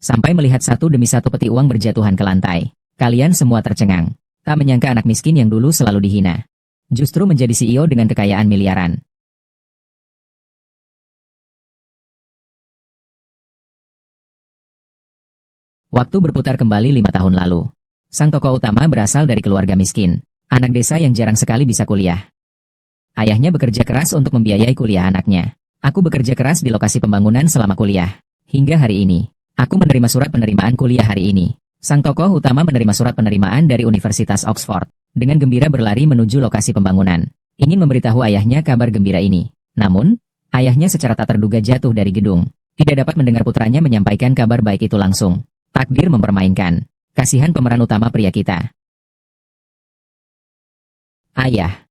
sampai melihat satu demi satu peti uang berjatuhan ke lantai. Kalian semua tercengang. Tak menyangka anak miskin yang dulu selalu dihina, justru menjadi CEO dengan kekayaan miliaran. Waktu berputar kembali 5 tahun lalu. Sang tokoh utama berasal dari keluarga miskin, anak desa yang jarang sekali bisa kuliah. Ayahnya bekerja keras untuk membiayai kuliah anaknya. Aku bekerja keras di lokasi pembangunan selama kuliah. Hingga hari ini, aku menerima surat penerimaan kuliah hari ini. Sang tokoh utama menerima surat penerimaan dari Universitas Oxford. Dengan gembira berlari menuju lokasi pembangunan. Ingin memberitahu ayahnya kabar gembira ini. Namun, ayahnya secara tak terduga jatuh dari gedung. Tidak dapat mendengar putranya menyampaikan kabar baik itu langsung. Takdir mempermainkan. Kasihan pemeran utama pria kita. Ayah.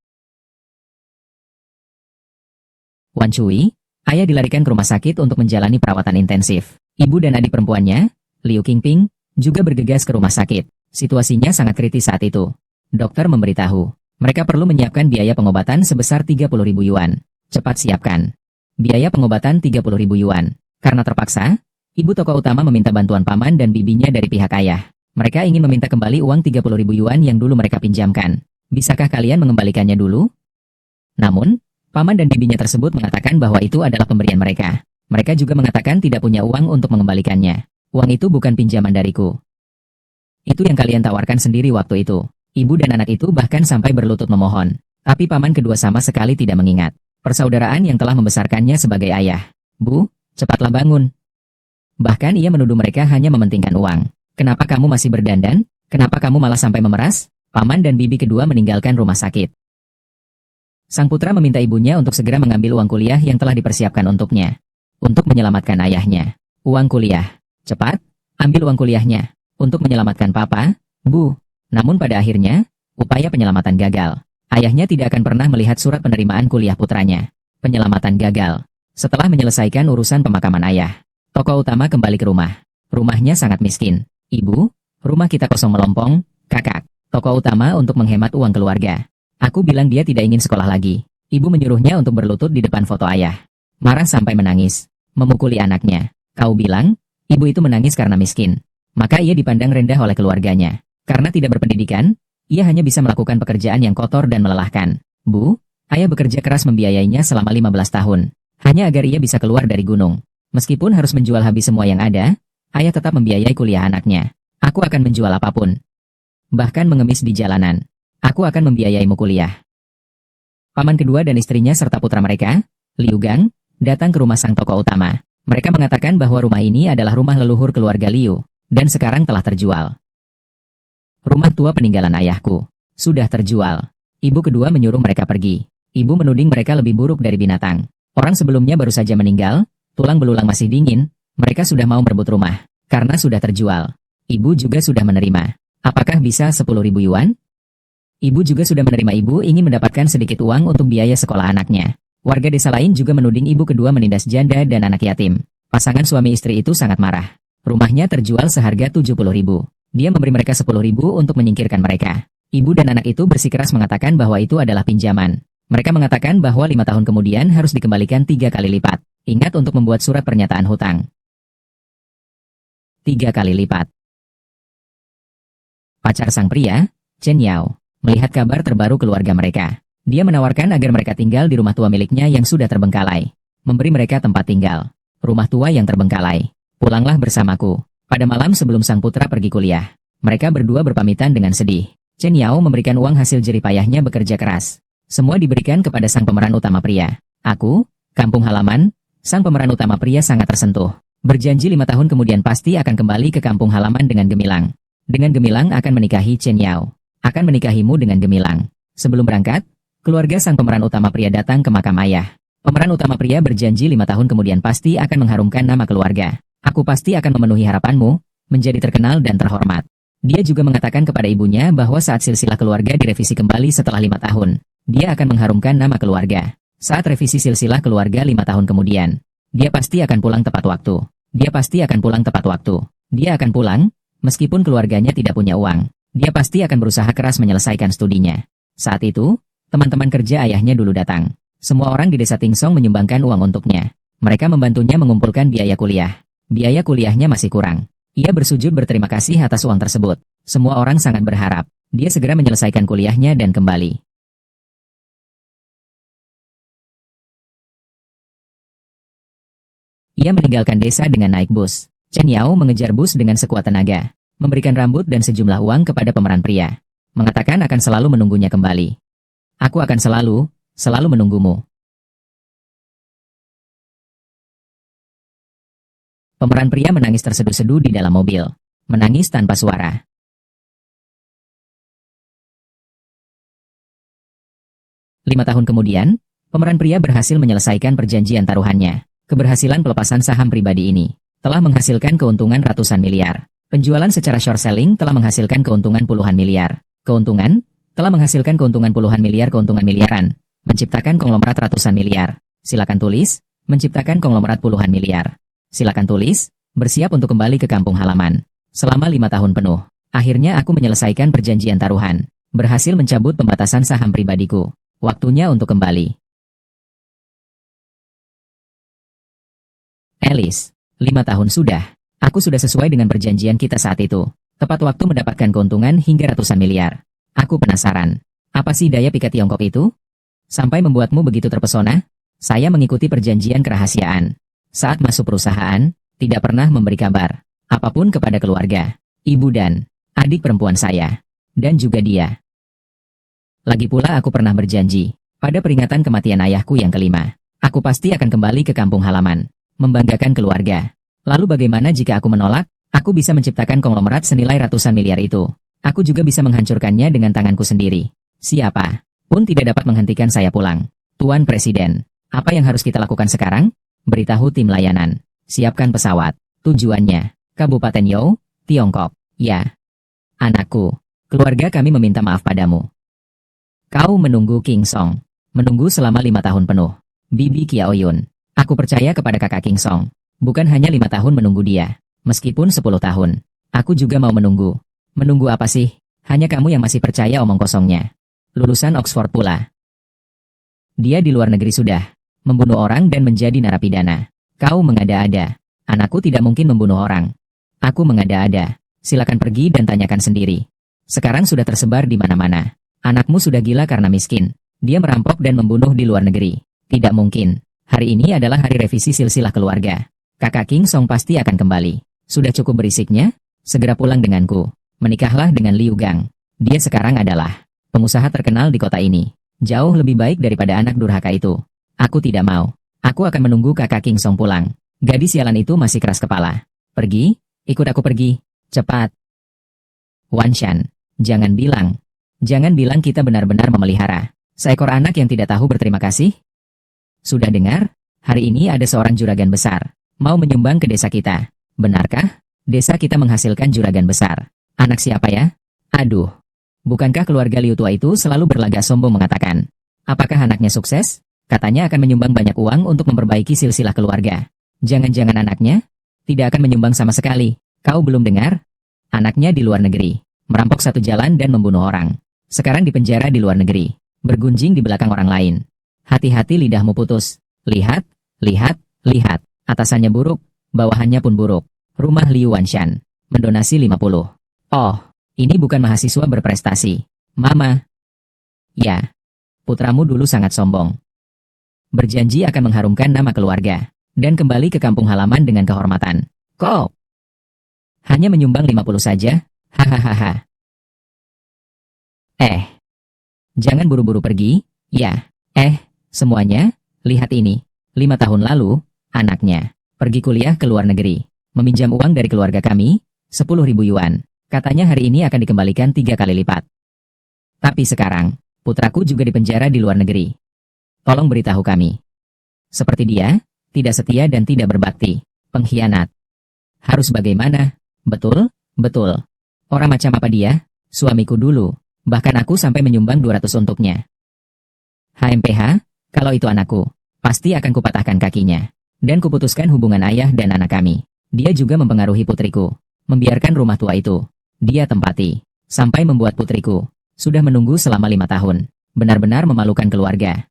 Wan Cui, ayah dilarikan ke rumah sakit untuk menjalani perawatan intensif. Ibu dan adik perempuannya, Liu Qingping, juga bergegas ke rumah sakit. Situasinya sangat kritis saat itu. Dokter memberitahu, mereka perlu menyiapkan biaya pengobatan sebesar 30.000 yuan. Cepat siapkan. Biaya pengobatan 30.000 yuan. Karena terpaksa, ibu tokoh utama meminta bantuan paman dan bibinya dari pihak ayah. Mereka ingin meminta kembali uang 30.000 yuan yang dulu mereka pinjamkan. Bisakah kalian mengembalikannya dulu? Namun, paman dan bibinya tersebut mengatakan bahwa itu adalah pemberian mereka. Mereka juga mengatakan tidak punya uang untuk mengembalikannya. Uang itu bukan pinjaman dariku. Itu yang kalian tawarkan sendiri waktu itu. Ibu dan anak itu bahkan sampai berlutut memohon. Tapi paman kedua sama sekali tidak mengingat persaudaraan yang telah membesarkannya sebagai ayah. Bu, cepatlah bangun. Bahkan ia menuduh mereka hanya mementingkan uang. Kenapa kamu masih berdandan? Kenapa kamu malah sampai memeras? Paman dan bibi kedua meninggalkan rumah sakit. Sang putra meminta ibunya untuk segera mengambil uang kuliah yang telah dipersiapkan untuknya. Untuk menyelamatkan ayahnya. Uang kuliah. Cepat, ambil uang kuliahnya. Untuk menyelamatkan papa, bu. Namun pada akhirnya, upaya penyelamatan gagal. Ayahnya tidak akan pernah melihat surat penerimaan kuliah putranya. Penyelamatan gagal. Setelah menyelesaikan urusan pemakaman ayah, tokoh utama kembali ke rumah. Rumahnya sangat miskin. Ibu, rumah kita kosong melompong. Kakak, tokoh utama untuk menghemat uang keluarga. Aku bilang dia tidak ingin sekolah lagi. Ibu menyuruhnya untuk berlutut di depan foto ayah. Marah sampai menangis. Memukuli anaknya. Kau bilang, ibu itu menangis karena miskin. Maka ia dipandang rendah oleh keluarganya. Karena tidak berpendidikan, ia hanya bisa melakukan pekerjaan yang kotor dan melelahkan. Bu, ayah bekerja keras membiayainya selama 15 tahun. Hanya agar ia bisa keluar dari gunung. Meskipun harus menjual habis semua yang ada, ayah tetap membiayai kuliah anaknya. Aku akan menjual apapun. Bahkan mengemis di jalanan. Aku akan membiayaimu kuliah. Paman kedua dan istrinya serta putra mereka, Liu Gang, datang ke rumah sang tokoh utama. Mereka mengatakan bahwa rumah ini adalah rumah leluhur keluarga Liu, dan sekarang telah terjual. Rumah tua peninggalan ayahku. Sudah terjual. Ibu kedua menyuruh mereka pergi. Ibu menuding mereka lebih buruk dari binatang. Orang sebelumnya baru saja meninggal, tulang belulang masih dingin, mereka sudah mau merebut rumah. Karena sudah terjual. Ibu juga sudah menerima. Apakah bisa 10.000 yuan? Ibu juga sudah menerima. Ibu ingin mendapatkan sedikit uang untuk biaya sekolah anaknya. Warga desa lain juga menuding ibu kedua menindas janda dan anak yatim. Pasangan suami istri itu sangat marah. Rumahnya terjual seharga 70.000. Dia memberi mereka 10.000 untuk menyingkirkan mereka. Ibu dan anak itu bersikeras mengatakan bahwa itu adalah pinjaman. Mereka mengatakan bahwa 5 tahun kemudian harus dikembalikan 3 kali lipat. Ingat untuk membuat surat pernyataan hutang. 3 kali lipat. Pacar sang pria, Chen Yao, melihat kabar terbaru keluarga mereka. Dia menawarkan agar mereka tinggal di rumah tua miliknya yang sudah terbengkalai. Memberi mereka tempat tinggal. Rumah tua yang terbengkalai. Pulanglah bersamaku. Pada malam sebelum sang putra pergi kuliah, mereka berdua berpamitan dengan sedih. Chen Yao memberikan uang hasil jerih payahnya bekerja keras. Semua diberikan kepada sang pemeran utama pria. Aku, kampung halaman, sang pemeran utama pria sangat tersentuh. Berjanji 5 tahun kemudian pasti akan kembali ke kampung halaman dengan gemilang. Dengan gemilang akan menikahi Chen Yao. Akan menikahimu dengan gemilang. Sebelum berangkat, keluarga sang pemeran utama pria datang ke makam ayah. Pemeran utama pria berjanji 5 tahun kemudian pasti akan mengharumkan nama keluarga. Aku pasti akan memenuhi harapanmu, menjadi terkenal dan terhormat. Dia juga mengatakan kepada ibunya bahwa saat silsilah keluarga direvisi kembali setelah 5 tahun, dia akan mengharumkan nama keluarga. Saat revisi silsilah keluarga 5 tahun kemudian, dia pasti akan pulang tepat waktu. Dia pasti akan pulang tepat waktu. Dia akan pulang, meskipun keluarganya tidak punya uang. Dia pasti akan berusaha keras menyelesaikan studinya. Saat itu, teman-teman kerja ayahnya dulu datang. Semua orang di desa Tingsong menyumbangkan uang untuknya. Mereka membantunya mengumpulkan biaya kuliah. Biaya kuliahnya masih kurang. Ia bersujud berterima kasih atas uang tersebut. Semua orang sangat berharap dia segera menyelesaikan kuliahnya dan kembali. Ia meninggalkan desa dengan naik bus. Chen Yao mengejar bus dengan sekuat tenaga, memberikan rambut dan sejumlah uang kepada pemeran pria. Mengatakan akan selalu menunggunya kembali. Aku akan selalu menunggumu. Pemeran pria menangis terseduh-seduh di dalam mobil. Menangis tanpa suara. Lima tahun kemudian, pemeran pria berhasil menyelesaikan perjanjian taruhannya. Keberhasilan pelepasan saham pribadi ini telah menghasilkan keuntungan ratusan miliar. Penjualan secara short selling telah menghasilkan keuntungan puluhan miliar. Keuntungan telah menghasilkan keuntungan puluhan miliar, keuntungan miliaran. Menciptakan konglomerat ratusan miliar. Silakan tulis, menciptakan konglomerat puluhan miliar. Silakan tulis, bersiap untuk kembali ke kampung halaman. Selama 5 tahun penuh, akhirnya aku menyelesaikan perjanjian taruhan. Berhasil mencabut pembatasan saham pribadiku. Waktunya untuk kembali. Alice, 5 tahun sudah. Aku sudah sesuai dengan perjanjian kita saat itu. Tepat waktu mendapatkan keuntungan hingga ratusan miliar. Aku penasaran. Apa sih daya pikat Tiongkok itu? Sampai membuatmu begitu terpesona? Saya mengikuti perjanjian kerahasiaan. Saat masuk perusahaan, tidak pernah memberi kabar apapun kepada keluarga, ibu dan adik perempuan saya, dan juga dia. Lagi pula aku pernah berjanji, pada peringatan kematian ayahku yang kelima, aku pasti akan kembali ke kampung halaman, membanggakan keluarga. Lalu bagaimana jika aku menolak? Aku bisa menciptakan konglomerat senilai ratusan miliar itu. Aku juga bisa menghancurkannya dengan tanganku sendiri. Siapa pun tidak dapat menghentikan saya pulang. Tuan Presiden, apa yang harus kita lakukan sekarang? Beritahu tim layanan. Siapkan pesawat. Tujuannya, Kabupaten You, Tiongkok. Ya. Anakku, keluarga kami meminta maaf padamu. Kau menunggu King Song. Menunggu selama 5 tahun penuh. Bibi Qiaoyun. Aku percaya kepada kakak King Song. Bukan hanya 5 tahun menunggu dia. Meskipun 10 tahun. Aku juga mau menunggu. Menunggu apa sih? Hanya kamu yang masih percaya omong kosongnya. Lulusan Oxford pula. Dia di luar negeri sudah membunuh orang dan menjadi narapidana. Kau mengada-ada. Anakku tidak mungkin membunuh orang. Aku mengada-ada. Silakan pergi dan tanyakan sendiri. Sekarang sudah tersebar di mana-mana. Anakmu sudah gila karena miskin. Dia merampok dan membunuh di luar negeri. Tidak mungkin. Hari ini adalah hari revisi silsilah keluarga. Kakak King Song pasti akan kembali. Sudah cukup berisiknya? Segera pulang denganku. Menikahlah dengan Liu Gang. Dia sekarang adalah pengusaha terkenal di kota ini. Jauh lebih baik daripada anak durhaka itu. Aku tidak mau. Aku akan menunggu kakak King Song pulang. Gadis sialan itu masih keras kepala. Pergi, ikut aku pergi. Cepat. Wan Shan, jangan bilang kita benar-benar memelihara seekor anak yang tidak tahu berterima kasih. Sudah dengar? Hari ini ada seorang juragan besar mau menyumbang ke desa kita. Benarkah? Desa kita menghasilkan juragan besar. Anak siapa ya? Aduh. Bukankah keluarga Liu tua itu selalu berlagak sombong mengatakan, apakah anaknya sukses? Katanya akan menyumbang banyak uang untuk memperbaiki silsilah keluarga. Jangan-jangan anaknya tidak akan menyumbang sama sekali. Kau belum dengar? Anaknya di luar negeri, merampok satu jalan dan membunuh orang. Sekarang di penjara di luar negeri, bergunjing di belakang orang lain. Hati-hati lidahmu putus. Lihat, lihat, lihat. Atasannya buruk, bawahannya pun buruk. Rumah Liu Wanshan, mendonasi 50. Oh, ini bukan mahasiswa berprestasi. Mama. Ya, putramu dulu sangat sombong. Berjanji akan mengharumkan nama keluarga, dan kembali ke kampung halaman dengan kehormatan. Kok hanya menyumbang 50 saja? Hahaha. Jangan buru-buru pergi, ya. Semuanya, lihat ini. 5 tahun lalu, anaknya pergi kuliah ke luar negeri, meminjam uang dari keluarga kami, 10.000 yuan. Katanya hari ini akan dikembalikan 3 kali lipat. Tapi sekarang, putraku juga dipenjara di luar negeri. Tolong beritahu kami. Seperti dia, tidak setia dan tidak berbakti. Pengkhianat. Harus bagaimana? Betul, betul. Orang macam apa dia? Suamiku dulu. Bahkan aku sampai menyumbang 200 untuknya. HMPH, kalau itu anakku, pasti akan kupatahkan kakinya. Dan kuputuskan hubungan ayah dan anak kami. Dia juga mempengaruhi putriku. Membiarkan rumah tua itu dia tempati. Sampai membuat putriku sudah menunggu selama 5 tahun. Benar-benar memalukan keluarga.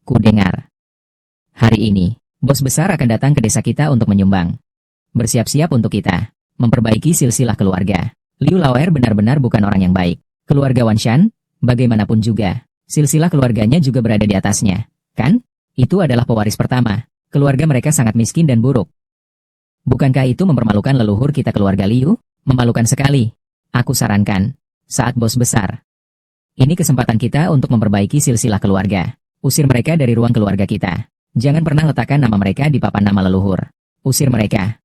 Ku dengar. Hari ini, bos besar akan datang ke desa kita untuk menyumbang. Bersiap-siap untuk kita memperbaiki silsilah keluarga. Liu Laoer benar-benar bukan orang yang baik. Keluarga Wan Shan, bagaimanapun juga, silsilah keluarganya juga berada di atasnya, kan? Itu adalah pewaris pertama. Keluarga mereka sangat miskin dan buruk. Bukankah itu mempermalukan leluhur kita keluarga Liu? Memalukan sekali. Aku sarankan, saat bos besar. Ini kesempatan kita untuk memperbaiki silsilah keluarga. Usir mereka dari ruang keluarga kita. Jangan pernah letakkan nama mereka di papan nama leluhur. Usir mereka.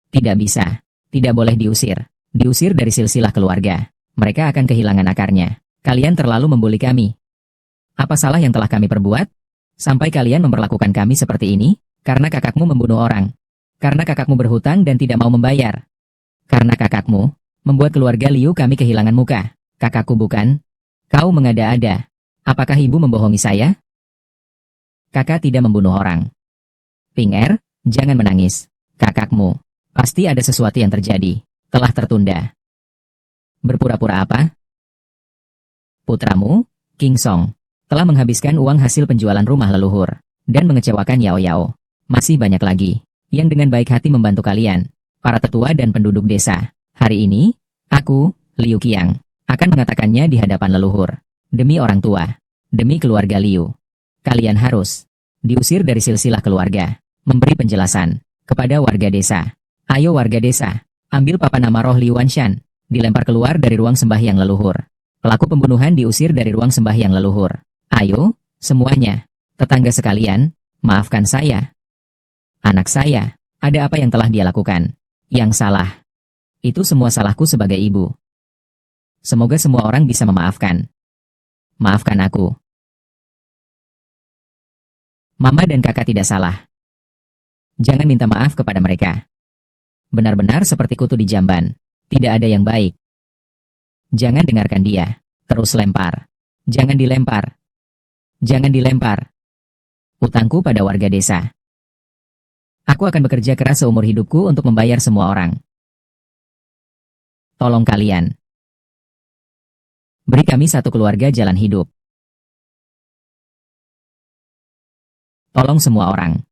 Tidak bisa. Tidak boleh diusir. Diusir dari silsilah keluarga. Mereka akan kehilangan akarnya. Kalian terlalu membuli kami. Apa salah yang telah kami perbuat? Sampai kalian memperlakukan kami seperti ini? Karena kakakmu membunuh orang. Karena kakakmu berhutang dan tidak mau membayar. Karena kakakmu membuat keluarga Liu kami kehilangan muka. Kakakku bukan? Kau mengada-ada. Apakah ibu membohongi saya? Kakak tidak membunuh orang. Ping Er, jangan menangis. Kakakmu. Pasti ada sesuatu yang terjadi. Telah tertunda. Berpura-pura apa? Putramu, King Song, telah menghabiskan uang hasil penjualan rumah leluhur. Dan mengecewakan Yao Yao. Masih banyak lagi yang dengan baik hati membantu kalian, para tetua dan penduduk desa. Hari ini, aku, Liu Qiang, akan mengatakannya di hadapan leluhur. Demi orang tua, demi keluarga Liu, kalian harus diusir dari silsilah keluarga. Memberi penjelasan kepada warga desa. Ayo warga desa, ambil papan nama roh Liu Wanshan, dilempar keluar dari ruang sembahyang leluhur. Pelaku pembunuhan diusir dari ruang sembahyang leluhur. Ayo, semuanya. Tetangga sekalian, maafkan saya. Anak saya, ada apa yang telah dia lakukan? Yang salah. Itu semua salahku sebagai ibu. Semoga semua orang bisa memaafkan. Maafkan aku. Mama dan kakak tidak salah. Jangan minta maaf kepada mereka. Benar-benar seperti kutu di jamban. Tidak ada yang baik. Jangan dengarkan dia. Terus lempar. Jangan dilempar. Jangan dilempar. Utangku pada warga desa. Aku akan bekerja keras seumur hidupku untuk membayar semua orang. Tolong kalian. Beri kami satu keluarga jalan hidup. Tolong semua orang.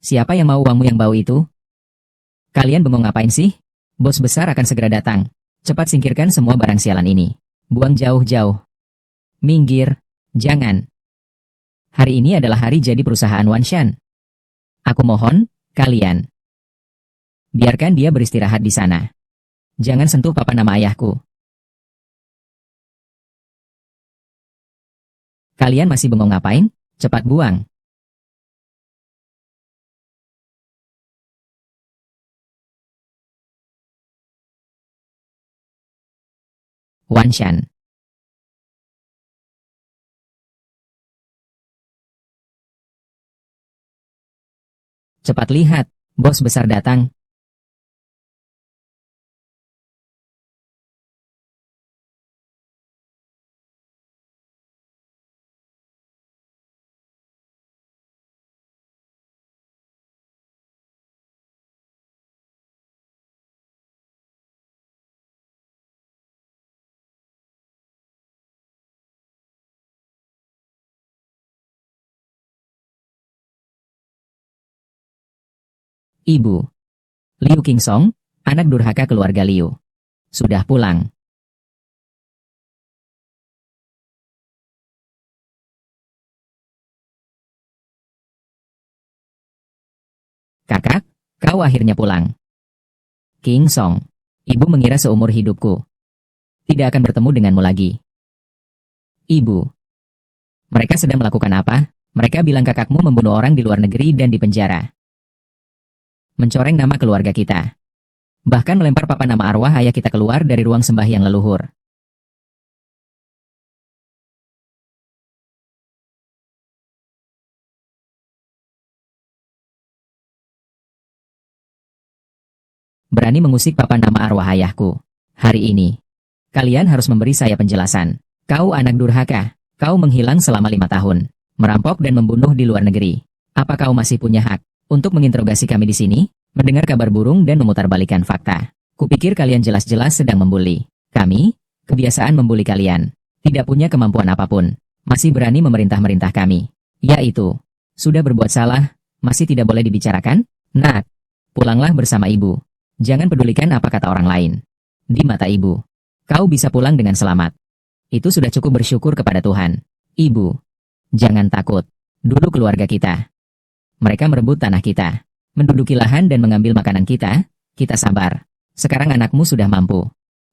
Siapa yang mau uangmu yang bau itu? Kalian bengong ngapain sih? Bos besar akan segera datang. Cepat singkirkan semua barang sialan ini. Buang jauh-jauh. Minggir. Jangan. Hari ini adalah hari jadi perusahaan Wan Shan. Aku mohon, kalian. Biarkan dia beristirahat di sana. Jangan sentuh papan nama ayahku. Kalian masih bengong ngapain? Cepat buang. Wan Shan. Cepat lihat, bos besar datang. Ibu. Liu Qingsong, anak durhaka keluarga Liu. Sudah pulang. Kakak, kau akhirnya pulang. Qingsong, ibu mengira seumur hidupku tidak akan bertemu denganmu lagi. Ibu. Mereka sedang melakukan apa? Mereka bilang kakakmu membunuh orang di luar negeri dan di penjara. Mencoreng nama keluarga kita. Bahkan melempar papan nama arwah ayah kita keluar dari ruang sembahyang leluhur. Berani mengusik papan nama arwah ayahku. Hari ini, kalian harus memberi saya penjelasan. Kau anak durhaka. Kau menghilang selama 5 tahun. Merampok dan membunuh di luar negeri. Apa kau masih punya hak untuk menginterogasi kami di sini? mendengar kabar burung dan memutarbalikkan fakta. Kupikir kalian jelas-jelas sedang membuli. Kami, kebiasaan membuli kalian. Tidak punya kemampuan apapun. Masih berani memerintah-merintah kami. Yaitu, sudah berbuat salah, masih tidak boleh dibicarakan? Nak, pulanglah bersama ibu. Jangan pedulikan apa kata orang lain. Di mata ibu, kau bisa pulang dengan selamat. Itu sudah cukup bersyukur kepada Tuhan. Ibu, jangan takut. Dulu keluarga kita. Mereka merebut tanah kita. Menduduki lahan dan mengambil makanan kita. Kita sabar. Sekarang anakmu sudah mampu.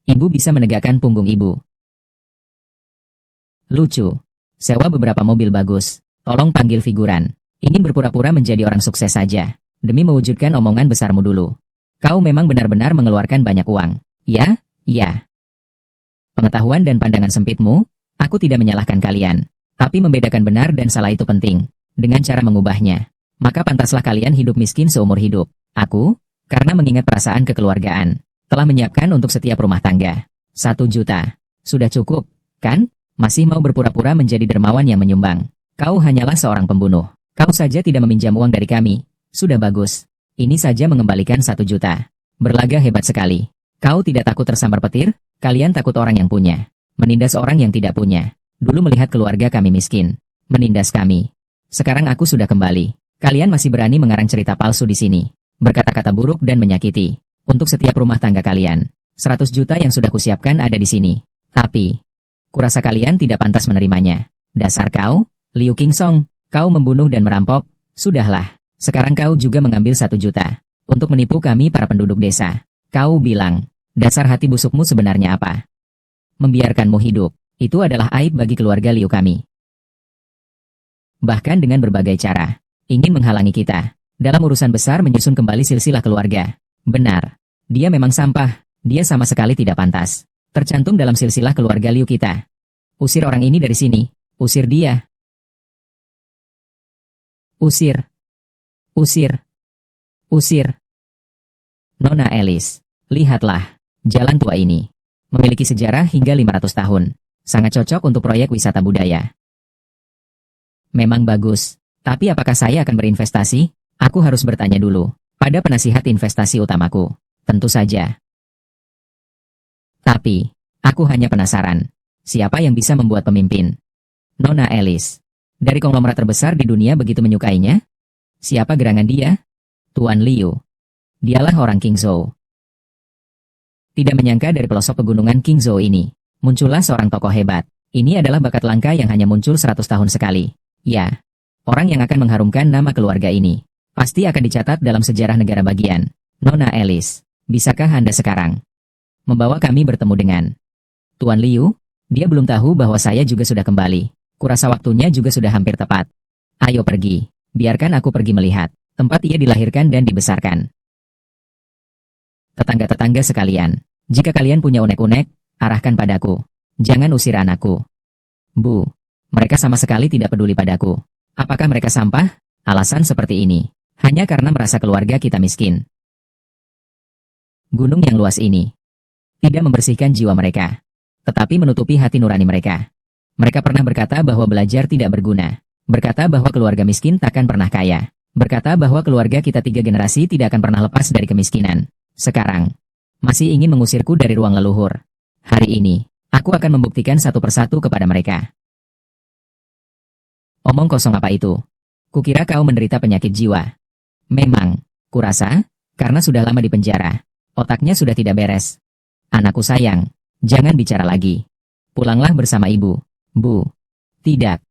Ibu bisa menegakkan punggung ibu. Lucu. Sewa beberapa mobil bagus. Tolong panggil figuran. Ingin berpura-pura menjadi orang sukses saja. Demi mewujudkan omongan besarmu dulu. Kau memang benar-benar mengeluarkan banyak uang. Ya, ya. Pengetahuan dan pandangan sempitmu, aku tidak menyalahkan kalian. Tapi membedakan benar dan salah itu penting. Dengan cara mengubahnya. Maka pantaslah kalian hidup miskin seumur hidup. Aku, karena mengingat perasaan kekeluargaan, telah menyiapkan untuk setiap rumah tangga. 1 juta. Sudah cukup, kan? Masih mau berpura-pura menjadi dermawan yang menyumbang. Kau hanyalah seorang pembunuh. Kau saja tidak meminjam uang dari kami. Sudah bagus. Ini saja mengembalikan 1 juta. Berlaga hebat sekali. Kau tidak takut tersambar petir? Kalian takut orang yang punya. Menindas orang yang tidak punya. Dulu melihat keluarga kami miskin. Menindas kami. Sekarang aku sudah kembali. Kalian masih berani mengarang cerita palsu di sini. Berkata-kata buruk dan menyakiti. Untuk setiap rumah tangga kalian. 100 juta yang sudah kusiapkan ada di sini. Tapi, kurasa kalian tidak pantas menerimanya. Dasar kau, Liu Qingsong. Kau membunuh dan merampok. Sudahlah. Sekarang kau juga mengambil 1 juta. Untuk menipu kami para penduduk desa. Kau bilang, dasar hati busukmu sebenarnya apa? Membiarkanmu hidup. Itu adalah aib bagi keluarga Liu kami. Bahkan dengan berbagai cara. Ingin menghalangi kita. Dalam urusan besar menyusun kembali silsilah keluarga. Benar. Dia memang sampah. Dia sama sekali tidak pantas. Tercantum dalam silsilah keluarga Liu kita. Usir orang ini dari sini. Usir dia. Usir. Usir. Usir. Nona Alice. Lihatlah, jalan tua ini. Memiliki sejarah hingga 500 tahun. Sangat cocok untuk proyek wisata budaya. Memang bagus. Tapi apakah saya akan berinvestasi? Aku harus bertanya dulu. Pada penasihat investasi utamaku. Tentu saja. Tapi, aku hanya penasaran. Siapa yang bisa membuat pemimpin? Nona Alice. Dari konglomerat terbesar di dunia begitu menyukainya? Siapa gerangan dia? Tuan Liu. Dialah orang Qingzhou. Tidak menyangka dari pelosok pegunungan Qingzhou ini, muncullah seorang tokoh hebat. Ini adalah bakat langka yang hanya muncul 100 tahun sekali. Ya, orang yang akan mengharumkan nama keluarga ini, pasti akan dicatat dalam sejarah negara bagian. Nona Alice, bisakah Anda sekarang membawa kami bertemu dengan Tuan Liu? Dia belum tahu bahwa saya juga sudah kembali. Kurasa waktunya juga sudah hampir tepat. Ayo pergi, biarkan aku pergi melihat tempat ia dilahirkan dan dibesarkan. Tetangga-tetangga sekalian, jika kalian punya unek-unek, arahkan padaku. Jangan usir anakku. Bu, mereka sama sekali tidak peduli padaku. Apakah mereka sampah? Alasan seperti ini, hanya karena merasa keluarga kita miskin. Gunung yang luas ini tidak membersihkan jiwa mereka, tetapi menutupi hati nurani mereka. Mereka pernah berkata bahwa belajar tidak berguna. Berkata bahwa keluarga miskin takkan pernah kaya. Berkata bahwa keluarga kita 3 generasi tidak akan pernah lepas dari kemiskinan. Sekarang, masih ingin mengusirku dari ruang leluhur. Hari ini, aku akan membuktikan satu persatu kepada mereka. Omong kosong apa itu? Kukira kau menderita penyakit jiwa. Memang, kurasa, karena sudah lama di penjara, otaknya sudah tidak beres. Anakku sayang, jangan bicara lagi. Pulanglah bersama ibu. Bu. Tidak.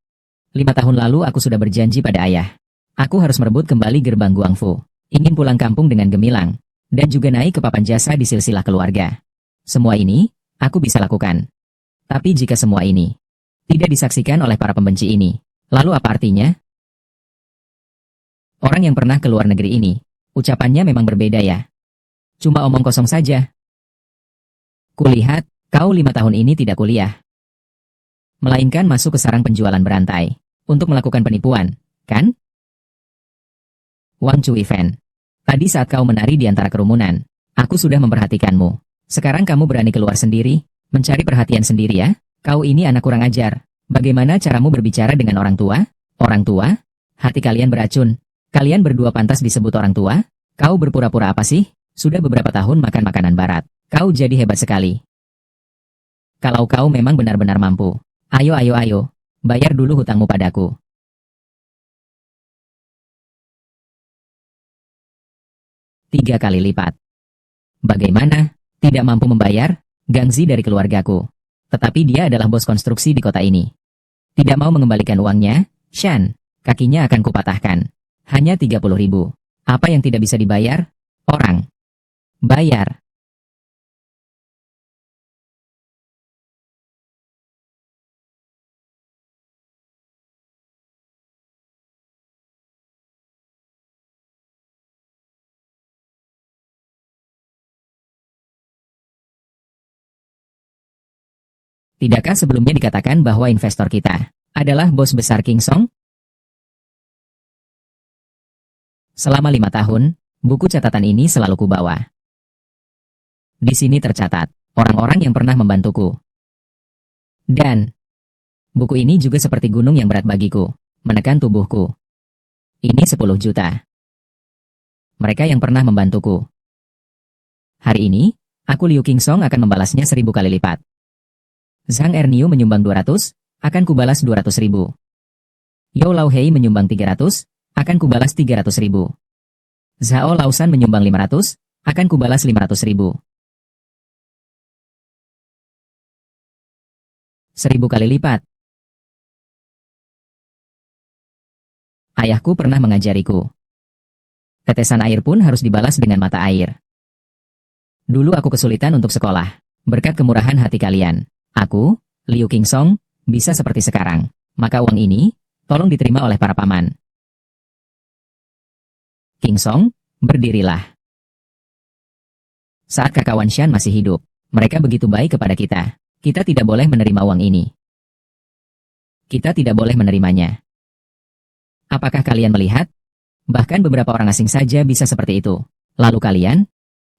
5 tahun lalu aku sudah berjanji pada ayah. Aku harus merebut kembali gerbang Guangfu. Ingin pulang kampung dengan gemilang. Dan juga naik ke papan jasa di silsilah keluarga. Semua ini, aku bisa lakukan. Tapi jika semua ini tidak disaksikan oleh para pembenci ini, lalu apa artinya? Orang yang pernah ke luar negeri ini, ucapannya memang berbeda ya. Cuma omong kosong saja. Kulihat, kau 5 tahun ini tidak kuliah. Melainkan masuk ke sarang penjualan berantai, untuk melakukan penipuan, kan? Wang Cui Fen. Tadi saat kau menari di antara kerumunan, aku sudah memperhatikanmu. Sekarang kamu berani keluar sendiri, mencari perhatian sendiri ya? Kau ini anak kurang ajar. Bagaimana caramu berbicara dengan orang tua? Orang tua? Hati kalian beracun. Kalian berdua pantas disebut orang tua? Kau berpura-pura apa sih? Sudah beberapa tahun makan makanan barat. Kau jadi hebat sekali. Kalau kau memang benar-benar mampu. Ayo, bayar dulu hutangmu padaku. 3 kali lipat. Bagaimana? Tidak mampu membayar? Gangzi dari keluargaku. Tetapi dia adalah bos konstruksi di kota ini. Tidak mau mengembalikan uangnya? Shan, kakinya akan kupatahkan. Hanya 30.000. Apa yang tidak bisa dibayar? Orang. Bayar. Tidakkah sebelumnya dikatakan bahwa investor kita adalah bos besar King Song? Selama 5 tahun, buku catatan ini selalu kubawa. Di sini tercatat, orang-orang yang pernah membantuku. Dan, buku ini juga seperti gunung yang berat bagiku, menekan tubuhku. Ini 10 juta. Mereka yang pernah membantuku. Hari ini, aku Liu King Song akan membalasnya 1000 kali lipat. Zhang Erniu menyumbang 200, akan kubalas 200.000. Yao Lauhei menyumbang 300, akan kubalas 300.000. Zhao Lausan menyumbang 500, akan kubalas 500.000. 1000 kali lipat. Ayahku pernah mengajariku. Tetesan air pun harus dibalas dengan mata air. Dulu aku kesulitan untuk sekolah. Berkat kemurahan hati kalian, aku, Liu King Song, bisa seperti sekarang. Maka uang ini, tolong diterima oleh para paman. King Song, berdirilah. Saat kakak Wan Shan masih hidup, mereka begitu baik kepada kita. Kita tidak boleh menerima uang ini. Kita tidak boleh menerimanya. Apakah kalian melihat? Bahkan beberapa orang asing saja bisa seperti itu. Lalu kalian?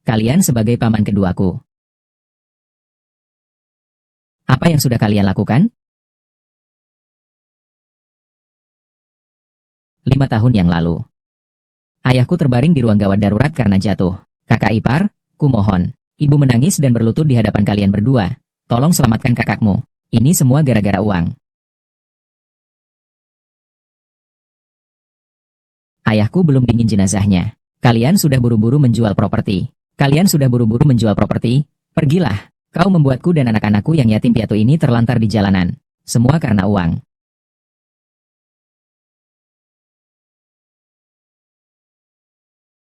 Kalian sebagai paman keduaku. Apa yang sudah kalian lakukan? 5 tahun yang lalu. Ayahku terbaring di ruang gawat darurat karena jatuh. Kakak ipar, kumohon. Ibu menangis dan berlutut di hadapan kalian berdua. Tolong selamatkan kakakmu. Ini semua gara-gara uang. Ayahku belum dingin jenazahnya. Kalian sudah buru-buru menjual properti. Pergilah. Kau membuatku dan anak-anakku yang yatim piatu ini terlantar di jalanan. Semua karena uang.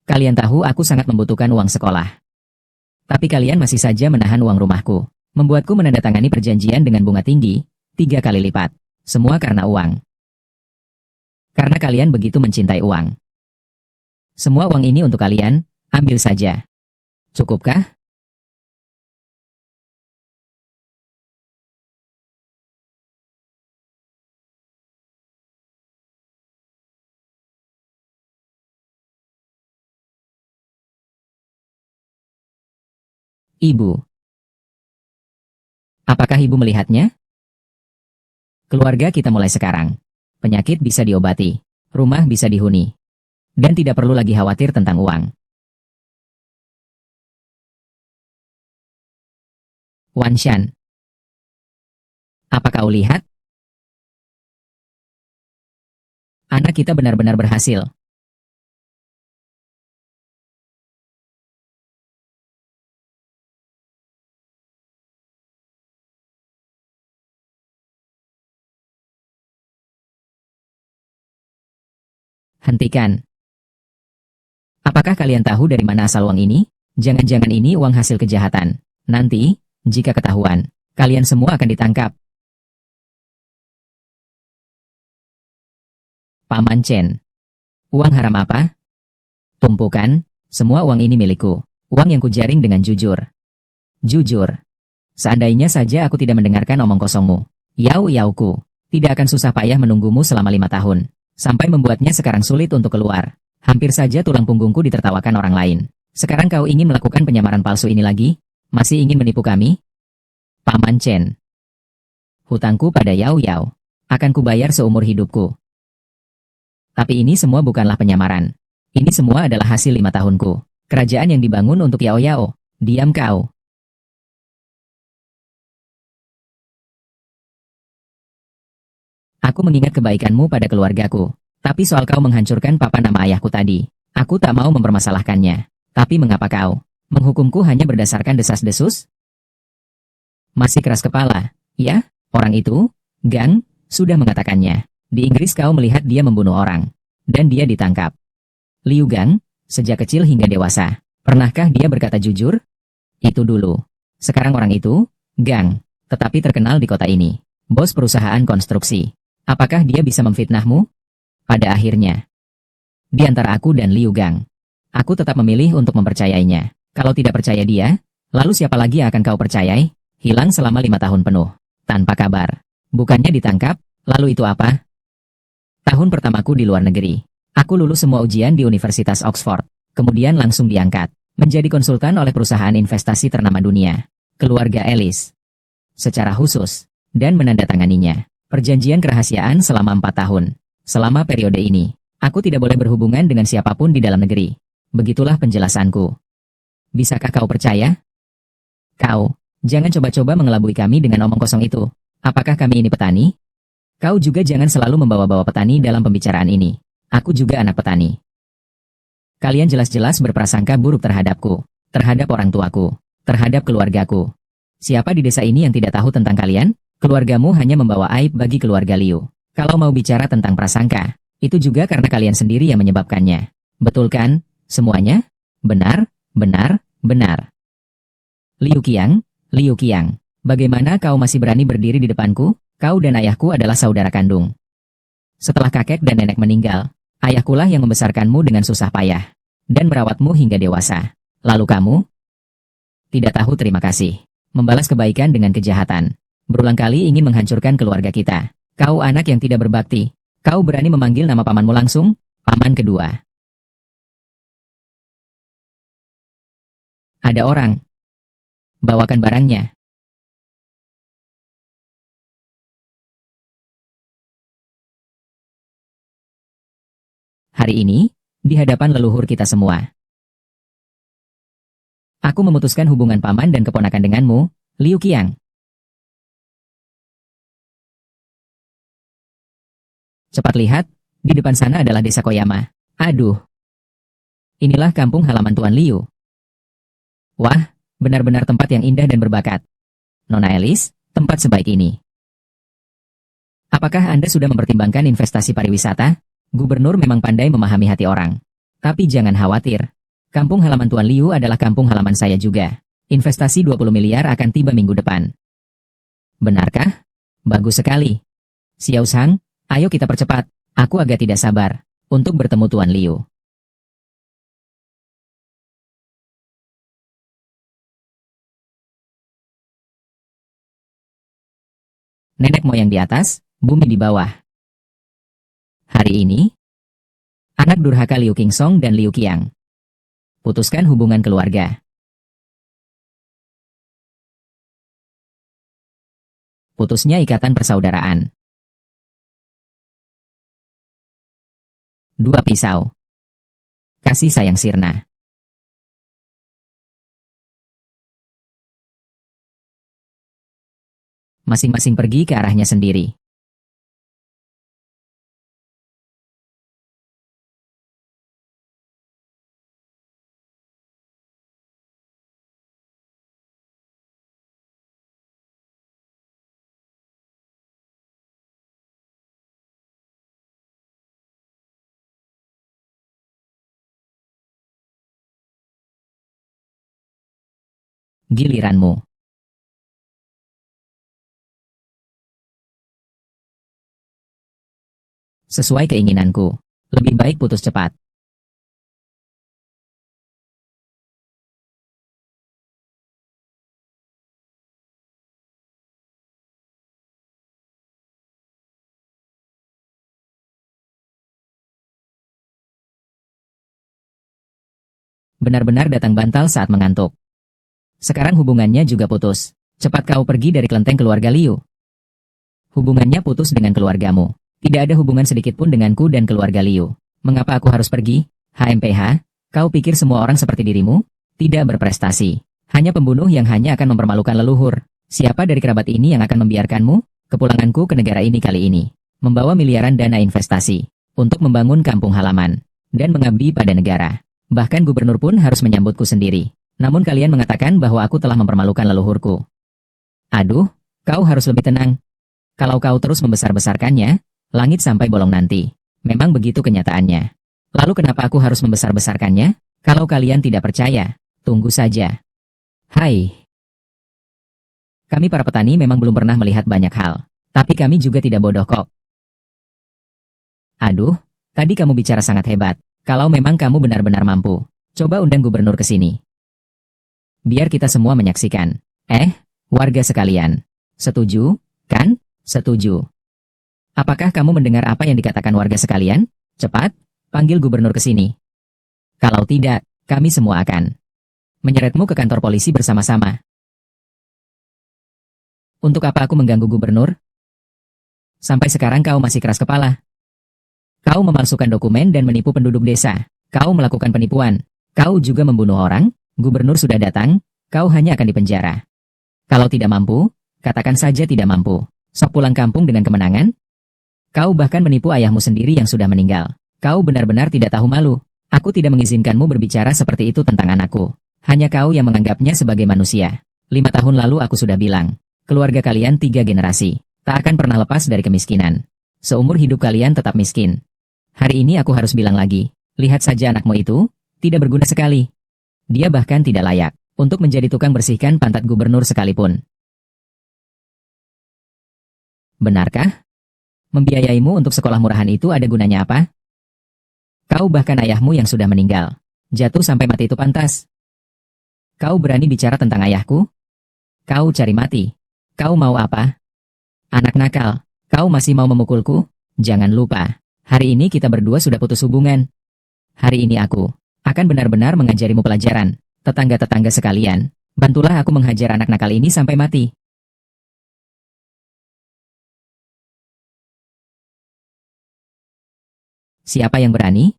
Kalian tahu aku sangat membutuhkan uang sekolah. Tapi kalian masih saja menahan uang rumahku. Membuatku menandatangani perjanjian dengan bunga tinggi, 3 kali lipat. Semua karena uang. Karena kalian begitu mencintai uang. Semua uang ini untuk kalian, ambil saja. Cukupkah? Ibu. Apakah ibu melihatnya? Keluarga kita mulai sekarang. Penyakit bisa diobati. Rumah bisa dihuni. Dan tidak perlu lagi khawatir tentang uang. Wan Shan. Apa kau lihat? Anak kita benar-benar berhasil. Hentikan. Apakah kalian tahu dari mana asal uang ini? Jangan-jangan ini uang hasil kejahatan. Nanti, jika ketahuan, kalian semua akan ditangkap. Paman Chen. Uang haram apa? Tumpukan, semua uang ini milikku. Uang yang kujaring dengan jujur. Jujur. Seandainya saja aku tidak mendengarkan omong kosongmu. Yauku, tidak akan susah payah menunggumu selama 5 tahun. Sampai membuatnya sekarang sulit untuk keluar. Hampir saja tulang punggungku ditertawakan orang lain. Sekarang kau ingin melakukan penyamaran palsu ini lagi? Masih ingin menipu kami? Paman Chen. Hutangku pada Yao akan kubayar seumur hidupku. Tapi ini semua bukanlah penyamaran. Ini semua adalah hasil 5 tahunku. Kerajaan yang dibangun untuk Yao Yao. Diam kau. Aku mengingat kebaikanmu pada keluargaku. Tapi soal kau menghancurkan papa nama ayahku tadi, aku tak mau mempermasalahkannya. Tapi mengapa kau menghukumku hanya berdasarkan desas-desus? Masih keras kepala, ya? Orang itu, Gang, sudah mengatakannya. Di Inggris kau melihat dia membunuh orang. Dan dia ditangkap. Liu Gang, sejak kecil hingga dewasa, pernahkah dia berkata jujur? Itu dulu. Sekarang orang itu, Gang, tetapi terkenal di kota ini. Bos perusahaan konstruksi. Apakah dia bisa memfitnahmu? Pada akhirnya, di antara aku dan Liu Gang, aku tetap memilih untuk mempercayainya. Kalau tidak percaya dia, lalu siapa lagi yang akan kau percayai? Hilang selama 5 tahun penuh, tanpa kabar. Bukannya ditangkap, lalu itu apa? Tahun pertamaku di luar negeri. Aku lulus semua ujian di Universitas Oxford, kemudian langsung diangkat menjadi konsultan oleh perusahaan investasi ternama dunia, keluarga Ellis. Secara khusus, dan menandatanganinya, perjanjian kerahasiaan selama 4 tahun. Selama periode ini, aku tidak boleh berhubungan dengan siapapun di dalam negeri. Begitulah penjelasanku. Bisakah kau percaya? Kau, jangan coba-coba mengelabui kami dengan omong kosong itu. Apakah kami ini petani? Kau juga jangan selalu membawa-bawa petani dalam pembicaraan ini. Aku juga anak petani. Kalian jelas-jelas berprasangka buruk terhadapku, terhadap orang tuaku, terhadap keluargaku. Siapa di desa ini yang tidak tahu tentang kalian? Keluargamu hanya membawa aib bagi keluarga Liu. Kalau mau bicara tentang prasangka, itu juga karena kalian sendiri yang menyebabkannya. Betul kan? Semuanya? Benar, benar, benar. Liu Qiang, bagaimana kau masih berani berdiri di depanku? Kau dan ayahku adalah saudara kandung. Setelah kakek dan nenek meninggal, ayahkulah yang membesarkanmu dengan susah payah, dan merawatmu hingga dewasa. Lalu kamu? Tidak tahu terima kasih. Membalas kebaikan dengan kejahatan. Berulang kali ingin menghancurkan keluarga kita. Kau anak yang tidak berbakti. Kau berani memanggil nama pamanmu langsung? Paman kedua. Ada orang. Bawakan barangnya. Hari ini, di hadapan leluhur kita semua, aku memutuskan hubungan paman dan keponakan denganmu, Liu Qiang. Cepat lihat, di depan sana adalah desa Koyama. Aduh. Inilah kampung halaman Tuan Liu. Wah, benar-benar tempat yang indah dan berbakat. Nona Ellis, tempat sebaik ini. Apakah Anda sudah mempertimbangkan investasi pariwisata? Gubernur memang pandai memahami hati orang. Tapi jangan khawatir. Kampung halaman Tuan Liu adalah kampung halaman saya juga. Investasi 20 miliar akan tiba minggu depan. Benarkah? Bagus sekali. Xiao Shang, ayo kita percepat. Aku agak tidak sabar untuk bertemu Tuan Liu. Nenek moyang di atas, bumi di bawah. Hari ini, anak durhaka Liu Qingsong dan Liu Qiang putuskan hubungan keluarga. Putusnya ikatan persaudaraan. 2 pisau. Kasih sayang sirna. Masing-masing pergi ke arahnya sendiri. Giliranmu. Sesuai keinginanku. Lebih baik putus cepat. Benar-benar datang bantal saat mengantuk. Sekarang hubungannya juga putus. Cepat kau pergi dari kelenteng keluarga Liu. Hubungannya putus dengan keluargamu. Tidak ada hubungan sedikit pun denganku dan keluarga Liu. Mengapa aku harus pergi? HMPH, kau pikir semua orang seperti dirimu? Tidak berprestasi. Hanya pembunuh yang hanya akan mempermalukan leluhur. Siapa dari kerabat ini yang akan membiarkanmu? Kepulanganku ke negara ini kali ini membawa miliaran dana investasi untuk membangun kampung halaman dan mengabdi pada negara. Bahkan gubernur pun harus menyambutku sendiri. Namun kalian mengatakan bahwa aku telah mempermalukan leluhurku. Aduh, kau harus lebih tenang. Kalau kau terus membesar-besarkannya, langit sampai bolong nanti. Memang begitu kenyataannya. Lalu kenapa aku harus membesar-besarkannya? Kalau kalian tidak percaya, tunggu saja. Hai. Kami para petani memang belum pernah melihat banyak hal. Tapi kami juga tidak bodoh kok. Aduh, tadi kamu bicara sangat hebat. Kalau memang kamu benar-benar mampu, coba undang gubernur ke sini. Biar kita semua menyaksikan. Warga sekalian. Setuju, kan? Setuju. Apakah kamu mendengar apa yang dikatakan warga sekalian? Cepat, panggil gubernur ke sini. Kalau tidak, kami semua akan menyeretmu ke kantor polisi bersama-sama. Untuk apa aku mengganggu gubernur? Sampai sekarang kau masih keras kepala. Kau memalsukan dokumen dan menipu penduduk desa. Kau melakukan penipuan. Kau juga membunuh orang. Gubernur sudah datang. Kau hanya akan dipenjara. Kalau tidak mampu, katakan saja tidak mampu. Sok pulang kampung dengan kemenangan. Kau bahkan menipu ayahmu sendiri yang sudah meninggal. Kau benar-benar tidak tahu malu. Aku tidak mengizinkanmu berbicara seperti itu tentang anakku. Hanya kau yang menganggapnya sebagai manusia. 5 tahun lalu aku sudah bilang, keluarga kalian 3 generasi, tak akan pernah lepas dari kemiskinan. Seumur hidup kalian tetap miskin. Hari ini aku harus bilang lagi, lihat saja anakmu itu, tidak berguna sekali. Dia bahkan tidak layak untuk menjadi tukang bersihkan pantat gubernur sekalipun. Benarkah? Membiayaimu untuk sekolah murahan itu ada gunanya apa? Kau bahkan ayahmu yang sudah meninggal. Jatuh sampai mati itu pantas. Kau berani bicara tentang ayahku? Kau cari mati. Kau mau apa? Anak nakal, kau masih mau memukulku? Jangan lupa, hari ini kita berdua sudah putus hubungan. Hari ini aku akan benar-benar mengajarimu pelajaran. Tetangga-tetangga sekalian, bantulah aku menghajar anak nakal ini sampai mati. Siapa yang berani?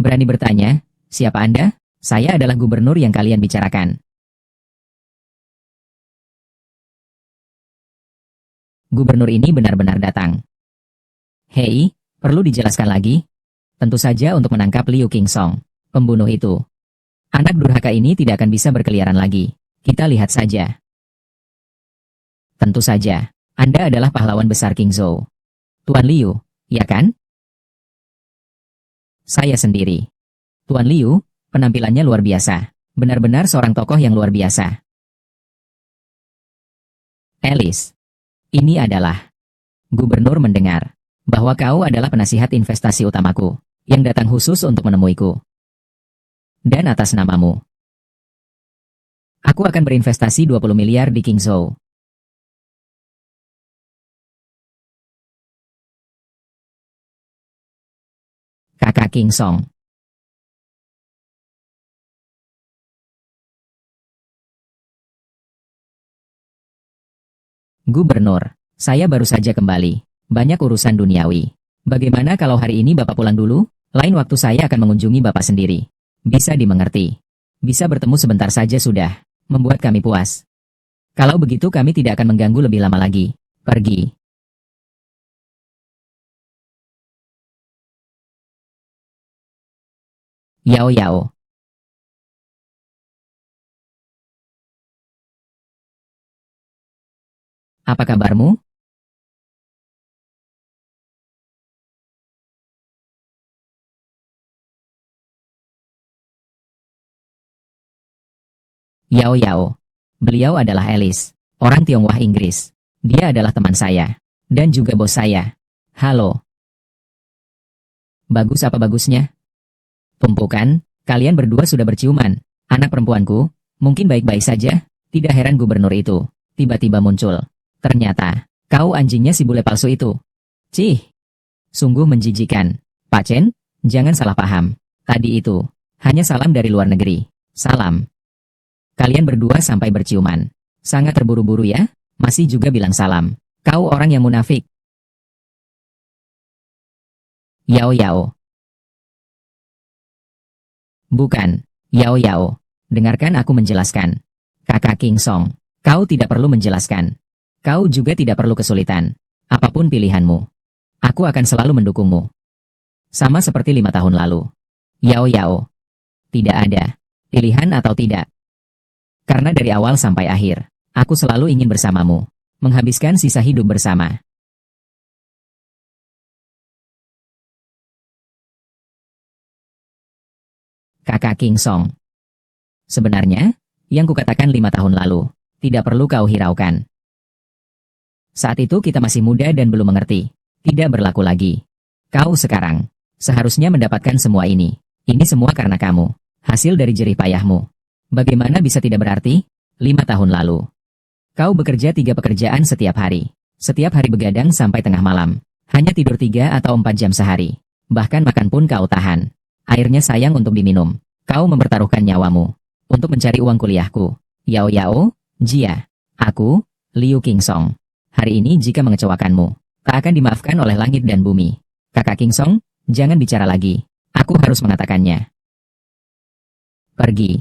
Berani bertanya, siapa Anda? Saya adalah gubernur yang kalian bicarakan. Gubernur ini benar-benar datang. Hei, perlu dijelaskan lagi? Tentu saja untuk menangkap Liu Qingsong, pembunuh itu. Anak durhaka ini tidak akan bisa berkeliaran lagi. Kita lihat saja. Tentu saja, Anda adalah pahlawan besar Qingzhou. Tuan Liu, ya kan? Saya sendiri. Tuan Liu, penampilannya luar biasa. Benar-benar seorang tokoh yang luar biasa. Alice, ini adalah... Gubernur mendengar bahwa kau adalah penasihat investasi utamaku, yang datang khusus untuk menemuiku. Dan atas namamu, aku akan berinvestasi 20 miliar di Qingzhou. Kakak Qingsong. Gubernur, saya baru saja kembali. Banyak urusan duniawi. Bagaimana kalau hari ini Bapak pulang dulu? Lain waktu saya akan mengunjungi Bapak sendiri. Bisa dimengerti. Bisa bertemu sebentar saja sudah membuat kami puas. Kalau begitu kami tidak akan mengganggu lebih lama lagi. Pergi. Yao Yao. Apa kabarmu? Yao Yao. Beliau adalah Alice, orang Tionghoa Inggris. Dia adalah teman saya. Dan juga bos saya. Halo. Bagus apa bagusnya? Tumpukan, kalian berdua sudah berciuman. Anak perempuanku, mungkin baik-baik saja. Tidak heran gubernur itu tiba-tiba muncul. Ternyata, kau anjingnya si bule palsu itu. Cih. Sungguh menjijikan. Pak Chen, jangan salah paham. Tadi itu, hanya salam dari luar negeri. Salam. Kalian berdua sampai berciuman. Sangat terburu-buru ya? Masih juga bilang salam. Kau orang yang munafik. Yao Yao. Bukan, Yao Yao. Dengarkan aku menjelaskan. Kakak King Song, kau tidak perlu menjelaskan. Kau juga tidak perlu kesulitan. Apapun pilihanmu, aku akan selalu mendukungmu. Sama seperti 5 tahun lalu. Yao Yao. Tidak ada pilihan atau tidak. Karena dari awal sampai akhir, aku selalu ingin bersamamu. Menghabiskan sisa hidup bersama. Kakak King Song. Sebenarnya, yang kukatakan 5 tahun lalu, tidak perlu kau hiraukan. Saat itu kita masih muda dan belum mengerti. Tidak berlaku lagi. Kau sekarang, seharusnya mendapatkan semua ini. Ini semua karena kamu. Hasil dari jerih payahmu. Bagaimana bisa tidak berarti? 5 tahun lalu. Kau bekerja 3 pekerjaan setiap hari. Setiap hari begadang sampai tengah malam. Hanya tidur 3 atau 4 jam sehari. Bahkan makan pun kau tahan. Airnya sayang untuk diminum. Kau mempertaruhkan nyawamu untuk mencari uang kuliahku. Yao Yao, Jia. Aku, Liu King Song. Hari ini jika mengecewakanmu, tak akan dimaafkan oleh langit dan bumi. Kakak King Song, jangan bicara lagi. Aku harus mengatakannya. Pergi.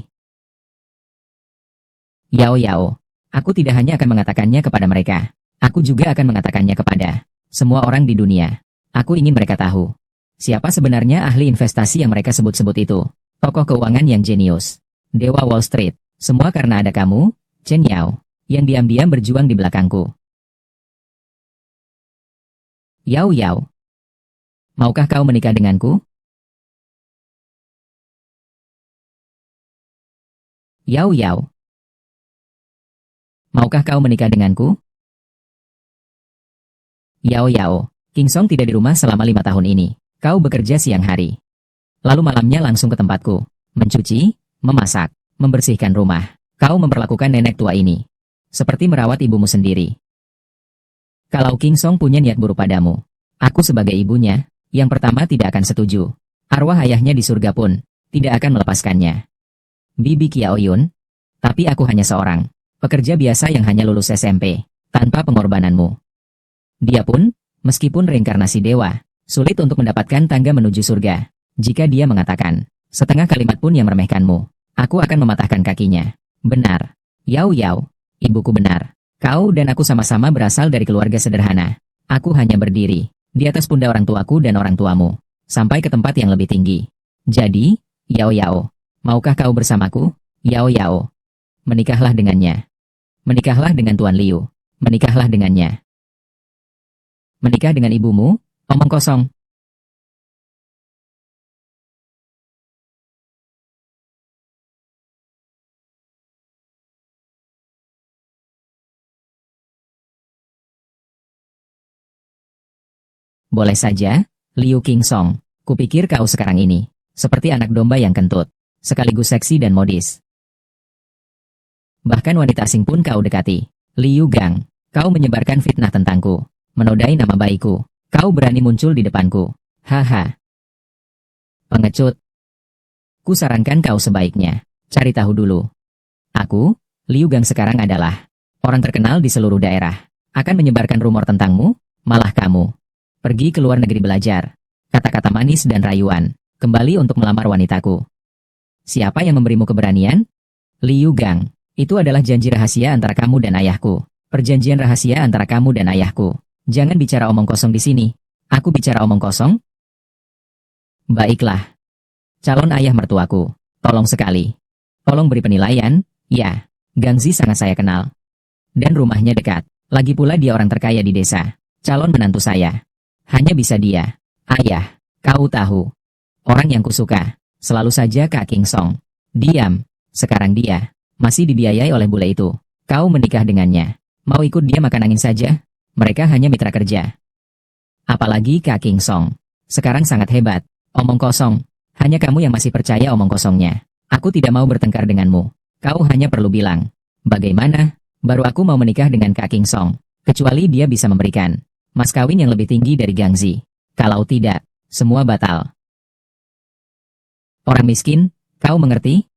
Yao Yao. Aku tidak hanya akan mengatakannya kepada mereka. Aku juga akan mengatakannya kepada semua orang di dunia. Aku ingin mereka tahu. Siapa sebenarnya ahli investasi yang mereka sebut-sebut itu? Tokoh keuangan yang jenius. Dewa Wall Street. Semua karena ada kamu, Chen Yao, yang diam-diam berjuang di belakangku. Yao Yao. Maukah kau menikah denganku? Yao Yao. Maukah kau menikah denganku? Yao Yao. King Song tidak di rumah selama 5 tahun ini. Kau bekerja siang hari. Lalu malamnya langsung ke tempatku. Mencuci, memasak, membersihkan rumah. Kau memperlakukan nenek tua ini seperti merawat ibumu sendiri. Kalau King Song punya niat buruk padamu, aku sebagai ibunya, yang pertama tidak akan setuju. Arwah ayahnya di surga pun tidak akan melepaskannya. Bibi Kiao Yun. Tapi aku hanya seorang pekerja biasa yang hanya lulus SMP, tanpa pengorbananmu. Dia pun, meskipun reinkarnasi dewa, sulit untuk mendapatkan tangga menuju surga. Jika dia mengatakan setengah kalimat pun yang meremehkanmu, aku akan mematahkan kakinya. Benar. Yao Yao, ibuku benar. Kau dan aku sama-sama berasal dari keluarga sederhana. Aku hanya berdiri di atas pundak orang tuaku dan orang tuamu, sampai ke tempat yang lebih tinggi. Jadi, Yao Yao, maukah kau bersamaku? Yao Yao. Menikahlah dengannya. Menikahlah dengan Tuan Liu. Menikahlah dengannya. Menikah dengan ibumu? Omong kosong. Boleh saja, Liu King Song. Kupikir kau sekarang ini seperti anak domba yang kentut, sekaligus seksi dan modis. Bahkan wanita asing pun kau dekati. Liu Gang, kau menyebarkan fitnah tentangku, menodai nama baikku. Kau berani muncul di depanku. Haha. Pengecut. Ku sarankan kau sebaiknya cari tahu dulu. Aku, Liu Gang sekarang adalah orang terkenal di seluruh daerah. Akan menyebarkan rumor tentangmu, malah kamu pergi ke luar negeri belajar. Kata-kata manis dan rayuan, kembali untuk melamar wanitaku. Siapa yang memberimu keberanian? Liu Gang, itu adalah janji rahasia antara kamu dan ayahku. Perjanjian rahasia antara kamu dan ayahku. Jangan bicara omong kosong di sini. Aku bicara omong kosong? Baiklah. Calon ayah mertuaku, tolong sekali. Tolong beri penilaian, ya. Gangzi sangat saya kenal. Dan rumahnya dekat. Lagi pula dia orang terkaya di desa. Calon menantu saya. Hanya bisa dia. Ayah, kau tahu. Orang yang kusuka, selalu saja Kak King Song. Diam. Sekarang dia masih dibiayai oleh bule itu. Kau menikah dengannya. Mau ikut dia makan angin saja? Mereka hanya mitra kerja. Apalagi Kak King Song. Sekarang sangat hebat. Omong kosong. Hanya kamu yang masih percaya omong kosongnya. Aku tidak mau bertengkar denganmu. Kau hanya perlu bilang. Bagaimana? Baru aku mau menikah dengan Kak King Song. Kecuali dia bisa memberikan mas kawin yang lebih tinggi dari Gangzi. Kalau tidak, semua batal. Orang miskin, kau mengerti?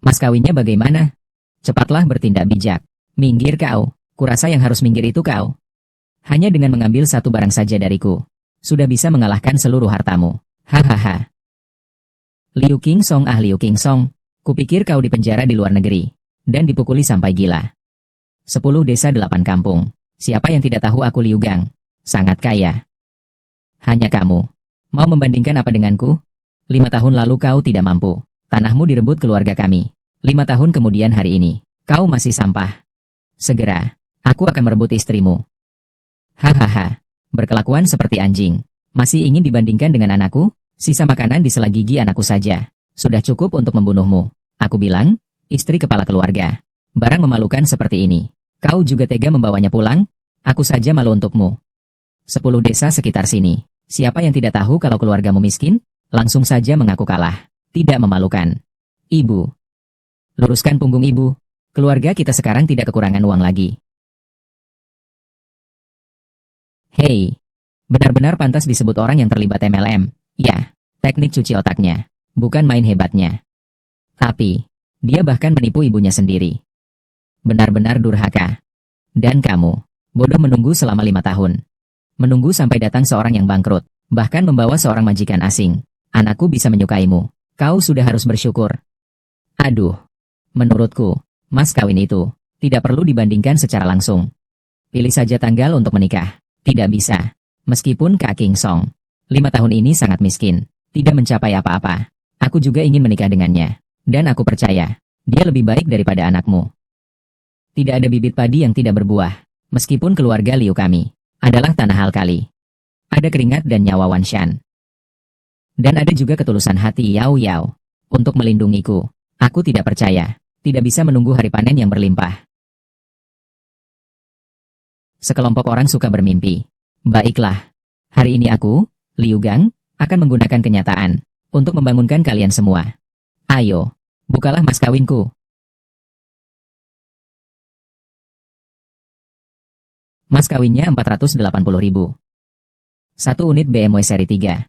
Mas kawinnya bagaimana? Cepatlah bertindak bijak. Minggir kau, kurasa yang harus minggir itu kau. Hanya dengan mengambil satu barang saja dariku, sudah bisa mengalahkan seluruh hartamu. Hahaha. Liu Qingsong Liu Qingsong, kupikir kau dipenjara di luar negeri, dan dipukuli sampai gila. 10 desa 8 kampung, siapa yang tidak tahu aku Liu Gang? Sangat kaya. Hanya kamu, mau membandingkan apa denganku? 5 tahun lalu kau tidak mampu, tanahmu direbut keluarga kami. 5 tahun kemudian hari ini, kau masih sampah. Segera, aku akan merebut istrimu. Hahaha, berkelakuan seperti anjing. Masih ingin dibandingkan dengan anakku? Sisa makanan di sela gigi anakku saja. Sudah cukup untuk membunuhmu. Aku bilang, istri kepala keluarga. Barang memalukan seperti ini. Kau juga tega membawanya pulang? Aku saja malu untukmu. 10 desa sekitar sini. Siapa yang tidak tahu kalau keluargamu miskin? Langsung saja mengaku kalah. Tidak memalukan. Ibu. Luruskan punggung ibu. Keluarga kita sekarang tidak kekurangan uang lagi. Hei, benar-benar pantas disebut orang yang terlibat MLM. Ya, teknik cuci otaknya. Bukan main hebatnya. Tapi, dia bahkan menipu ibunya sendiri. Benar-benar durhaka. Dan kamu, bodoh menunggu selama 5 tahun. Menunggu sampai datang seorang yang bangkrut, bahkan membawa seorang majikan asing. Anakku bisa menyukaimu. Kau sudah harus bersyukur. Aduh, menurutku, mas kawin itu tidak perlu dibandingkan secara langsung. Pilih saja tanggal untuk menikah. Tidak bisa. Meskipun Kak Qingsong 5 tahun ini sangat miskin, tidak mencapai apa-apa. Aku juga ingin menikah dengannya. Dan aku percaya, dia lebih baik daripada anakmu. Tidak ada bibit padi yang tidak berbuah. Meskipun keluarga Liu kami adalah tanah alkali. Ada keringat dan nyawa Wan Shan. Dan ada juga ketulusan hati Yao Yao. Untuk melindungiku, aku tidak percaya. Tidak bisa menunggu hari panen yang berlimpah. Sekelompok orang suka bermimpi. Baiklah. Hari ini aku, Liu Gang, akan menggunakan kenyataan untuk membangunkan kalian semua. Ayo, bukalah mas kawinku. Mas kawinnya 480.000. 1 unit BMW seri 3.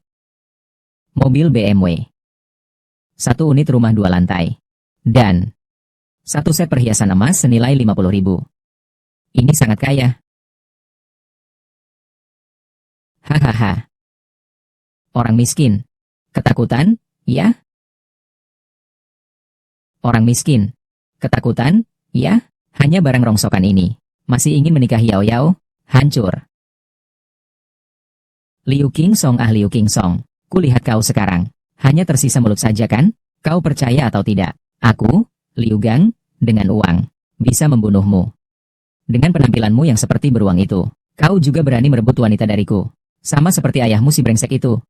Mobil BMW. 1 unit rumah 2 lantai. Dan 1 set perhiasan emas senilai 50.000. Ini sangat kaya. Hahaha. Orang miskin. Ketakutan, ya? Orang miskin. Ketakutan, ya? Hanya barang rongsokan ini. Masih ingin menikahi Yao Yao? Hancur. Liu Qingsong Liu Qingsong. Kulihat kau sekarang. Hanya tersisa mulut saja kan? Kau percaya atau tidak? Aku, Liu Gang, dengan uang, bisa membunuhmu. Dengan penampilanmu yang seperti beruang itu, kau juga berani merebut wanita dariku. Sama seperti ayahmu si brengsek itu.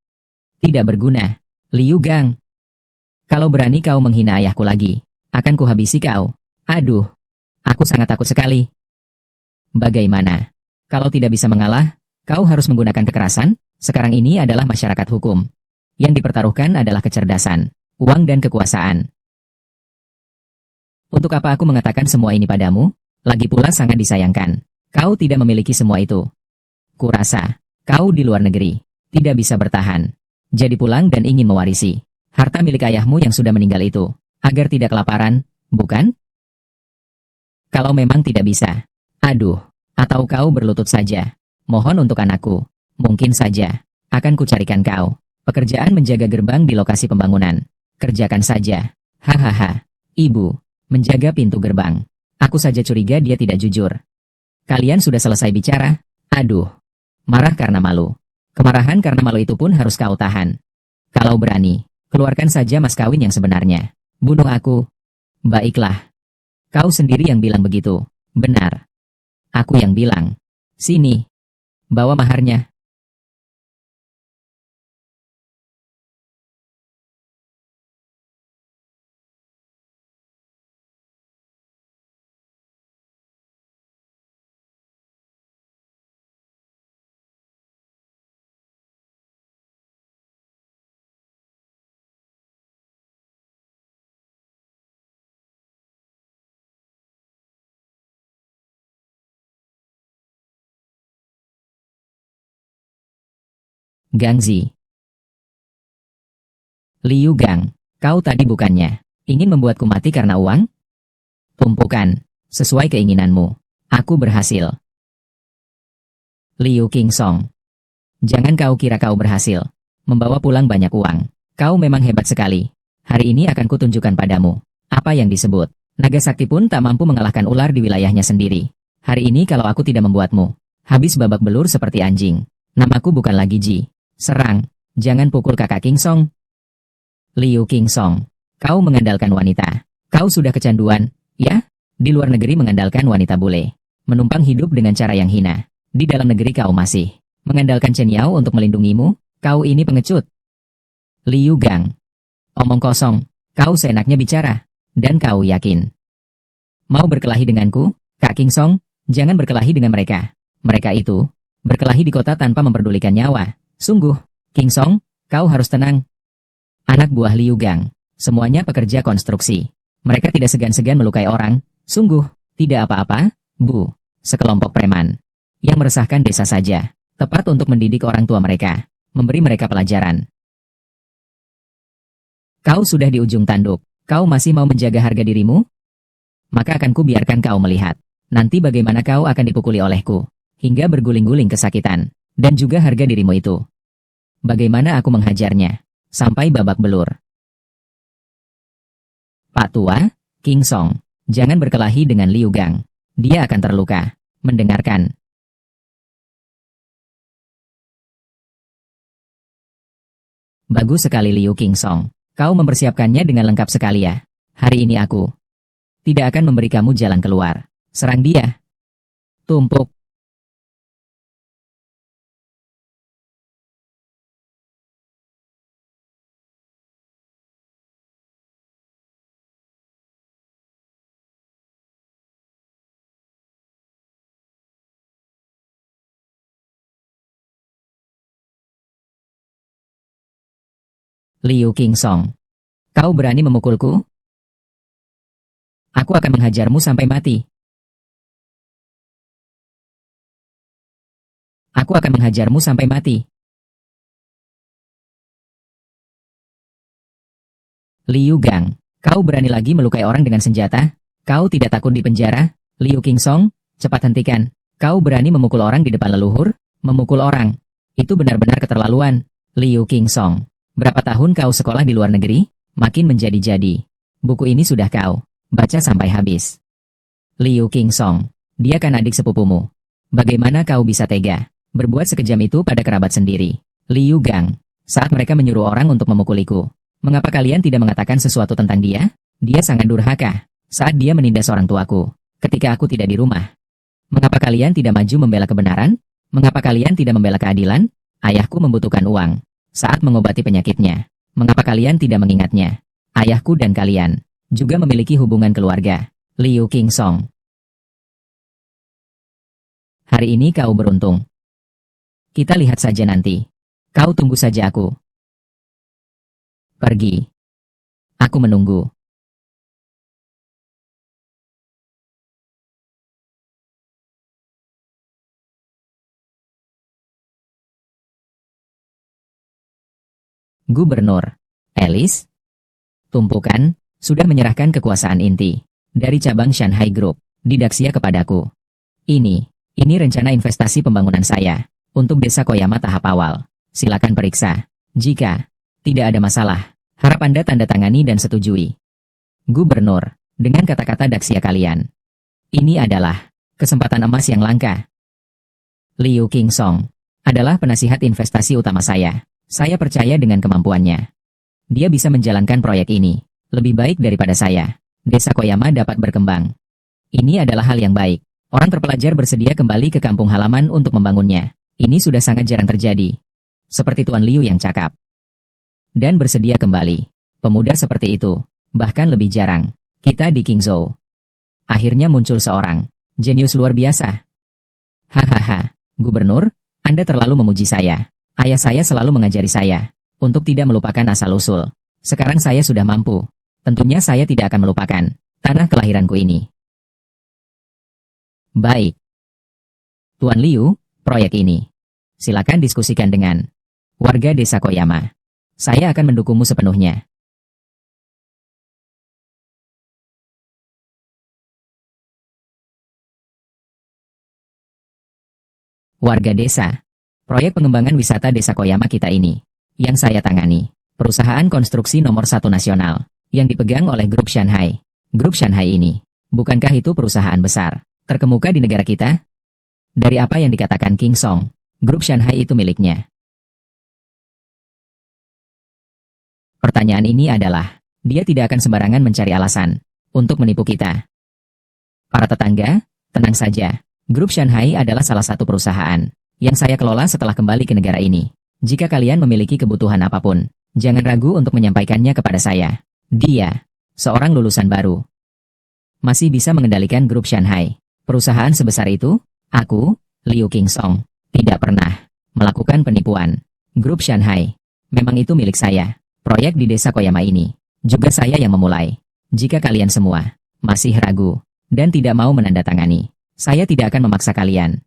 Tidak berguna. Liu Gang. Kalau berani kau menghina ayahku lagi, akan kuhabisi kau. Aduh. Aku sangat takut sekali. Bagaimana? Kalau tidak bisa mengalah, kau harus menggunakan kekerasan? Sekarang ini adalah masyarakat hukum. Yang dipertaruhkan adalah kecerdasan, uang dan kekuasaan. Untuk apa aku mengatakan semua ini padamu? Lagi pula sangat disayangkan. Kau tidak memiliki semua itu. Kurasa, kau di luar negeri, tidak bisa bertahan. Jadi pulang dan ingin mewarisi harta milik ayahmu yang sudah meninggal itu, agar tidak kelaparan, bukan? Kalau memang tidak bisa, aduh, atau kau berlutut saja. Mohon untuk anakku, mungkin saja, akan kucarikan kau pekerjaan menjaga gerbang di lokasi pembangunan. Kerjakan saja. Hahaha, ibu. Menjaga pintu gerbang. Aku saja curiga dia tidak jujur. Kalian sudah selesai bicara? Aduh. Marah karena malu. Kemarahan karena malu itu pun harus kau tahan. Kalau berani, keluarkan saja mas kawin yang sebenarnya. Bunuh aku. Baiklah. Kau sendiri yang bilang begitu. Benar. Aku yang bilang. Sini. Bawa maharnya. Gangzi. Liu Gang, kau tadi bukannya ingin membuatku mati karena uang? Tumpukan Sesuai keinginanmu. Aku berhasil. Liu Qingsong. Jangan kau kira kau berhasil. Membawa pulang banyak uang. Kau memang hebat sekali. Hari ini akan kutunjukkan padamu. Apa yang disebut. Naga sakti pun tak mampu mengalahkan ular di wilayahnya sendiri. Hari ini kalau aku tidak membuatmu habis babak belur seperti anjing. Namaku bukan lagi Ji. Serang. Jangan pukul kakak Qingsong. Liu Qingsong. Kau mengandalkan wanita. Kau sudah kecanduan, ya? Di luar negeri mengandalkan wanita bule. Menumpang hidup dengan cara yang hina. Di dalam negeri kau masih mengandalkan Chen Yao untuk melindungimu. Kau ini pengecut. Liu Gang. Omong kosong. Kau seenaknya bicara. Dan kau yakin mau berkelahi denganku, Kak Qingsong? Jangan berkelahi dengan mereka. Mereka itu berkelahi di kota tanpa memperdulikan nyawa. Sungguh, Qingsong, kau harus tenang. Anak buah Liu Gang. Semuanya pekerja konstruksi. Mereka tidak segan-segan melukai orang. Sungguh, tidak apa-apa, Bu. Sekelompok preman yang meresahkan desa saja. Tepat untuk mendidik orang tua mereka. Memberi mereka pelajaran. Kau sudah di ujung tanduk. Kau masih mau menjaga harga dirimu? Maka akan kubiarkan kau melihat. Nanti bagaimana kau akan dipukuli olehku. Hingga berguling-guling kesakitan. Dan juga harga dirimu itu. Bagaimana aku menghajarnya. Sampai babak belur. Pak Tua, Qingsong. Jangan berkelahi dengan Liu Gang. Dia akan terluka. Mendengarkan. Bagus sekali Liu Qingsong. Kau mempersiapkannya dengan lengkap sekali ya. Hari ini aku tidak akan memberi kamu jalan keluar. Serang dia. Tumpuk. Liu Qingsong. Kau berani memukulku? Aku akan menghajarmu sampai mati. Aku akan menghajarmu sampai mati. Liu Gang. Kau berani lagi melukai orang dengan senjata? Kau tidak takut di penjara? Liu Qingsong, cepat hentikan. Kau berani memukul orang di depan leluhur? Memukul orang. Itu benar-benar keterlaluan. Liu Qingsong. Berapa tahun kau sekolah di luar negeri? Makin menjadi-jadi. Buku ini sudah kau baca sampai habis. Liu Qingsong. Dia kan adik sepupumu. Bagaimana kau bisa tega berbuat sekejam itu pada kerabat sendiri? Liu Gang. Saat mereka menyuruh orang untuk memukuliku, mengapa kalian tidak mengatakan sesuatu tentang dia? Dia sangat durhaka. Saat dia menindas orang tuaku, ketika aku tidak di rumah. Mengapa kalian tidak maju membela kebenaran? Mengapa kalian tidak membela keadilan? Ayahku membutuhkan uang saat mengobati penyakitnya. Mengapa kalian tidak mengingatnya? Ayahku dan kalian juga memiliki hubungan keluarga. Liu Qingsong. Hari ini kau beruntung. Kita lihat saja nanti. Kau tunggu saja aku. Pergi. Aku menunggu. Gubernur Alice Tumpukan sudah menyerahkan kekuasaan inti dari cabang Shanghai Group di Daxia kepadaku. Ini rencana investasi pembangunan saya untuk desa Koyama tahap awal. Silakan periksa. Jika tidak ada masalah, harap Anda tanda tangani dan setujui. Gubernur, dengan kata-kata Daxia kalian, ini adalah kesempatan emas yang langka. Liu Qingsong adalah penasihat investasi utama saya. Saya percaya dengan kemampuannya. Dia bisa menjalankan proyek ini lebih baik daripada saya. Desa Koyama dapat berkembang. Ini adalah hal yang baik. Orang terpelajar bersedia kembali ke kampung halaman untuk membangunnya. Ini sudah sangat jarang terjadi. Seperti Tuan Liu yang cakap. Dan bersedia kembali. Pemuda seperti itu, bahkan lebih jarang. Kita di Qingzhou. Akhirnya muncul seorang jenius luar biasa. Hahaha, Gubernur, Anda terlalu memuji saya. Ayah saya selalu mengajari saya untuk tidak melupakan asal-usul. Sekarang saya sudah mampu. Tentunya saya tidak akan melupakan tanah kelahiranku ini. Baik. Tuan Liu, proyek ini silakan diskusikan dengan warga desa Koyama. Saya akan mendukungmu sepenuhnya. Warga desa. Proyek pengembangan wisata Desa Koyama kita ini, yang saya tangani, perusahaan konstruksi nomor 1 nasional, yang dipegang oleh Grup Shanghai. Grup Shanghai ini, bukankah itu perusahaan besar, terkemuka di negara kita? Dari apa yang dikatakan King Song, Grup Shanghai itu miliknya. Pertanyaan ini adalah, dia tidak akan sembarangan mencari alasan untuk menipu kita. Para tetangga, tenang saja. Grup Shanghai adalah salah satu perusahaan yang saya kelola setelah kembali ke negara ini. Jika kalian memiliki kebutuhan apapun, jangan ragu untuk menyampaikannya kepada saya. Dia, seorang lulusan baru, masih bisa mengendalikan Grup Shanghai. Perusahaan sebesar itu, aku, Liu King Song, tidak pernah melakukan penipuan. Grup Shanghai, memang itu milik saya. Proyek di Desa Koyama ini, juga saya yang memulai. Jika kalian semua masih ragu dan tidak mau menandatangani, saya tidak akan memaksa kalian.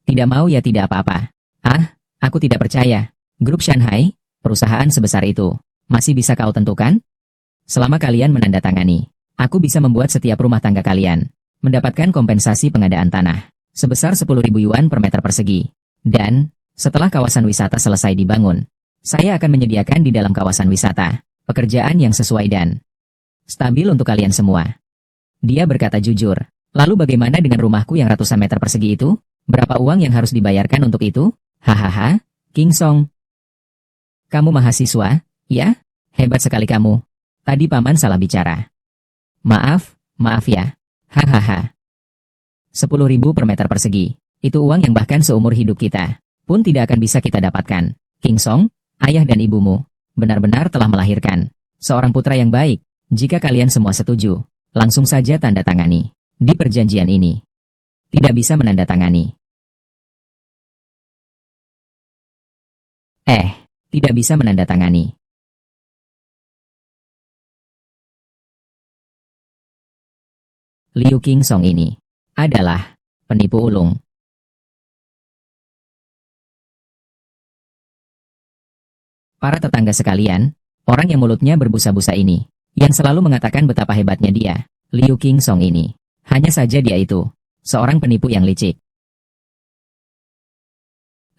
Tidak mau ya tidak apa-apa. Ah, aku tidak percaya. Grup Shanghai, perusahaan sebesar itu, masih bisa kau tentukan? Selama kalian menandatangani, aku bisa membuat setiap rumah tangga kalian mendapatkan kompensasi pengadaan tanah sebesar 10.000 yuan per meter persegi. Dan, setelah kawasan wisata selesai dibangun, saya akan menyediakan di dalam kawasan wisata pekerjaan yang sesuai dan stabil untuk kalian semua. Dia berkata jujur. Lalu bagaimana dengan rumahku yang ratusan meter persegi itu? Berapa uang yang harus dibayarkan untuk itu? Hahaha, King Song. Kamu mahasiswa, ya? Hebat sekali kamu. Tadi paman salah bicara. Maaf ya. Hahaha. 10.000 per meter persegi. Itu uang yang bahkan seumur hidup kita pun tidak akan bisa kita dapatkan. King Song, ayah dan ibumu benar-benar telah melahirkan seorang putra yang baik. Jika kalian semua setuju, langsung saja tanda tangani. Di perjanjian ini, tidak bisa menandatangani. Tidak bisa menandatangani. Liu King Song ini adalah penipu ulung. Para tetangga sekalian, orang yang mulutnya berbusa-busa ini, yang selalu mengatakan betapa hebatnya dia, Liu King Song ini. Hanya saja dia itu, seorang penipu yang licik.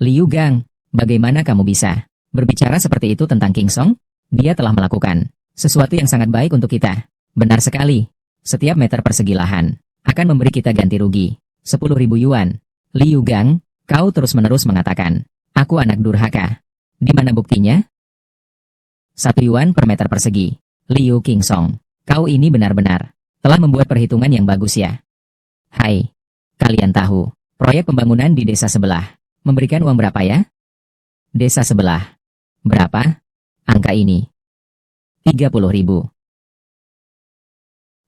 Liu Gang, bagaimana kamu bisa berbicara seperti itu tentang King Song? Dia telah melakukan sesuatu yang sangat baik untuk kita. Benar sekali. Setiap meter persegi lahan akan memberi kita ganti rugi 10.000 yuan. Liu Gang, kau terus-menerus mengatakan, aku anak durhaka. Di mana buktinya? 1 yuan per meter persegi. Liu King Song, kau ini benar-benar telah membuat perhitungan yang bagus ya. Hai, kalian tahu, proyek pembangunan di desa sebelah memberikan uang berapa ya? Desa sebelah. Berapa? Angka ini. 30.000.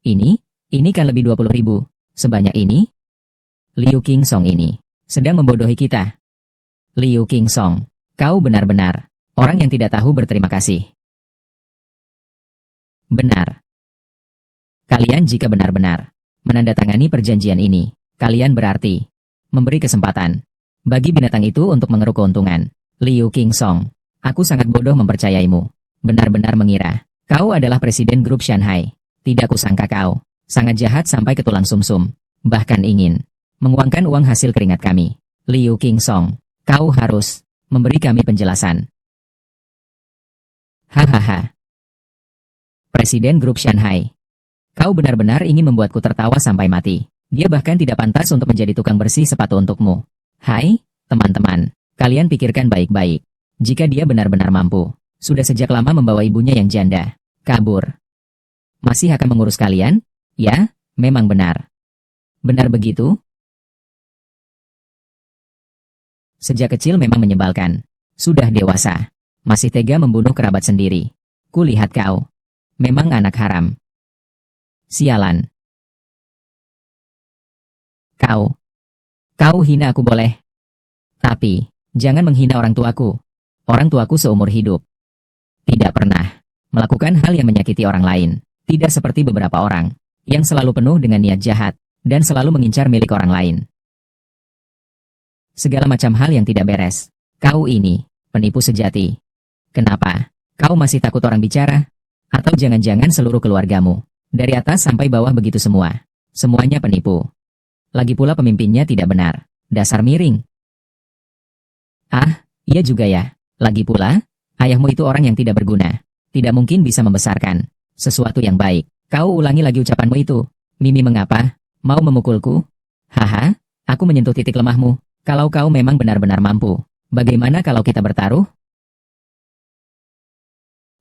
Ini kan lebih 20.000. Sebanyak ini? Liu King Song ini sedang membodohi kita. Liu King Song, kau benar-benar orang yang tidak tahu berterima kasih. Benar. Kalian jika benar-benar menandatangani perjanjian ini, kalian berarti memberi kesempatan bagi binatang itu untuk mengeruk keuntungan. Liu King Song, aku sangat bodoh mempercayaimu. Benar-benar mengira kau adalah presiden Grup Shanghai. Tidak kusangka kau sangat jahat sampai ke tulang sumsum. Bahkan ingin menguangkan uang hasil keringat kami. Liu King Song, kau harus memberi kami penjelasan. Hahaha. Presiden Grup Shanghai. Kau benar-benar ingin membuatku tertawa sampai mati. Dia bahkan tidak pantas untuk menjadi tukang bersih sepatu untukmu. Hai, teman-teman, kalian pikirkan baik-baik. Jika dia benar-benar mampu, sudah sejak lama membawa ibunya yang janda kabur. Masih akan mengurus kalian? Ya, memang benar. Benar begitu? Sejak kecil memang menyebalkan. Sudah dewasa, masih tega membunuh kerabat sendiri. Kulihat kau, memang anak haram. Sialan. Kau hina aku boleh. Tapi, jangan menghina orang tuaku. Orang tuaku seumur hidup tidak pernah melakukan hal yang menyakiti orang lain. Tidak seperti beberapa orang yang selalu penuh dengan niat jahat dan selalu mengincar milik orang lain. Segala macam hal yang tidak beres. Kau ini penipu sejati. Kenapa? Kau masih takut orang bicara? Atau jangan-jangan seluruh keluargamu, dari atas sampai bawah begitu semua? Semuanya penipu. Lagi pula pemimpinnya tidak benar. Dasar miring. Ah, iya juga ya. Lagi pula, ayahmu itu orang yang tidak berguna. Tidak mungkin bisa membesarkan sesuatu yang baik. Kau ulangi lagi ucapanmu itu. Mimi mengapa? Mau memukulku? Haha, aku menyentuh titik lemahmu. Kalau kau memang benar-benar mampu, bagaimana kalau kita bertaruh?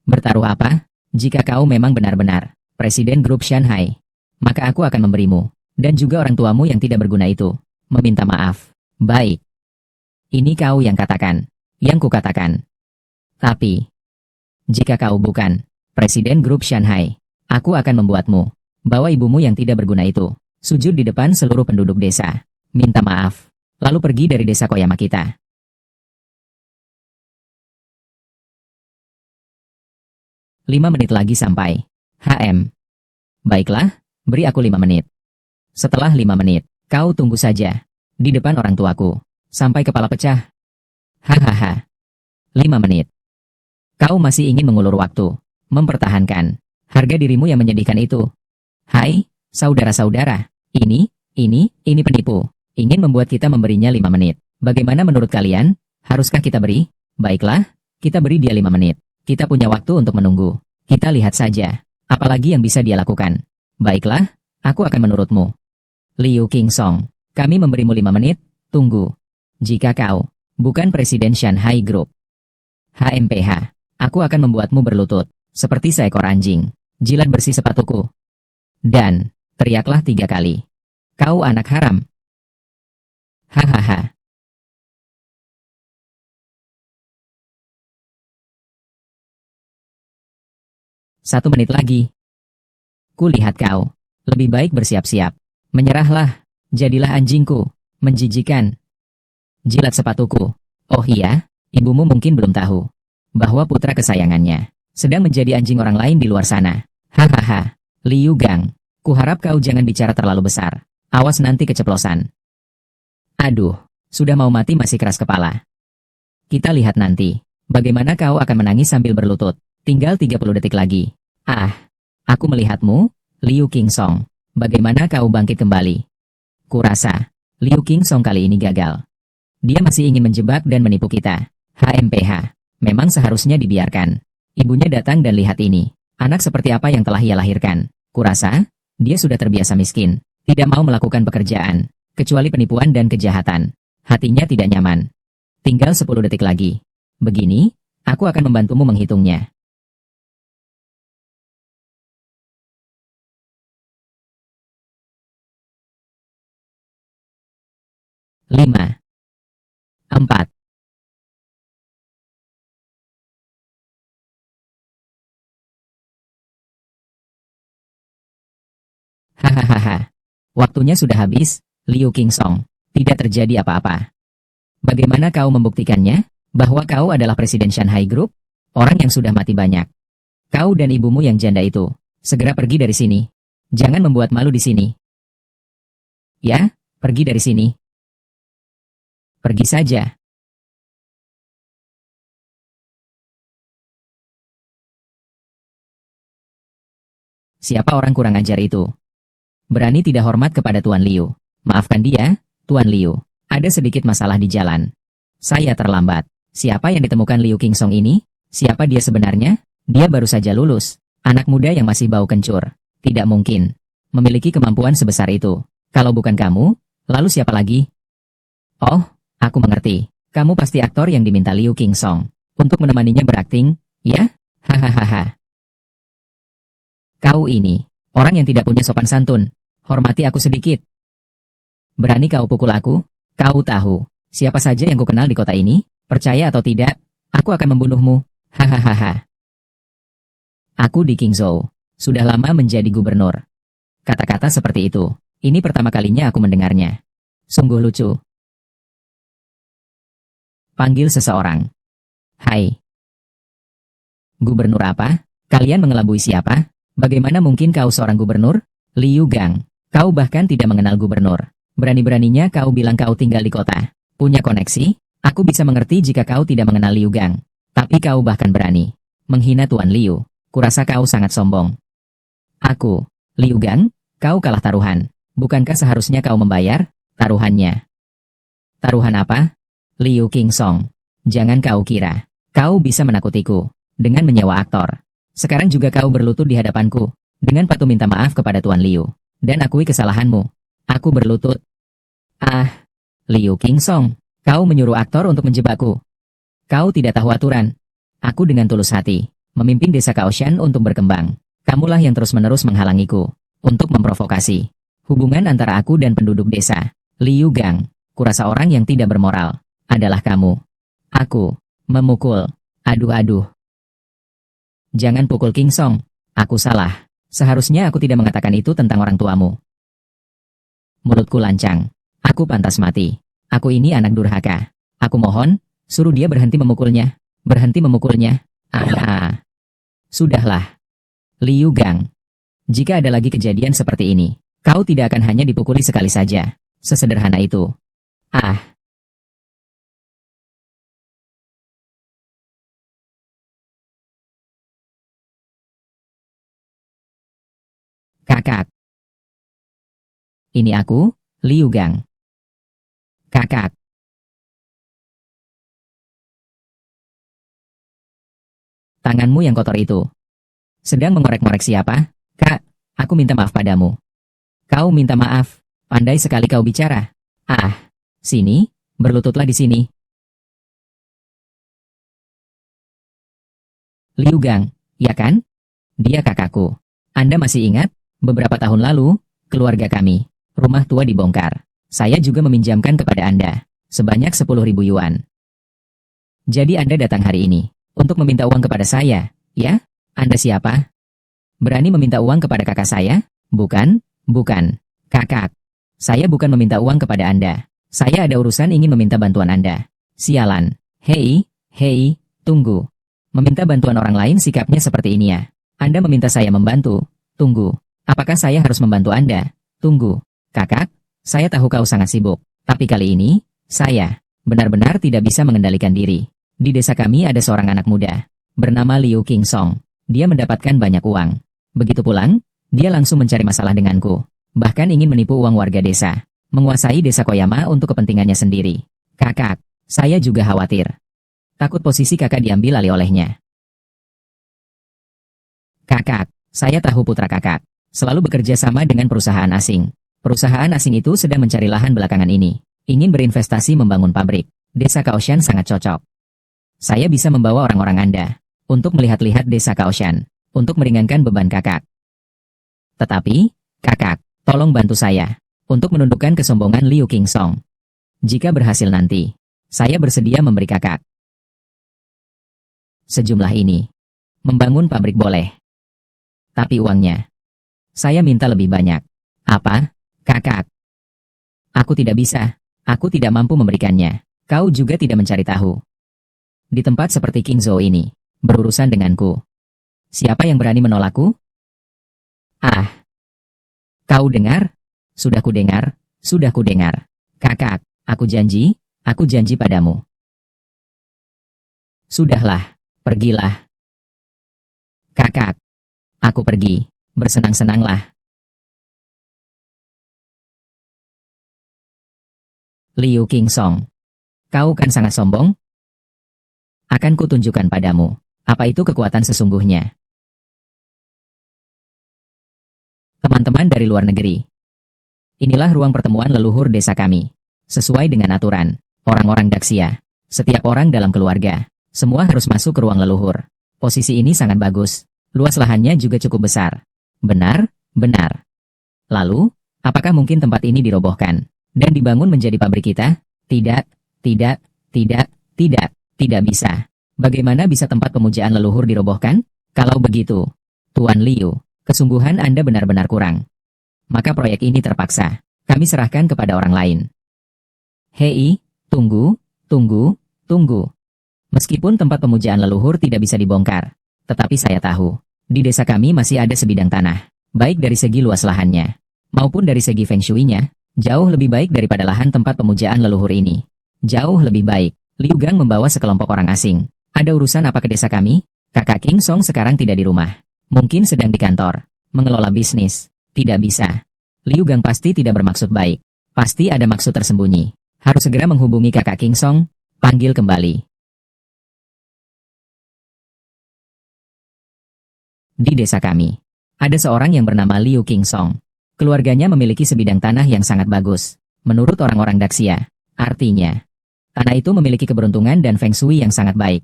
Bertaruh apa? Jika kau memang benar-benar Presiden Grup Shanghai, maka aku akan memberimu, dan juga orang tuamu yang tidak berguna itu, meminta maaf. Baik. Ini kau yang katakan. Yang kukatakan. Tapi, jika kau bukan Presiden Grup Shanghai, aku akan membuatmu bawa ibumu yang tidak berguna itu sujud di depan seluruh penduduk desa, minta maaf, lalu pergi dari desa Koyama kita. 5 menit lagi sampai. HM. Baiklah, beri aku 5 menit. Setelah 5 menit, kau tunggu saja. Di depan orang tuaku. Sampai kepala pecah. Hahaha. 5 menit. Kau masih ingin mengulur waktu. Mempertahankan harga dirimu yang menyedihkan itu. Hai, saudara-saudara. Ini penipu. Ingin membuat kita memberinya 5 menit. Bagaimana menurut kalian? Haruskah kita beri? Baiklah, kita beri dia 5 menit. Kita punya waktu untuk menunggu. Kita lihat saja. Apalagi yang bisa dia lakukan. Baiklah, aku akan menurutmu. Liu Qingsong, kami memberimu 5 menit. Tunggu. Jika kau bukan Presiden Shanghai Group HMPH, aku akan membuatmu berlutut seperti seekor anjing. Jilat bersih sepatuku. Dan teriaklah 3 kali. Kau anak haram. Hahaha. 1 menit lagi. Kulihat kau. Lebih baik bersiap-siap. Menyerahlah. Jadilah anjingku. Menjijikan. Jilat sepatuku. Oh iya, ibumu mungkin belum tahu bahwa putra kesayangannya sedang menjadi anjing orang lain di luar sana. Hahaha. Liu Gang, kuharap kau jangan bicara terlalu besar. Awas nanti keceplosan. Aduh, sudah mau mati masih keras kepala. Kita lihat nanti. Bagaimana kau akan menangis sambil berlutut. Tinggal 30 detik lagi. Ah, aku melihatmu, Liu Qingsong. Bagaimana kau bangkit kembali? Kurasa, Liu Qingsong kali ini gagal. Dia masih ingin menjebak dan menipu kita. HMPH, memang seharusnya dibiarkan. Ibunya datang dan lihat ini. Anak seperti apa yang telah ia lahirkan. Kurasa, dia sudah terbiasa miskin. Tidak mau melakukan pekerjaan, kecuali penipuan dan kejahatan. Hatinya tidak nyaman. Tinggal 10 detik lagi. Begini, aku akan membantumu menghitungnya. 5, 4, hahaha. Waktunya sudah habis, Liu Qingsong. Tidak terjadi apa-apa. Bagaimana kau membuktikannya? Bahwa kau adalah Presiden Shanghai Group? Orang yang sudah mati banyak. Kau dan ibumu yang janda itu. Segera pergi dari sini. Jangan membuat malu di sini. Ya, pergi dari sini. Pergi saja. Siapa orang kurang ajar itu? Berani tidak hormat kepada Tuan Liu. Maafkan dia, Tuan Liu. Ada sedikit masalah di jalan. Saya terlambat. Siapa yang ditemukan Liu Qingsong ini? Siapa dia sebenarnya? Dia baru saja lulus. Anak muda yang masih bau kencur. Tidak mungkin memiliki kemampuan sebesar itu. Kalau bukan kamu, lalu siapa lagi? Oh, aku mengerti. Kamu pasti aktor yang diminta Liu Qingsong untuk menemaninya berakting, ya? Hahaha. Kau ini orang yang tidak punya sopan santun. Hormati aku sedikit. Berani kau pukul aku? Kau tahu siapa saja yang kukenal di kota ini? Percaya atau tidak, aku akan membunuhmu. Hahaha. Aku di Qingzhou sudah lama menjadi gubernur. Kata-kata seperti itu, ini pertama kalinya aku mendengarnya. Sungguh lucu. Panggil seseorang. Hai. Gubernur apa? Kalian mengelabui siapa? Bagaimana mungkin kau seorang gubernur? Liu Gang, kau bahkan tidak mengenal gubernur. Berani-beraninya kau bilang kau tinggal di kota. Punya koneksi? Aku bisa mengerti jika kau tidak mengenal Liu Gang. Tapi kau bahkan berani menghina Tuan Liu. Kurasa kau sangat sombong. Aku, Liu Gang, kau kalah taruhan. Bukankah seharusnya kau membayar taruhannya? Taruhan apa? Liu Qingsong, Jangan kau kira kau bisa menakutiku dengan menyewa aktor. Sekarang juga kau berlutut di hadapanku dengan patuh minta maaf kepada Tuan Liu dan akui kesalahanmu. Aku berlutut. Ah, Liu Qingsong, kau menyuruh aktor untuk menjebakku. Kau tidak tahu aturan. Aku dengan tulus hati memimpin desa Kaoshan untuk berkembang. Kamulah yang terus-menerus menghalangiku untuk memprovokasi hubungan antara aku dan penduduk desa. Liu Gang, kurasa orang yang tidak bermoral adalah kamu. Aku memukul. Aduh. Jangan pukul Qingsong. Aku salah. Seharusnya aku tidak mengatakan itu tentang orang tuamu. Mulutku lancang. Aku pantas mati. Aku ini anak durhaka. Aku mohon, suruh dia berhenti memukulnya. Berhenti memukulnya. Sudahlah. Liu Gang. Jika ada lagi kejadian seperti ini, kau tidak akan hanya dipukuli sekali saja. Sesederhana itu. Kakak. Ini aku, Liu Gang. Kakak. Tanganmu yang kotor itu sedang mengorek-ngorek siapa? Kak, aku minta maaf padamu. Kau minta maaf. Pandai sekali kau bicara. Sini, berlututlah di sini. Liu Gang, ya kan? Dia kakakku. Anda masih ingat? Beberapa tahun lalu, keluarga kami, rumah tua dibongkar. Saya juga meminjamkan kepada Anda sebanyak 10.000 yuan. Jadi Anda datang hari ini untuk meminta uang kepada saya, ya? Anda siapa? Berani meminta uang kepada kakak saya? Bukan. Kakak. Saya bukan meminta uang kepada Anda. Saya ada urusan ingin meminta bantuan Anda. Sialan. Hei, tunggu. Meminta bantuan orang lain sikapnya seperti ini ya. Anda meminta saya membantu. Tunggu. Apakah saya harus membantu Anda? Tunggu. Kakak, saya tahu kau sangat sibuk. Tapi kali ini, saya benar-benar tidak bisa mengendalikan diri. Di desa kami ada seorang anak muda bernama Liu Qingsong. Dia mendapatkan banyak uang. Begitu pulang, dia langsung mencari masalah denganku. Bahkan ingin menipu uang warga desa. Menguasai desa Koyama untuk kepentingannya sendiri. Kakak, saya juga khawatir. Takut posisi kakak diambil alih olehnya. Kakak, saya tahu putra kakak selalu bekerja sama dengan perusahaan asing. Perusahaan asing itu sedang mencari lahan belakangan ini. Ingin berinvestasi membangun pabrik. Desa Kaoshan sangat cocok. Saya bisa membawa orang-orang Anda untuk melihat-lihat desa Kaoshan, untuk meringankan beban kakak. Tetapi, kakak, tolong bantu saya untuk menundukkan kesombongan Liu Qingsong. Jika berhasil nanti, saya bersedia memberi kakak sejumlah ini. Membangun pabrik boleh. Tapi uangnya, saya minta lebih banyak. Apa? Kakak. Aku tidak bisa. Aku tidak mampu memberikannya. Kau juga tidak mencari tahu. Di tempat seperti King Zhou ini, berurusan denganku. Siapa yang berani menolakku? Kau dengar? Sudah ku dengar. Kakak, aku janji padamu. Sudahlah, pergilah. Kakak, aku pergi, bersenang-senanglah. Liu Qingsong, kau kan sangat sombong? Akan kutunjukkan padamu apa itu kekuatan sesungguhnya. Teman-teman dari luar negeri, inilah ruang pertemuan leluhur desa kami. Sesuai dengan aturan, orang-orang Daxia, setiap orang dalam keluarga, semua harus masuk ke ruang leluhur. Posisi ini sangat bagus. Luas lahannya juga cukup besar. Benar. Lalu, apakah mungkin tempat ini dirobohkan dan dibangun menjadi pabrik kita? Tidak bisa. Bagaimana bisa tempat pemujaan leluhur dirobohkan? Kalau begitu, Tuan Liu, kesungguhan Anda benar-benar kurang. Maka proyek ini terpaksa kami serahkan kepada orang lain. Hei, tunggu. Meskipun tempat pemujaan leluhur tidak bisa dibongkar, tetapi saya tahu, di desa kami masih ada sebidang tanah, baik dari segi luas lahannya, maupun dari segi feng shui-nya, jauh lebih baik daripada lahan tempat pemujaan leluhur ini. Jauh lebih baik. Liu Gang membawa sekelompok orang asing. Ada urusan apa ke desa kami? Kakak Qingsong sekarang tidak di rumah. Mungkin sedang di kantor, mengelola bisnis. Tidak bisa. Liu Gang pasti tidak bermaksud baik. Pasti ada maksud tersembunyi. Harus segera menghubungi kakak Qingsong. Panggil kembali. Di desa kami, ada seorang yang bernama Liu Qingsong. Keluarganya memiliki sebidang tanah yang sangat bagus. Menurut orang-orang Daxia, artinya, tanah itu memiliki keberuntungan dan feng shui yang sangat baik.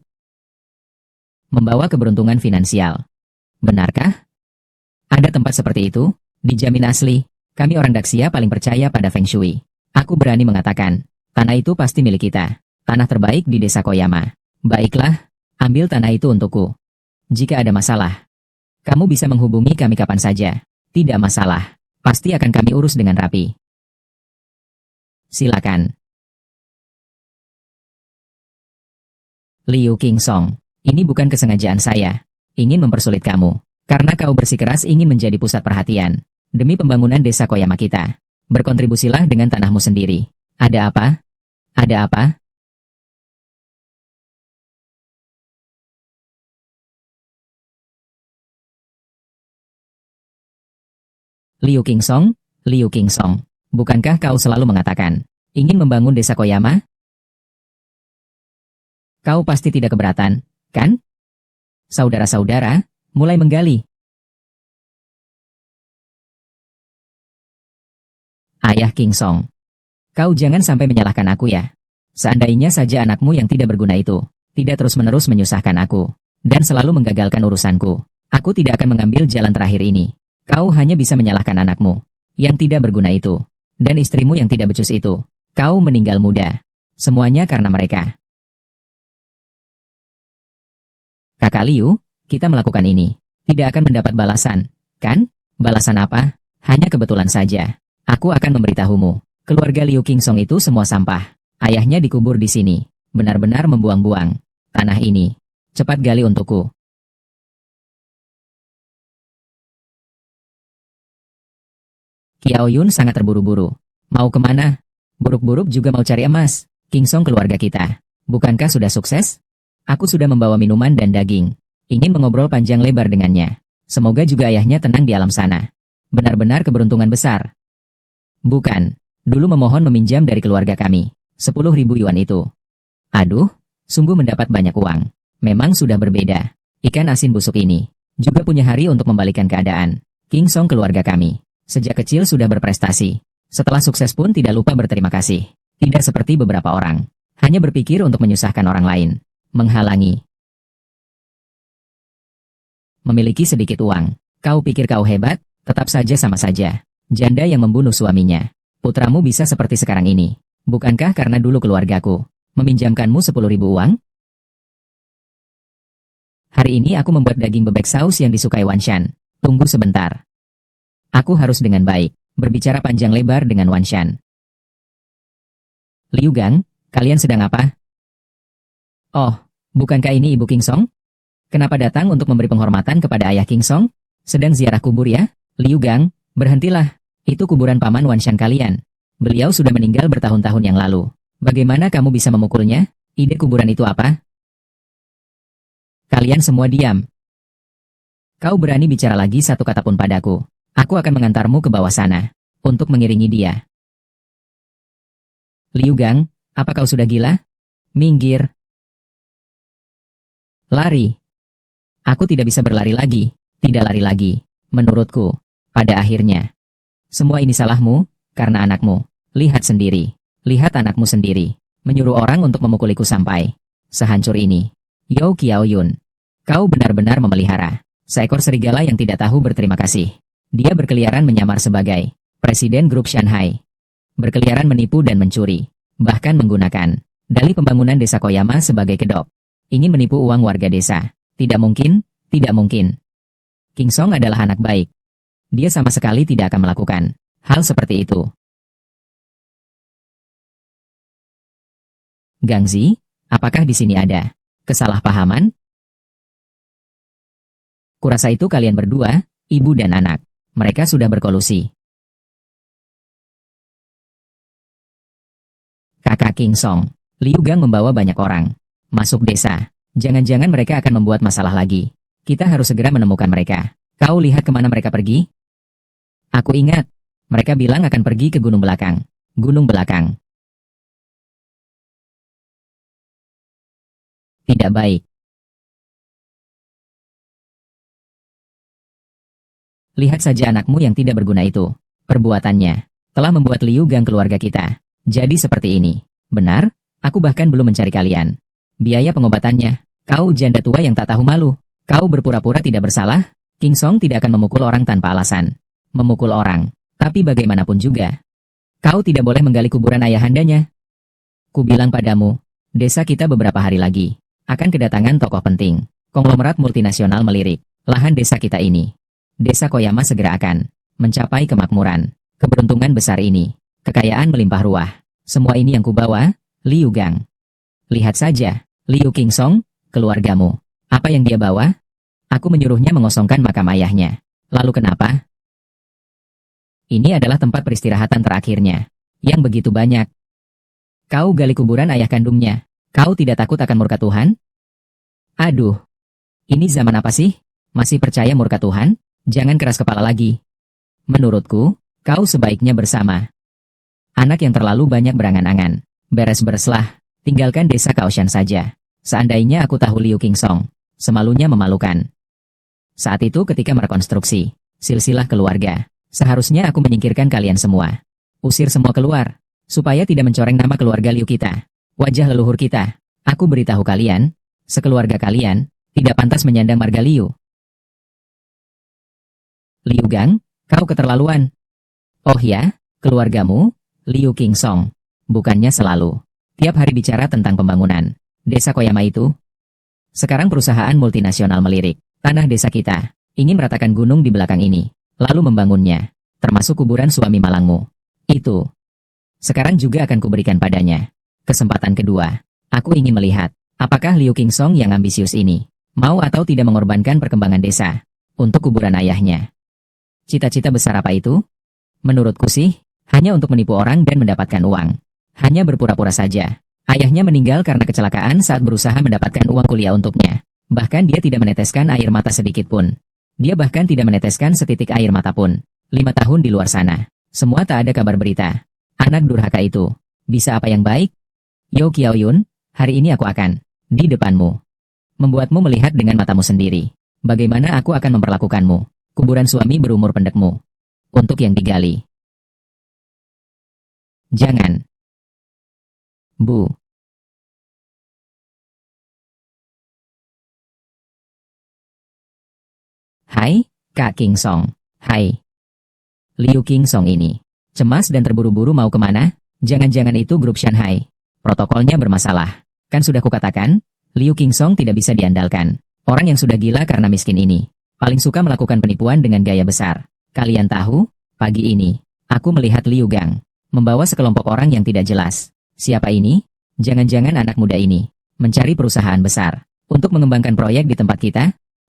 Membawa keberuntungan finansial. Benarkah? Ada tempat seperti itu? Dijamin asli. Kami orang Daxia paling percaya pada feng shui. Aku berani mengatakan, tanah itu pasti milik kita. Tanah terbaik di desa Koyama. Baiklah, ambil tanah itu untukku. Jika ada masalah, kamu bisa menghubungi kami kapan saja. Tidak masalah. Pasti akan kami urus dengan rapi. Silakan. Liu Qingsong, ini bukan kesengajaan saya. Ingin mempersulit kamu. Karena kau bersikeras ingin menjadi pusat perhatian. Demi pembangunan desa Koyama kita. Berkontribusilah dengan tanahmu sendiri. Ada apa? Ada apa? Liu Qingsong, Liu Qingsong, bukankah kau selalu mengatakan, ingin membangun desa Koyama? Kau pasti tidak keberatan, kan? Saudara-saudara, mulai menggali. Ayah Qingsong, kau jangan sampai menyalahkan aku ya. Seandainya saja anakmu yang tidak berguna itu, tidak terus-menerus menyusahkan aku, dan selalu menggagalkan urusanku, aku tidak akan mengambil jalan terakhir ini. Kau hanya bisa menyalahkan anakmu, yang tidak berguna itu, dan istrimu yang tidak becus itu. Kau meninggal muda. Semuanya karena mereka. Kakak Liu, kita melakukan ini. Tidak akan mendapat balasan, kan? Balasan apa? Hanya kebetulan saja. Aku akan memberitahumu. Keluarga Liu Qingsong itu semua sampah. Ayahnya dikubur di sini. Benar-benar membuang-buang tanah ini. Cepat gali untukku. Kiao Yun sangat terburu-buru. Mau kemana? Buruk-buruk juga mau cari emas. Qingsong keluarga kita. Bukankah sudah sukses? Aku sudah membawa minuman dan daging. Ingin mengobrol panjang lebar dengannya. Semoga juga ayahnya tenang di alam sana. Benar-benar keberuntungan besar. Bukan. Dulu memohon meminjam dari keluarga kami. 10.000 yuan itu. Aduh, sungguh mendapat banyak uang. Memang sudah berbeda. Ikan asin busuk ini. Juga punya hari untuk membalikan keadaan. Qingsong keluarga kami. Sejak kecil sudah berprestasi. Setelah sukses pun tidak lupa berterima kasih. Tidak seperti beberapa orang. Hanya berpikir untuk menyusahkan orang lain. Menghalangi. Memiliki sedikit uang. Kau pikir kau hebat? Tetap saja sama saja. Janda yang membunuh suaminya. Putramu bisa seperti sekarang ini. Bukankah karena dulu keluargaku meminjamkanmu 10.000 uang? Hari ini aku membuat daging bebek saus yang disukai Wanshan. Tunggu sebentar. Aku harus dengan baik berbicara panjang lebar dengan Wanshan. Liu Gang, kalian sedang apa? Oh, bukankah ini Ibu Qingsong? Kenapa datang untuk memberi penghormatan kepada ayah Qingsong? Sedang ziarah kubur ya? Liu Gang, berhentilah. Itu kuburan paman Wanshan kalian. Beliau sudah meninggal bertahun-tahun yang lalu. Bagaimana kamu bisa memukulnya? Ide kuburan itu apa? Kalian semua diam. Kau berani bicara lagi satu kata pun padaku. Aku akan mengantarmu ke bawah sana. Untuk mengiringi dia. Liu Gang, apa kau sudah gila? Minggir. Lari. Aku tidak bisa berlari lagi. Tidak lari lagi. Menurutku. Pada akhirnya. Semua ini salahmu, karena anakmu. Lihat sendiri. Lihat anakmu sendiri. Menyuruh orang untuk memukuliku sampai sehancur ini. Yo Kiao Yun. Kau benar-benar memelihara seekor serigala yang tidak tahu berterima kasih. Dia berkeliaran menyamar sebagai Presiden Grup Shanghai. Berkeliaran menipu dan mencuri. Bahkan menggunakan dalih pembangunan desa Koyama sebagai kedok. Ingin menipu uang warga desa. Tidak mungkin, tidak mungkin. Qingsong adalah anak baik. Dia sama sekali tidak akan melakukan hal seperti itu. Gangzi, apakah di sini ada kesalahpahaman? Kurasa itu kalian berdua, ibu dan anak. Mereka sudah berkolusi. Kakak Qingsong, Liu Gang membawa banyak orang masuk desa. Jangan-jangan mereka akan membuat masalah lagi. Kita harus segera menemukan mereka. Kau lihat kemana mereka pergi? Aku ingat. Mereka bilang akan pergi ke gunung belakang. Gunung belakang. Tidak baik. Lihat saja anakmu yang tidak berguna itu. Perbuatannya telah membuat Liu Gang keluarga kita jadi seperti ini. Benar, aku bahkan belum mencari kalian. Biaya pengobatannya, kau janda tua yang tak tahu malu. Kau berpura-pura tidak bersalah. King Song tidak akan memukul orang tanpa alasan. Memukul orang, tapi bagaimanapun juga. Kau tidak boleh menggali kuburan ayahandanya. Ku bilang padamu, desa kita beberapa hari lagi akan kedatangan tokoh penting. Konglomerat multinasional melirik lahan desa kita ini. Desa Koyama segera akan mencapai kemakmuran. Keberuntungan besar ini, kekayaan melimpah ruah. Semua ini yang kubawa, Liu Gang. Lihat saja, Liu King Song, keluargamu. Apa yang dia bawa? Aku menyuruhnya mengosongkan makam ayahnya. Lalu kenapa? Ini adalah tempat peristirahatan terakhirnya. Yang begitu banyak. Kau gali kuburan ayah kandungnya. Kau tidak takut akan murka Tuhan? Aduh. Ini zaman apa sih? Masih percaya murka Tuhan? Jangan keras kepala lagi. Menurutku, kau sebaiknya bersama anak yang terlalu banyak berangan-angan. Beres-bereslah. Tinggalkan desa Kaoshan saja. Seandainya aku tahu Liu King Song, semalunya memalukan. Saat itu ketika merekonstruksi silsilah keluarga, seharusnya aku menyingkirkan kalian semua. Usir semua keluar, supaya tidak mencoreng nama keluarga Liu kita. Wajah leluhur kita. Aku beritahu kalian, sekeluarga kalian, tidak pantas menyandang marga Liu. Liu Gang, kau keterlaluan. Oh ya, keluargamu, Liu King Song. Bukannya selalu tiap hari bicara tentang pembangunan desa Koyama itu. Sekarang perusahaan multinasional melirik tanah desa kita, ingin meratakan gunung di belakang ini, lalu membangunnya, termasuk kuburan suami malangmu. Itu sekarang juga akan kuberikan padanya. Kesempatan kedua, aku ingin melihat apakah Liu King Song yang ambisius ini mau atau tidak mengorbankan perkembangan desa untuk kuburan ayahnya. Cita-cita besar apa itu? Menurutku sih, hanya untuk menipu orang dan mendapatkan uang. Hanya berpura-pura saja. Ayahnya meninggal karena kecelakaan saat berusaha mendapatkan uang kuliah untuknya. Bahkan dia tidak meneteskan air mata sedikit pun. Dia bahkan tidak meneteskan setitik air mata pun. 5 tahun di luar sana. Semua tak ada kabar berita. Anak durhaka itu. Bisa apa yang baik? Yo Qiaoyun, hari ini aku akan di depanmu. Membuatmu melihat dengan matamu sendiri. Bagaimana aku akan memperlakukanmu. Kuburan suami berumur pendekmu. Untuk yang digali. Jangan. Bu. Hai, Kak King Song. Hai. Liu King Song ini. Cemas dan terburu-buru mau kemana? Jangan-jangan itu grup Shanghai. Protokolnya bermasalah. Kan sudah kukatakan, Liu King Song tidak bisa diandalkan. Orang yang sudah gila karena miskin ini. Paling suka melakukan penipuan dengan gaya besar. Kalian tahu, pagi ini, aku melihat Liu Gang membawa sekelompok orang yang tidak jelas. Siapa ini? Jangan-jangan anak muda ini mencari perusahaan besar untuk mengembangkan proyek di tempat kita?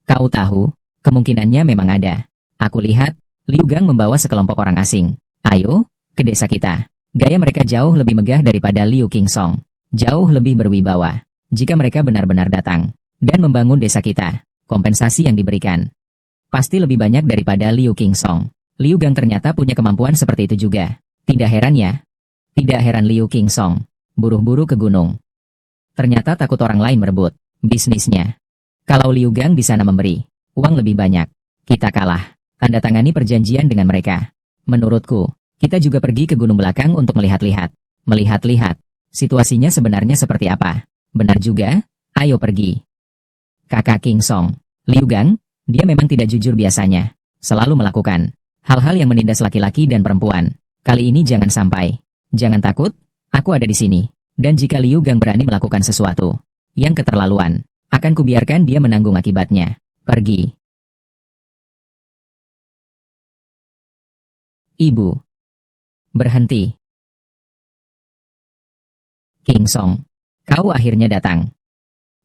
Kau tahu, kemungkinannya memang ada. Aku lihat, Liu Gang membawa sekelompok orang asing. Ayo, ke desa kita. Gaya mereka jauh lebih megah daripada Liu King Song. Jauh lebih berwibawa. Jika mereka benar-benar datang dan membangun desa kita, kompensasi yang diberikan pasti lebih banyak daripada Liu King Song. Liu Gang ternyata punya kemampuan seperti itu juga. Tidak heran ya. Tidak heran Liu King Song buru-buru ke gunung. Ternyata takut orang lain merebut bisnisnya. Kalau Liu Gang di sana memberi uang lebih banyak, kita kalah. Tanda tangani perjanjian dengan mereka. Menurutku, kita juga pergi ke gunung belakang untuk melihat-lihat. Melihat-lihat. Situasinya sebenarnya seperti apa? Benar juga, ayo pergi. Kakak King Song, Liu Gang, dia memang tidak jujur biasanya. Selalu melakukan hal-hal yang menindas laki-laki dan perempuan. Kali ini jangan sampai. Jangan takut, aku ada di sini. Dan jika Liu Gang berani melakukan sesuatu yang keterlaluan, akan kubiarkan dia menanggung akibatnya. Pergi. Ibu. Berhenti. King Song, kau akhirnya datang.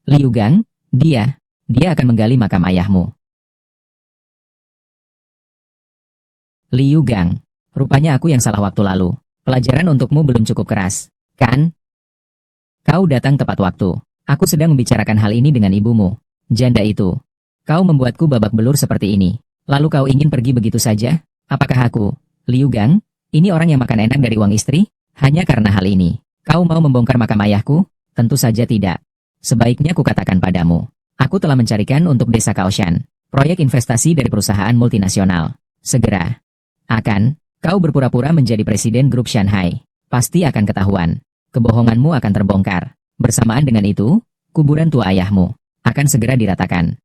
Liu Gang, dia akan menggali makam ayahmu. Liu Gang, rupanya aku yang salah waktu lalu. Pelajaran untukmu belum cukup keras, kan? Kau datang tepat waktu. Aku sedang membicarakan hal ini dengan ibumu. Janda itu. Kau membuatku babak belur seperti ini. Lalu kau ingin pergi begitu saja? Apakah aku, Liu Gang, ini orang yang makan enak dari uang istri? Hanya karena hal ini, kau mau membongkar makam ayahku? Tentu saja tidak. Sebaiknya kukatakan padamu. Aku telah mencarikan untuk desa Kaoshan proyek investasi dari perusahaan multinasional. Segera. Kau berpura-pura menjadi presiden grup Shanghai. Pasti akan ketahuan. Kebohonganmu akan terbongkar. Bersamaan dengan itu, kuburan tua ayahmu akan segera diratakan.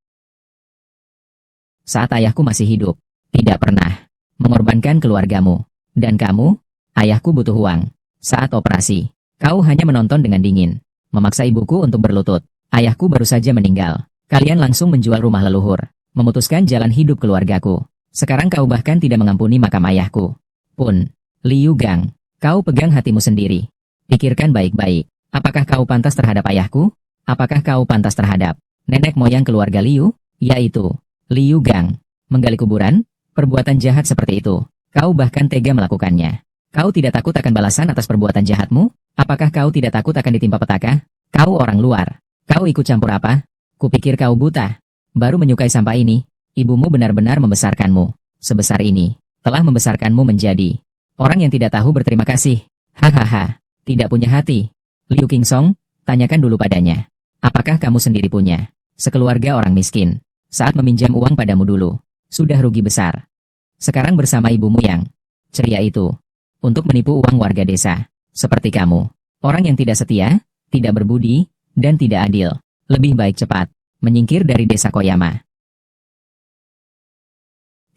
Saat ayahku masih hidup, tidak pernah mengorbankan keluargamu. Dan kamu, ayahku butuh uang. Saat operasi, kau hanya menonton dengan dingin. Memaksa ibuku untuk berlutut. Ayahku baru saja meninggal. Kalian langsung menjual rumah leluhur. Memutuskan jalan hidup keluargaku. Sekarang kau bahkan tidak mengampuni makam ayahku. Pun, Liu Gang, kau pegang hatimu sendiri. Pikirkan baik-baik. Apakah kau pantas terhadap ayahku? Apakah kau pantas terhadap nenek moyang keluarga Liu? Yaitu Liu Gang. Menggali kuburan? Perbuatan jahat seperti itu. Kau bahkan tega melakukannya. Kau tidak takut akan balasan atas perbuatan jahatmu? Apakah kau tidak takut akan ditimpa petaka? Kau orang luar. Kau ikut campur apa? Kupikir kau buta. Baru menyukai sampah ini. Ibumu benar-benar membesarkanmu. Sebesar ini. Telah membesarkanmu menjadi orang yang tidak tahu berterima kasih. Hahaha. Tidak punya hati. Liu Qingsong, tanyakan dulu padanya. Apakah kamu sendiri punya sekeluarga orang miskin? Saat meminjam uang padamu dulu, sudah rugi besar. Sekarang bersama ibumu yang ceria itu, untuk menipu uang warga desa. Seperti kamu, orang yang tidak setia, tidak berbudi, dan tidak adil. Lebih baik cepat menyingkir dari desa Koyama.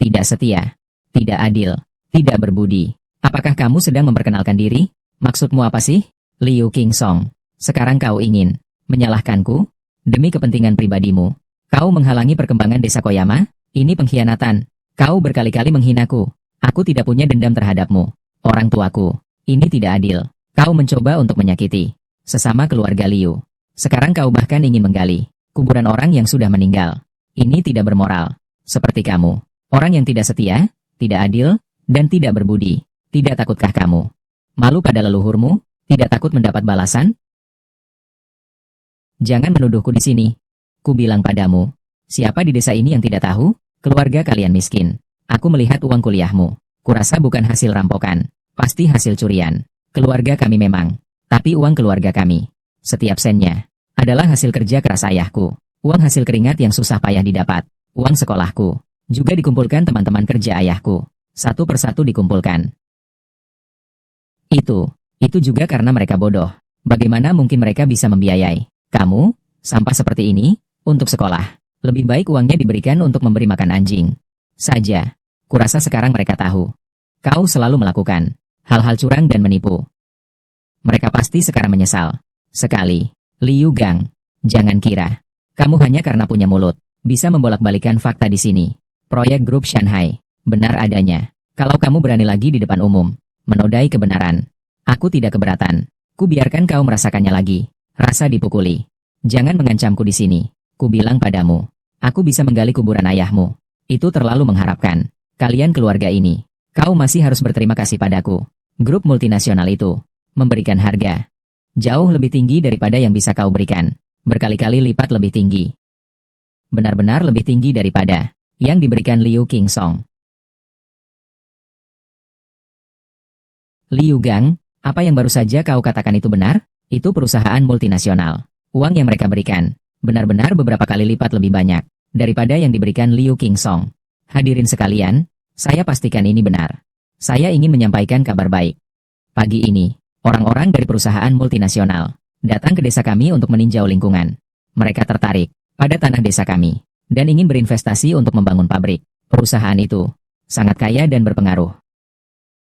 Tidak setia, tidak adil, tidak berbudi. Apakah kamu sedang memperkenalkan diri? Maksudmu apa sih? Liu Qingsong, sekarang kau ingin menyalahkanku? Demi kepentingan pribadimu, kau menghalangi perkembangan desa Koyama? Ini pengkhianatan. Kau berkali-kali menghinaku. Aku tidak punya dendam terhadapmu. Orang tuaku, ini tidak adil. Kau mencoba untuk menyakiti sesama keluarga Liu. Sekarang kau bahkan ingin menggali kuburan orang yang sudah meninggal. Ini tidak bermoral. Seperti kamu, orang yang tidak setia, tidak adil, dan tidak berbudi. Tidak takutkah kamu malu pada leluhurmu? Tidak takut mendapat balasan? Jangan menuduhku di sini. Ku bilang padamu, siapa di desa ini yang tidak tahu? Keluarga kalian miskin. Aku melihat uang kuliahmu. Kurasa bukan hasil rampokan. Pasti hasil curian. Keluarga kami memang. Tapi uang keluarga kami, setiap sennya, adalah hasil kerja keras ayahku. Uang hasil keringat yang susah payah didapat. Uang sekolahku juga dikumpulkan teman-teman kerja ayahku. Satu persatu dikumpulkan. Itu juga karena mereka bodoh. Bagaimana mungkin mereka bisa membiayai kamu, sampah seperti ini, untuk sekolah? Lebih baik uangnya diberikan untuk memberi makan anjing saja. Kurasa sekarang mereka tahu. Kau selalu melakukan hal-hal curang dan menipu. Mereka pasti sekarang menyesal sekali. Liu Gang, jangan kira kamu hanya karena punya mulut bisa membolak-balikan fakta di sini. Proyek grup Shanghai benar adanya. Kalau kamu berani lagi di depan umum menodai kebenaran, aku tidak keberatan. Ku biarkan kau merasakannya lagi. Rasa dipukuli. Jangan mengancamku di sini. Ku bilang padamu, aku bisa menggali kuburan ayahmu. Itu terlalu mengharapkan. Kalian keluarga ini, kau masih harus berterima kasih padaku. Grup multinasional itu memberikan harga jauh lebih tinggi daripada yang bisa kau berikan. Berkali-kali lipat lebih tinggi. Benar-benar lebih tinggi daripada yang diberikan Liu Qingsong. Liu Gang, apa yang baru saja kau katakan itu benar? Itu perusahaan multinasional. Uang yang mereka berikan benar-benar beberapa kali lipat lebih banyak daripada yang diberikan Liu Qingsong. Hadirin sekalian, saya pastikan ini benar. Saya ingin menyampaikan kabar baik. Pagi ini, orang-orang dari perusahaan multinasional datang ke desa kami untuk meninjau lingkungan. Mereka tertarik pada tanah desa kami dan ingin berinvestasi untuk membangun pabrik. Perusahaan itu sangat kaya dan berpengaruh.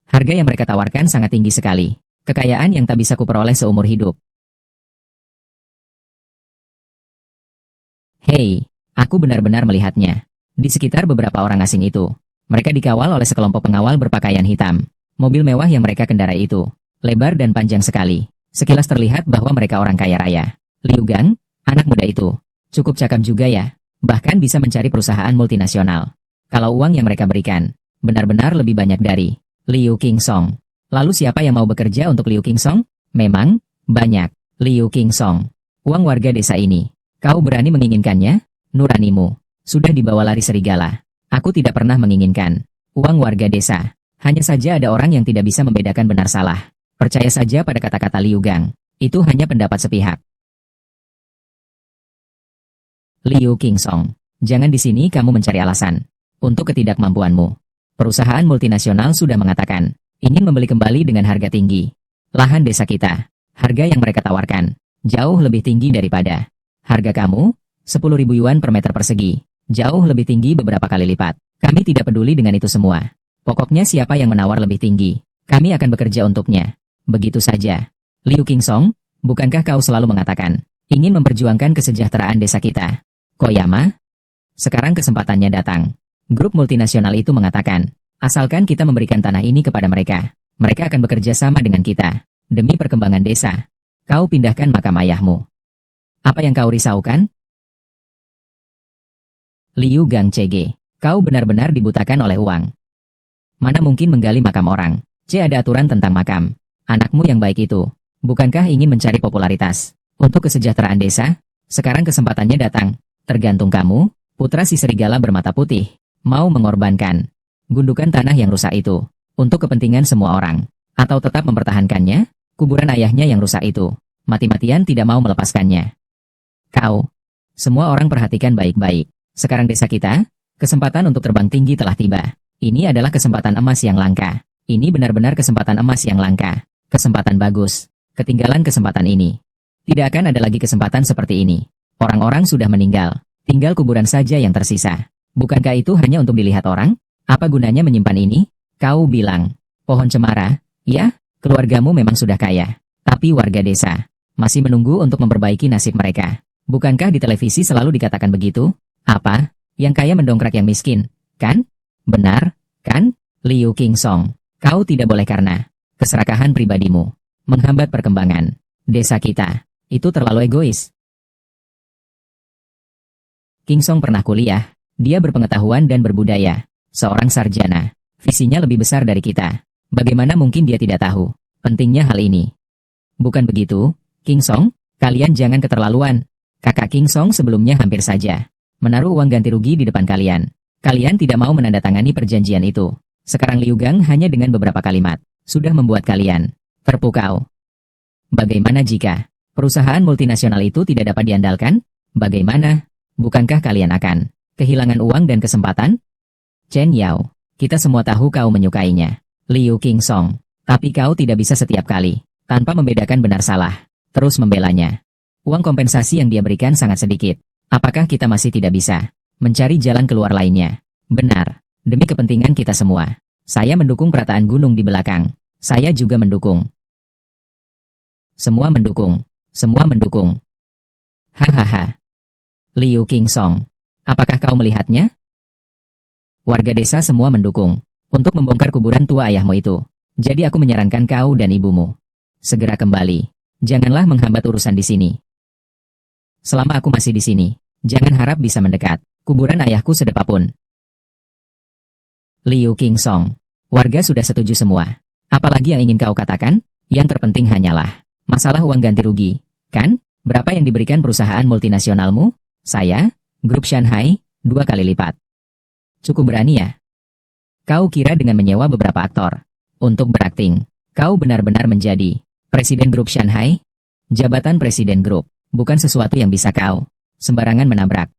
Harga yang mereka tawarkan sangat tinggi sekali. Kekayaan yang tak bisa kuperoleh seumur hidup. Hei, aku benar-benar melihatnya. Di sekitar beberapa orang asing itu, mereka dikawal oleh sekelompok pengawal berpakaian hitam. Mobil mewah yang mereka kendarai itu lebar dan panjang sekali. Sekilas terlihat bahwa mereka orang kaya raya. Liu Gang, anak muda itu, cukup cakap juga ya. Bahkan bisa mencari perusahaan multinasional. Kalau uang yang mereka berikan benar-benar lebih banyak dari Liu Qingsong. Lalu siapa yang mau bekerja untuk Liu Qingsong? Memang banyak. Liu Qingsong, uang warga desa ini. Kau berani menginginkannya? Nuranimu sudah dibawa lari serigala. Aku tidak pernah menginginkan uang warga desa. Hanya saja ada orang yang tidak bisa membedakan benar salah. Percaya saja pada kata-kata Liu Gang. Itu hanya pendapat sepihak. Liu Qingsong, jangan di sini kamu mencari alasan untuk ketidakmampuanmu. Perusahaan multinasional sudah mengatakan, ingin membeli kembali dengan harga tinggi. Lahan desa kita, harga yang mereka tawarkan, jauh lebih tinggi daripada harga kamu, 10.000 yuan per meter persegi. Jauh lebih tinggi beberapa kali lipat. Kami tidak peduli dengan itu semua. Pokoknya siapa yang menawar lebih tinggi, kami akan bekerja untuknya. Begitu saja. Liu Qingsong, bukankah kau selalu mengatakan, ingin memperjuangkan kesejahteraan desa kita? Koyama? Sekarang kesempatannya datang. Grup multinasional itu mengatakan, asalkan kita memberikan tanah ini kepada mereka, mereka akan bekerja sama dengan kita. Demi perkembangan desa, kau pindahkan makam ayahmu. Apa yang kau risaukan? Liu Gang CG, kau benar-benar dibutakan oleh uang. Mana mungkin menggali makam orang? Ada aturan tentang makam. Anakmu yang baik itu, bukankah ingin mencari popularitas untuk kesejahteraan desa? Sekarang kesempatannya datang. Tergantung kamu, putra si serigala bermata putih, mau mengorbankan gundukan tanah yang rusak itu untuk kepentingan semua orang, atau tetap mempertahankannya, kuburan ayahnya yang rusak itu, mati-matian tidak mau melepaskannya. Kau, semua orang perhatikan baik-baik. Sekarang desa kita, kesempatan untuk terbang tinggi telah tiba. Ini adalah kesempatan emas yang langka. Ini benar-benar kesempatan emas yang langka. Kesempatan bagus. Ketinggalan kesempatan ini. Tidak akan ada lagi kesempatan seperti ini. Orang-orang sudah meninggal. Tinggal kuburan saja yang tersisa. Bukankah itu hanya untuk dilihat orang? Apa gunanya menyimpan ini? Kau bilang, pohon cemara, ya, keluargamu memang sudah kaya. Tapi warga desa masih menunggu untuk memperbaiki nasib mereka. Bukankah di televisi selalu dikatakan begitu? Apa? Yang kaya mendongkrak yang miskin, kan? Benar, kan? Liu Qingsong, kau tidak boleh karena keserakahan pribadimu menghambat perkembangan desa kita. Itu terlalu egois. Qingsong pernah kuliah, dia berpengetahuan dan berbudaya. Seorang sarjana, visinya lebih besar dari kita. Bagaimana mungkin dia tidak tahu pentingnya hal ini? Bukan begitu, Qingsong? Kalian jangan keterlaluan. Kakak Qingsong sebelumnya hampir saja menaruh uang ganti rugi di depan kalian. Kalian tidak mau menandatangani perjanjian itu. Sekarang Liu Gang hanya dengan beberapa kalimat sudah membuat kalian terpukau. Bagaimana jika perusahaan multinasional itu tidak dapat diandalkan? Bagaimana? Bukankah kalian akan kehilangan uang dan kesempatan? Chen Yao, kita semua tahu kau menyukainya, Liu Qingsong. Tapi kau tidak bisa setiap kali, tanpa membedakan benar salah, terus membelanya. Uang kompensasi yang dia berikan sangat sedikit. Apakah kita masih tidak bisa mencari jalan keluar lainnya? Benar, demi kepentingan kita semua. Saya mendukung perataan gunung di belakang. Saya juga mendukung. Semua mendukung. Semua mendukung. Hahaha. Liu Qingsong, apakah kau melihatnya? Warga desa semua mendukung untuk membongkar kuburan tua ayahmu itu. Jadi aku menyarankan kau dan ibumu segera kembali. Janganlah menghambat urusan di sini. Selama aku masih di sini, jangan harap bisa mendekat kuburan ayahku sedapapun. Liu Qingsong, warga sudah setuju semua. Apalagi yang ingin kau katakan? Yang terpenting hanyalah masalah uang ganti rugi, kan? Berapa yang diberikan perusahaan multinasionalmu? Saya, grup Shanghai, 2 kali lipat. Cukup berani ya? Kau kira dengan menyewa beberapa aktor untuk berakting, kau benar-benar menjadi presiden grup Shanghai? Jabatan presiden grup bukan sesuatu yang bisa kau sembarangan menabrak.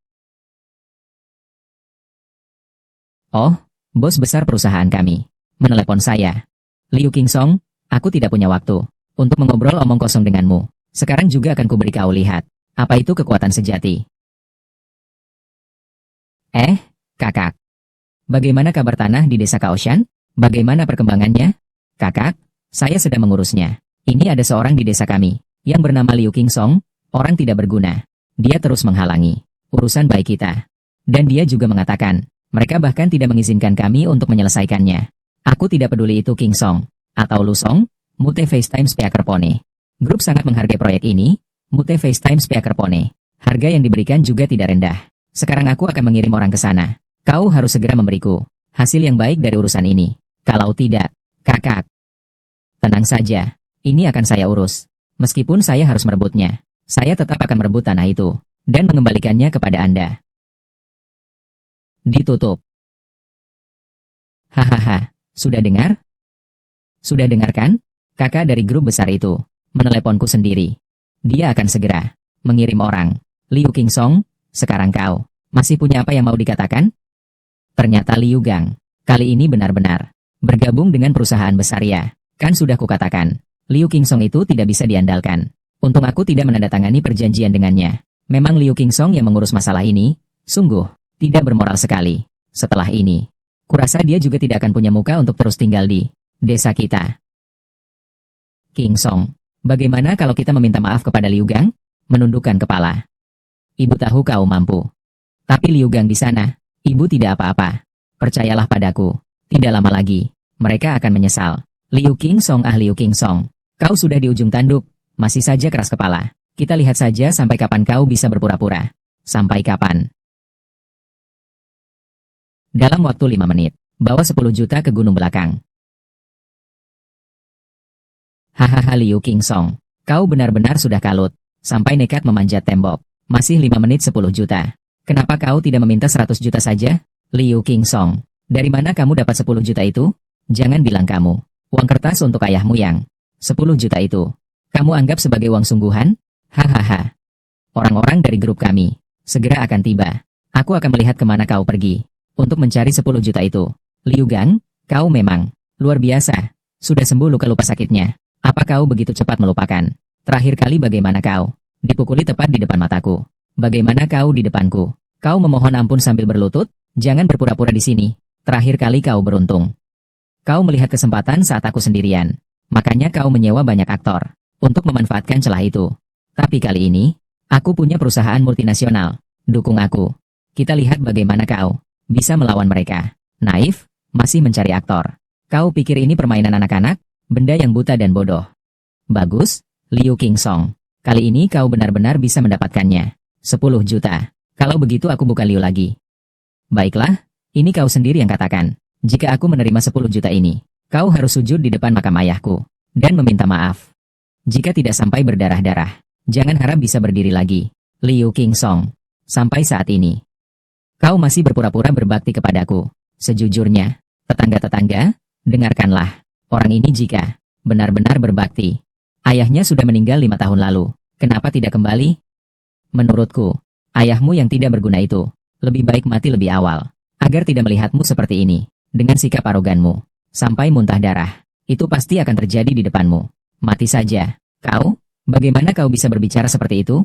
Oh, bos besar perusahaan kami menelepon saya. Liu Qingsong, aku tidak punya waktu untuk mengobrol omong kosong denganmu. Sekarang juga akan kuberi kau lihat apa itu kekuatan sejati. Kakak. Bagaimana kabar tanah di desa Kaoshan? Bagaimana perkembangannya? Kakak, saya sedang mengurusnya. Ini ada seorang di desa kami yang bernama Liu Qingsong. Orang tidak berguna. Dia terus menghalangi urusan baik kita. Dan dia juga mengatakan, mereka bahkan tidak mengizinkan kami untuk menyelesaikannya. Aku tidak peduli itu Qingsong atau Lusong, Mute FaceTime Speaker Pone. Grup sangat menghargai proyek ini, Mute FaceTime Speaker Pone. Harga yang diberikan juga tidak rendah. Sekarang aku akan mengirim orang ke sana. Kau harus segera memberiku hasil yang baik dari urusan ini. Kalau tidak, kakak. Tenang saja, ini akan saya urus. Meskipun saya harus merebutnya. Saya tetap akan merebut tanah itu dan mengembalikannya kepada Anda. Ditutup. Hahaha, sudah dengar? Sudah dengar kan? Kakak dari grup besar itu meneleponku sendiri. Dia akan segera mengirim orang. Liu Qingsong, sekarang kau masih punya apa yang mau dikatakan? Ternyata Liu Gang, Kali ini benar-benar bergabung dengan perusahaan besar ya. Kan sudah kukatakan, Liu Qingsong itu tidak bisa diandalkan. Untung aku tidak menandatangani perjanjian dengannya. Memang Liu Qingsong yang mengurus masalah ini, sungguh tidak bermoral sekali. Setelah ini, kurasa dia juga tidak akan punya muka untuk terus tinggal di desa kita. Qingsong, bagaimana kalau kita meminta maaf kepada Liu Gang? Menundukkan kepala. Ibu tahu kau mampu. Tapi Liu Gang di sana, ibu tidak apa-apa. Percayalah padaku, tidak lama lagi, mereka akan menyesal. Liu Qingsong, Liu Qingsong, kau sudah di ujung tanduk, masih saja keras kepala. Kita lihat saja sampai kapan kau bisa berpura-pura. Sampai kapan? Dalam waktu 5 menit, bawa 10 juta ke gunung belakang. Hahaha Liu Qingsong, kau benar-benar sudah kalut, sampai nekat memanjat tembok. Masih 5 menit 10 juta. Kenapa kau tidak meminta 100 juta saja? Liu Qingsong, dari mana kamu dapat 10 juta itu? Jangan bilang kamu. Uang kertas untuk ayahmu yang 10 juta itu. Kamu anggap sebagai uang sungguhan? Hahaha. Orang-orang dari grup kami segera akan tiba. Aku akan melihat kemana kau pergi untuk mencari 10 juta itu. Liu Gang, kau memang luar biasa. Sudah sembuh luka-luka sakitnya. Apa kau begitu cepat melupakan? Terakhir kali bagaimana kau dipukuli tepat di depan mataku? Bagaimana kau di depanku? Kau memohon ampun sambil berlutut? Jangan berpura-pura di sini. Terakhir kali kau beruntung. Kau melihat kesempatan saat aku sendirian. Makanya kau menyewa banyak aktor untuk memanfaatkan celah itu. Tapi kali ini, aku punya perusahaan multinasional. Dukung aku. Kita lihat bagaimana kau bisa melawan mereka. Naif, masih mencari aktor. Kau pikir ini permainan anak-anak? Benda yang buta dan bodoh. Bagus, Liu Qingsong. Kali ini kau benar-benar bisa mendapatkannya. 10 juta. Kalau begitu aku bukan Liu lagi. Baiklah, ini kau sendiri yang katakan. Jika aku menerima 10 juta ini, kau harus sujud di depan makam ayahku dan meminta maaf. Jika tidak sampai berdarah-darah, jangan harap bisa berdiri lagi. Liu Qingsong, sampai saat ini, kau masih berpura-pura berbakti kepadaku. Sejujurnya, tetangga-tetangga, dengarkanlah. Orang ini jika benar-benar berbakti, ayahnya sudah meninggal 5 tahun lalu. Kenapa tidak kembali? Menurutku, ayahmu yang tidak berguna itu lebih baik mati lebih awal, agar tidak melihatmu seperti ini, dengan sikap aroganmu, sampai muntah darah. Itu pasti akan terjadi di depanmu. Mati saja. Kau, bagaimana kau bisa berbicara seperti itu?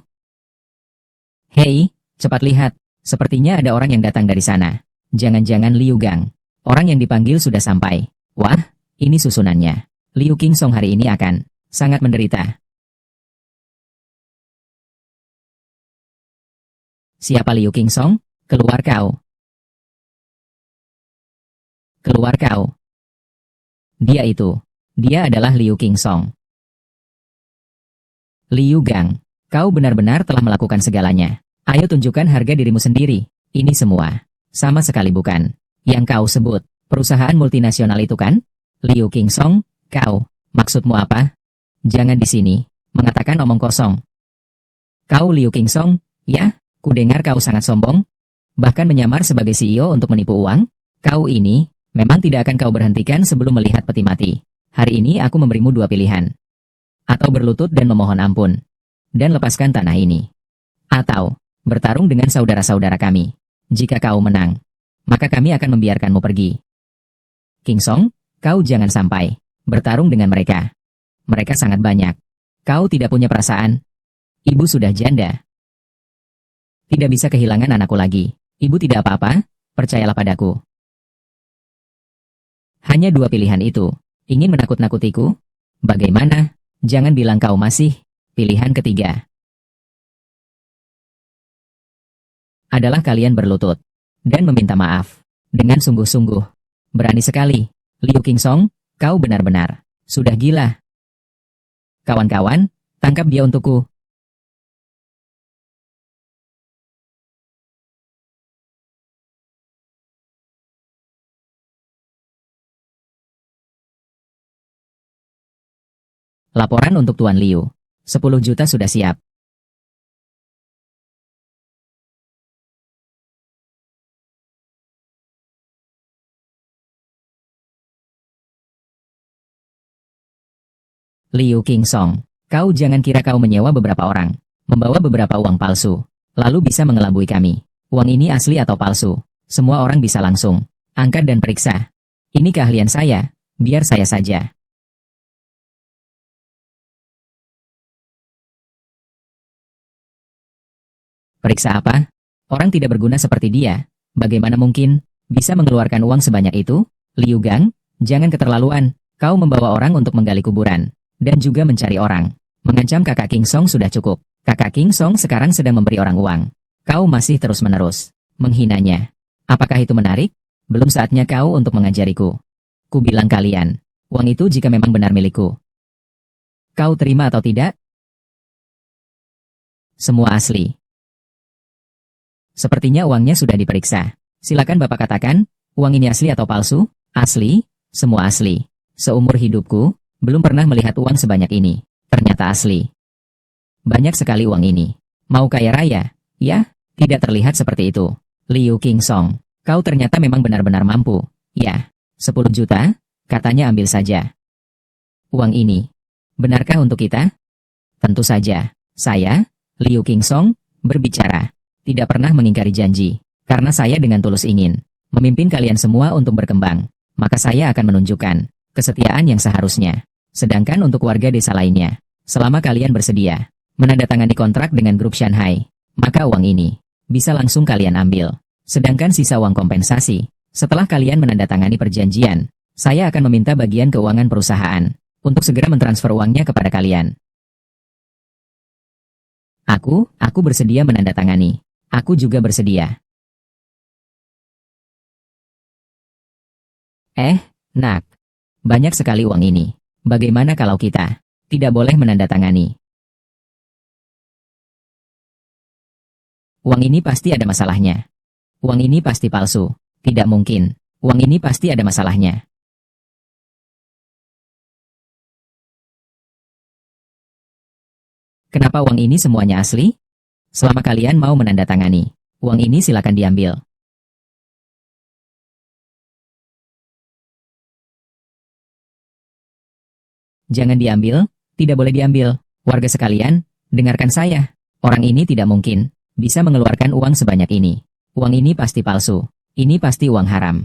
Hei, cepat lihat. Sepertinya ada orang yang datang dari sana. Jangan-jangan Liu Gang. Orang yang dipanggil sudah sampai. Wah, ini susunannya. Liu Qingsong hari ini akan sangat menderita. Siapa Liu Qingsong? Keluar kau. Keluar kau. Dia itu. Dia adalah Liu Qingsong. Liu Gang, kau benar-benar telah melakukan segalanya. Ayo tunjukkan harga dirimu sendiri. Ini semua sama sekali bukan yang kau sebut perusahaan multinasional itu kan? Liu Qingsong, kau, maksudmu apa? Jangan di sini mengatakan omong kosong. Kau Liu Qingsong, ya? Kudengar kau sangat sombong. Bahkan menyamar sebagai CEO untuk menipu uang? Kau ini, memang tidak akan kau berhentikan sebelum melihat peti mati. Hari ini aku memberimu 2 pilihan. Atau berlutut dan memohon ampun. Dan lepaskan tanah ini. Atau, bertarung dengan saudara-saudara kami. Jika kau menang, maka kami akan membiarkanmu pergi. Qingsong, kau jangan sampai bertarung dengan mereka. Mereka sangat banyak. Kau tidak punya perasaan. Ibu sudah janda. Tidak bisa kehilangan anakku lagi. Ibu tidak apa-apa, percayalah padaku. Hanya 2 pilihan itu. Ingin menakut-nakutiku? Bagaimana? Jangan bilang kau masih. Pilihan ketiga adalah kalian berlutut dan meminta maaf dengan sungguh-sungguh. Berani sekali. Liu Qingsong, kau benar-benar sudah gila. Kawan-kawan, tangkap dia untukku. Laporan untuk Tuan Liu. 10 juta sudah siap. Liu Qingsong, kau jangan kira kau menyewa beberapa orang, membawa beberapa uang palsu, lalu bisa mengelabui kami. Uang ini asli atau palsu, semua orang bisa langsung angkat dan periksa. Ini keahlian saya, biar saya saja. Periksa apa? Orang tidak berguna seperti dia. Bagaimana mungkin bisa mengeluarkan uang sebanyak itu? Liu Gang, jangan keterlaluan. Kau membawa orang untuk menggali kuburan. Dan juga mencari orang. Mengancam kakak King Song sudah cukup. Kakak King Song sekarang sedang memberi orang uang. Kau masih terus-menerus menghinanya. Apakah itu menarik? Belum saatnya kau untuk mengajariku. Ku bilang kalian, uang itu jika memang benar milikku. Kau terima atau tidak? Semua asli. Sepertinya uangnya sudah diperiksa. Silakan Bapak katakan, uang ini asli atau palsu? Asli, semua asli. Seumur hidupku, belum pernah melihat uang sebanyak ini. Ternyata asli. Banyak sekali uang ini. Mau kaya raya? Ya, tidak terlihat seperti itu. Liu King Song, kau ternyata memang benar-benar mampu. Ya, 10 juta, katanya ambil saja. Uang ini, benarkah untuk kita? Tentu saja. Saya, Liu King Song, berbicara. Tidak pernah mengingkari janji, karena saya dengan tulus ingin memimpin kalian semua untuk berkembang, maka saya akan menunjukkan kesetiaan yang seharusnya. Sedangkan untuk warga desa lainnya, selama kalian bersedia menandatangani kontrak dengan grup Shanghai, maka uang ini bisa langsung kalian ambil. Sedangkan sisa uang kompensasi, setelah kalian menandatangani perjanjian, saya akan meminta bagian keuangan perusahaan untuk segera mentransfer uangnya kepada kalian. Aku bersedia menandatangani. Aku juga bersedia. Nak. Banyak sekali uang ini. Bagaimana kalau kita tidak boleh menandatangani? Uang ini pasti ada masalahnya. Uang ini pasti palsu. Tidak mungkin. Uang ini pasti ada masalahnya. Kenapa uang ini semuanya asli? Selama kalian mau menandatangani, uang ini silakan diambil. Jangan diambil, tidak boleh diambil. Warga sekalian, dengarkan saya. Orang ini tidak mungkin bisa mengeluarkan uang sebanyak ini. Uang ini pasti palsu. Ini pasti uang haram.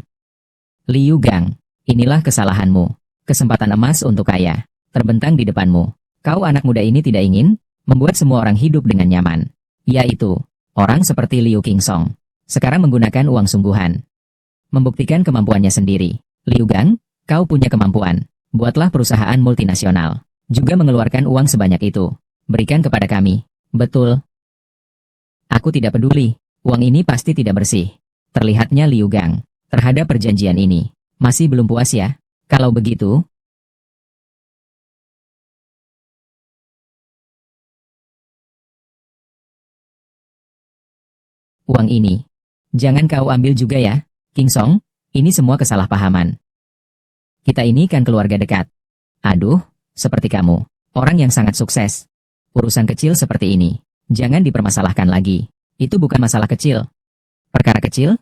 Liu Gang, inilah kesalahanmu. Kesempatan emas untuk kaya terbentang di depanmu. Kau anak muda ini tidak ingin membuat semua orang hidup dengan nyaman. Yaitu, orang seperti Liu King Song. Sekarang menggunakan uang sungguhan. Membuktikan kemampuannya sendiri. Liu Gang, kau punya kemampuan. Buatlah perusahaan multinasional. Juga mengeluarkan uang sebanyak itu. Berikan kepada kami. Betul. Aku tidak peduli. Uang ini pasti tidak bersih. Terlihatnya Liu Gang terhadap perjanjian ini masih belum puas ya? Kalau begitu, uang ini jangan kau ambil juga ya, King Song. Ini semua kesalahpahaman. Kita ini kan keluarga dekat. Aduh, seperti kamu, orang yang sangat sukses. Urusan kecil seperti ini, jangan dipermasalahkan lagi. Itu bukan masalah kecil. Perkara kecil?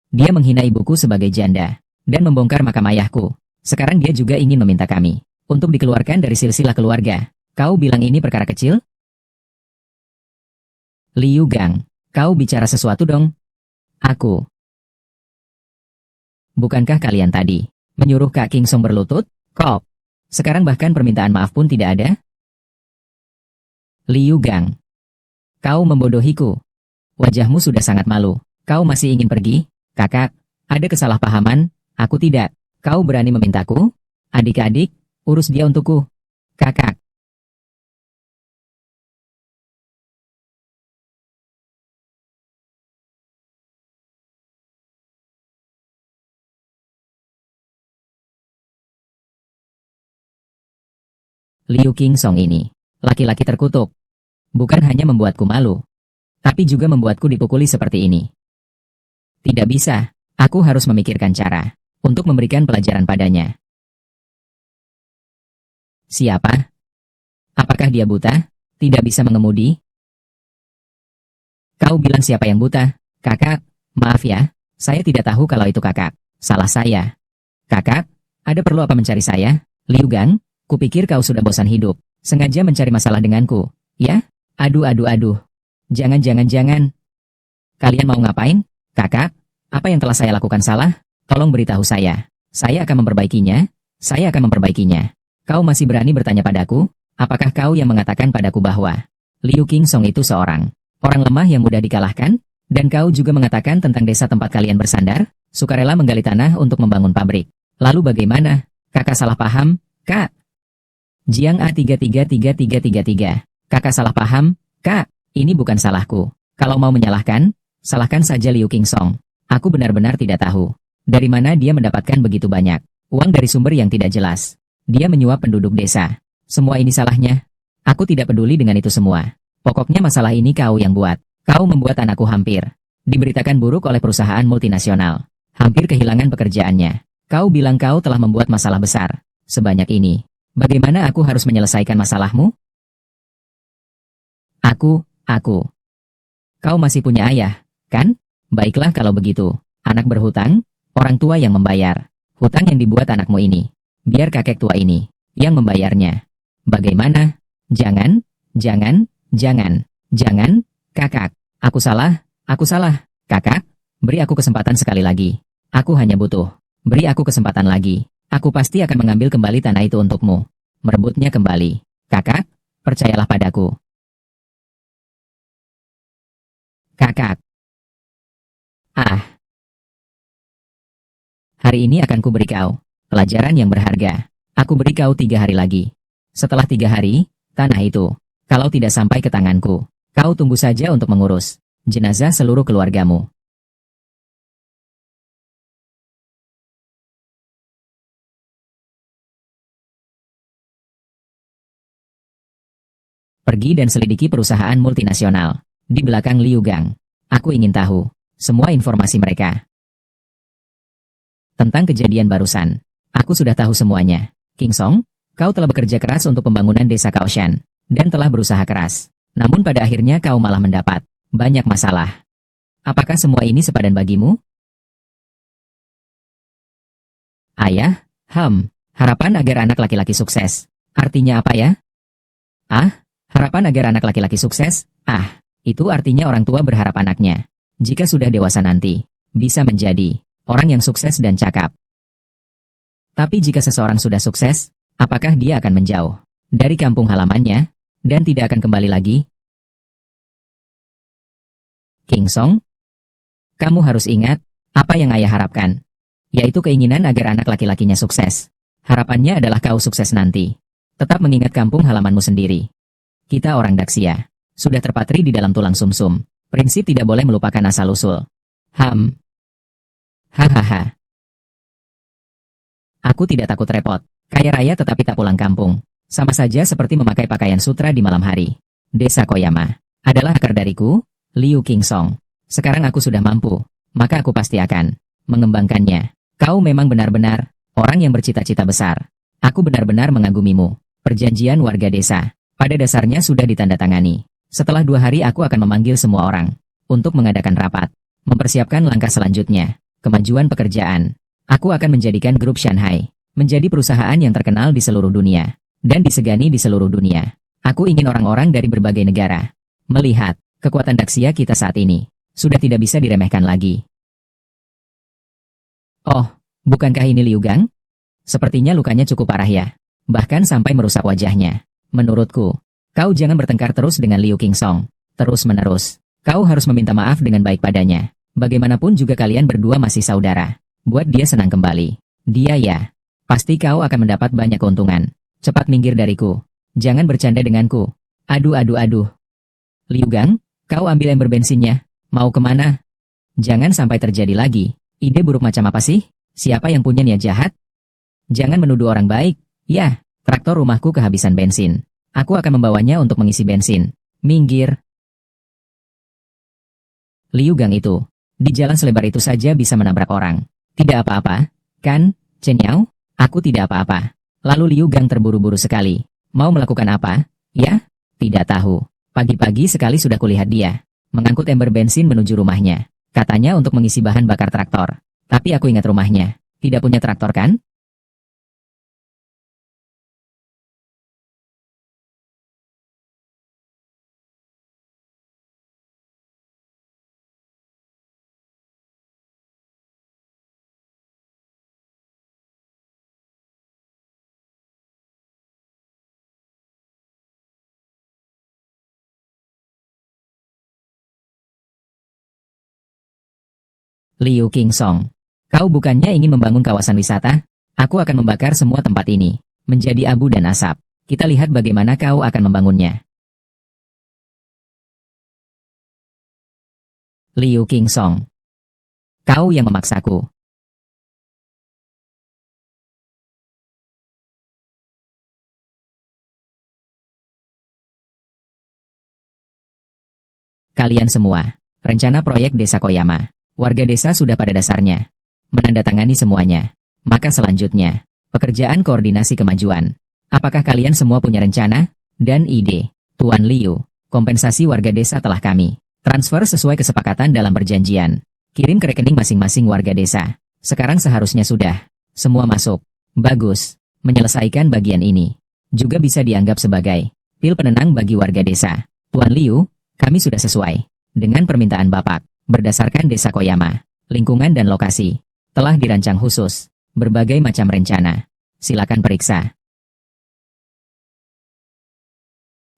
Dia menghina ibuku sebagai janda, dan membongkar makam ayahku. Sekarang dia juga ingin meminta kami untuk dikeluarkan dari silsilah keluarga. Kau bilang ini perkara kecil? Liu Gang, kau bicara sesuatu dong? Aku. Bukankah kalian tadi menyuruh Kak King Song berlutut? Kok? Sekarang bahkan permintaan maaf pun tidak ada? Liu Gang, kau membodohiku. Wajahmu sudah sangat malu. Kau masih ingin pergi? Kakak, ada kesalahpahaman, aku tidak. Kau berani memintaku? Adik-adik, urus dia untukku. Kakak. Liu King Song ini, laki-laki terkutuk. Bukan hanya membuatku malu, tapi juga membuatku dipukuli seperti ini. Tidak bisa, aku harus memikirkan cara untuk memberikan pelajaran padanya. Siapa? Apakah dia buta? Tidak bisa mengemudi? Kau bilang siapa yang buta? Kakak, maaf ya, saya tidak tahu kalau itu kakak. Salah saya. Kakak, ada perlu apa mencari saya? Liu Gang, kupikir kau sudah bosan hidup, sengaja mencari masalah denganku, ya? Aduh. Jangan. Kalian mau ngapain? Kakak, apa yang telah saya lakukan salah? Tolong beritahu saya. Saya akan memperbaikinya, saya akan memperbaikinya. Kau masih berani bertanya padaku? Apakah kau yang mengatakan padaku bahwa Liu Qingsong itu seorang orang lemah yang mudah dikalahkan? Dan kau juga mengatakan tentang desa tempat kalian bersandar, sukarela menggali tanah untuk membangun pabrik. Lalu bagaimana? Kakak salah paham, Kak? Jiang A333333. Kakak salah paham, Kak? Ini bukan salahku. Kalau mau menyalahkan, salahkan saja Liu Qingsong. Aku benar-benar tidak tahu. Dari mana dia mendapatkan begitu banyak uang dari sumber yang tidak jelas. Dia menyuap penduduk desa. Semua ini salahnya. Aku tidak peduli dengan itu semua. Pokoknya masalah ini kau yang buat. Kau membuat anakku hampir diberitakan buruk oleh perusahaan multinasional. Hampir kehilangan pekerjaannya. Kau bilang kau telah membuat masalah besar sebanyak ini. Bagaimana aku harus menyelesaikan masalahmu? Aku. Kau masih punya ayah, kan? Baiklah kalau begitu. Anak berhutang, orang tua yang membayar. Hutang yang dibuat anakmu ini. Biar kakek tua ini yang membayarnya. Bagaimana? Jangan, jangan, kakak. Aku salah, kakak. Beri aku kesempatan sekali lagi. Aku hanya butuh. Beri aku kesempatan lagi. Aku pasti akan mengambil kembali tanah itu untukmu. Merebutnya kembali. Kakak, percayalah padaku. Kakak. Ah, hari ini akan kuberi kau pelajaran yang berharga. Aku beri kau 3 hari lagi. Setelah 3 hari, tanah itu, kalau tidak sampai ke tanganku, kau tunggu saja untuk mengurus jenazah seluruh keluargamu. Pergi dan selidiki perusahaan multinasional di belakang Liu Gang. Aku ingin tahu semua informasi mereka tentang kejadian barusan. Aku sudah tahu semuanya. King Song, kau telah bekerja keras untuk pembangunan desa Kaoshan dan telah berusaha keras. Namun pada akhirnya kau malah mendapat banyak masalah. Apakah semua ini sepadan bagimu? Ayah, harapan agar anak laki-laki sukses. Artinya apa ya? Ah, harapan agar anak laki-laki sukses? Ah, itu artinya orang tua berharap anaknya, jika sudah dewasa nanti, bisa menjadi orang yang sukses dan cakap. Tapi jika seseorang sudah sukses, apakah dia akan menjauh dari kampung halamannya, dan tidak akan kembali lagi? King Song, kamu harus ingat, apa yang ayah harapkan, yaitu keinginan agar anak laki-lakinya sukses. Harapannya adalah kau sukses nanti. Tetap mengingat kampung halamanmu sendiri. Kita orang Daxia, sudah terpatri di dalam tulang sumsum. Prinsip tidak boleh melupakan asal-usul. Hahaha. Aku tidak takut repot. Kaya raya tetapi tak pulang kampung. Sama saja seperti memakai pakaian sutra di malam hari. Desa Koyama adalah akar dariku, Liu Qingsong. Sekarang aku sudah mampu, maka aku pasti akan mengembangkannya. Kau memang benar-benar orang yang bercita-cita besar. Aku benar-benar mengagumimu. Perjanjian warga desa pada dasarnya sudah ditandatangani. Setelah 2 hari aku akan memanggil semua orang untuk mengadakan rapat, mempersiapkan langkah selanjutnya, kemajuan pekerjaan. Aku akan menjadikan grup Shanghai menjadi perusahaan yang terkenal di seluruh dunia dan disegani di seluruh dunia. Aku ingin orang-orang dari berbagai negara melihat kekuatan Daxia kita saat ini sudah tidak bisa diremehkan lagi. Oh, bukankah ini Liu Gang? Sepertinya lukanya cukup parah ya, bahkan sampai merusak wajahnya. Menurutku, kau jangan bertengkar terus dengan Liu Qingsong. Terus-menerus, kau harus meminta maaf dengan baik padanya. Bagaimanapun juga kalian berdua masih saudara. Buat dia senang kembali. Dia ya, pasti kau akan mendapat banyak keuntungan. Cepat minggir dariku. Jangan bercanda denganku. Aduh. Liu Gang, kau ambil ember bensinnya. Mau kemana? Jangan sampai terjadi lagi. Ide buruk macam apa sih? Siapa yang punya niat jahat? Jangan menuduh orang baik. Ya, traktor rumahku kehabisan bensin. Aku akan membawanya untuk mengisi bensin. Minggir. Liu Gang itu, di jalan selebar itu saja bisa menabrak orang. Tidak apa-apa, kan, Chen Yao? Aku tidak apa-apa. Lalu Liu Gang terburu-buru sekali. Mau melakukan apa? Ya? Tidak tahu. Pagi-pagi sekali sudah kulihat dia mengangkut ember bensin menuju rumahnya. Katanya untuk mengisi bahan bakar traktor. Tapi aku ingat rumahnya tidak punya traktor kan? Liu Qingsong, kau bukannya ingin membangun kawasan wisata? Aku akan membakar semua tempat ini menjadi abu dan asap. Kita lihat bagaimana kau akan membangunnya. Liu Qingsong, kau yang memaksaku. Kalian semua, rencana proyek desa Koyama. Warga desa sudah pada dasarnya menandatangani semuanya. Maka selanjutnya, pekerjaan koordinasi kemajuan. Apakah kalian semua punya rencana dan ide? Tuan Liu, kompensasi warga desa telah kami transfer sesuai kesepakatan dalam perjanjian. Kirim ke rekening masing-masing warga desa. Sekarang seharusnya sudah semua masuk. Bagus, menyelesaikan bagian ini juga bisa dianggap sebagai pil penenang bagi warga desa. Tuan Liu, kami sudah sesuai dengan permintaan Bapak. Berdasarkan desa Koyama, lingkungan dan lokasi telah dirancang khusus berbagai macam rencana. Silakan periksa.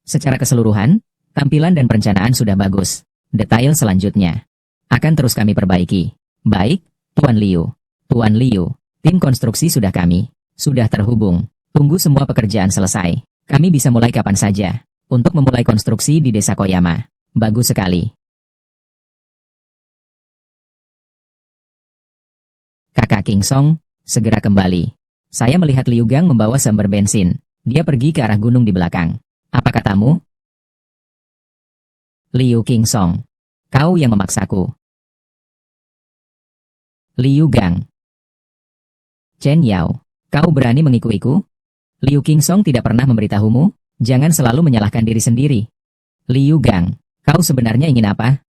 Secara keseluruhan, tampilan dan perencanaan sudah bagus. Detail selanjutnya akan terus kami perbaiki. Baik, Tuan Liu. Tuan Liu, tim konstruksi sudah terhubung. Tunggu semua pekerjaan selesai. Kami bisa mulai kapan saja untuk memulai konstruksi di desa Koyama. Bagus sekali. Kakak Qingsong, segera kembali. Saya melihat Liu Gang membawa sumber bensin. Dia pergi ke arah gunung di belakang. Apa katamu? Liu Qingsong, kau yang memaksaku. Liu Gang. Chen Yao, kau berani mengikuiku? Liu Qingsong tidak pernah memberitahumu? Jangan selalu menyalahkan diri sendiri. Liu Gang, kau sebenarnya ingin apa?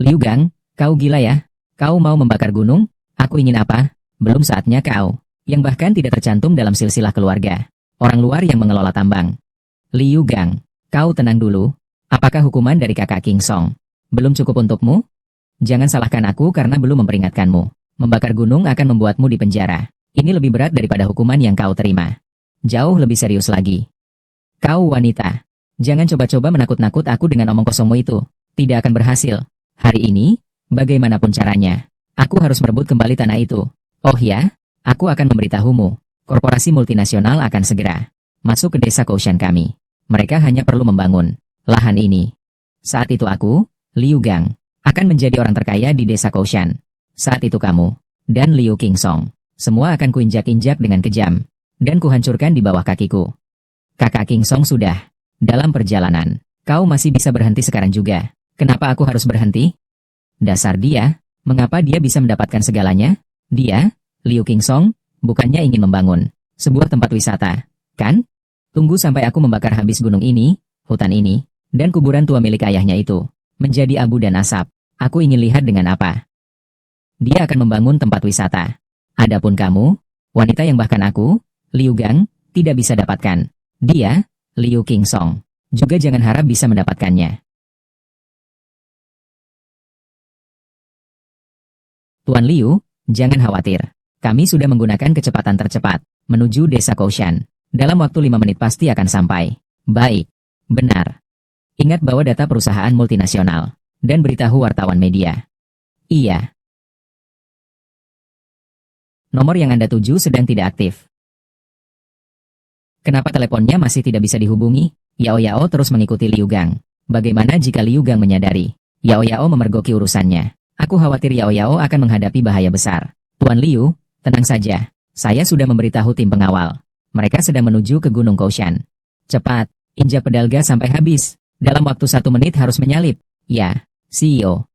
Liu Gang, kau gila ya? Kau mau membakar gunung? Aku ingin apa? Belum saatnya kau, yang bahkan tidak tercantum dalam silsilah keluarga orang luar yang mengelola tambang. Liu Gang, kau tenang dulu. Apakah hukuman dari kakak Qingsong belum cukup untukmu? Jangan salahkan aku karena belum memperingatkanmu. Membakar gunung akan membuatmu di penjara. Ini lebih berat daripada hukuman yang kau terima. Jauh lebih serius lagi. Kau wanita, jangan coba-coba menakut-nakut aku dengan omong kosongmu itu. Tidak akan berhasil. Hari ini, bagaimanapun caranya, aku harus merebut kembali tanah itu. Oh ya, aku akan memberitahumu. Korporasi multinasional akan segera masuk ke desa Koushan kami. Mereka hanya perlu membangun lahan ini. Saat itu aku, Liu Gang, akan menjadi orang terkaya di desa Koushan. Saat itu kamu dan Liu Qingsong, semua akan kuinjak-injak dengan kejam dan kuhancurkan di bawah kakiku. Kakak Qingsong sudah dalam perjalanan. Kau masih bisa berhenti sekarang juga. Kenapa aku harus berhenti? Dasar dia. Mengapa dia bisa mendapatkan segalanya? Dia, Liu Qingsong, bukannya ingin membangun sebuah tempat wisata, kan? Tunggu sampai aku membakar habis gunung ini, hutan ini, dan kuburan tua milik ayahnya itu menjadi abu dan asap. Aku ingin lihat dengan apa dia akan membangun tempat wisata. Adapun kamu, wanita yang bahkan aku, Liu Gang, tidak bisa dapatkan. Dia, Liu Qingsong, juga jangan harap bisa mendapatkannya. Tuan Liu, jangan khawatir. Kami sudah menggunakan kecepatan tercepat menuju desa Koushan. Dalam waktu 5 menit pasti akan sampai. Baik. Benar. Ingat bawa data perusahaan multinasional dan beritahu wartawan media. Iya. Nomor yang Anda tuju sedang tidak aktif. Kenapa teleponnya masih tidak bisa dihubungi? Yao Yao terus mengikuti Liu Gang. Bagaimana jika Liu Gang menyadari Yao Yao memergoki urusannya? Aku khawatir Yao Yao akan menghadapi bahaya besar. Tuan Liu, tenang saja. Saya sudah memberitahu tim pengawal. Mereka sedang menuju ke Gunung Koushan. Cepat, injak pedal gas sampai habis. Dalam waktu 1 menit harus menyalip. Ya, CEO.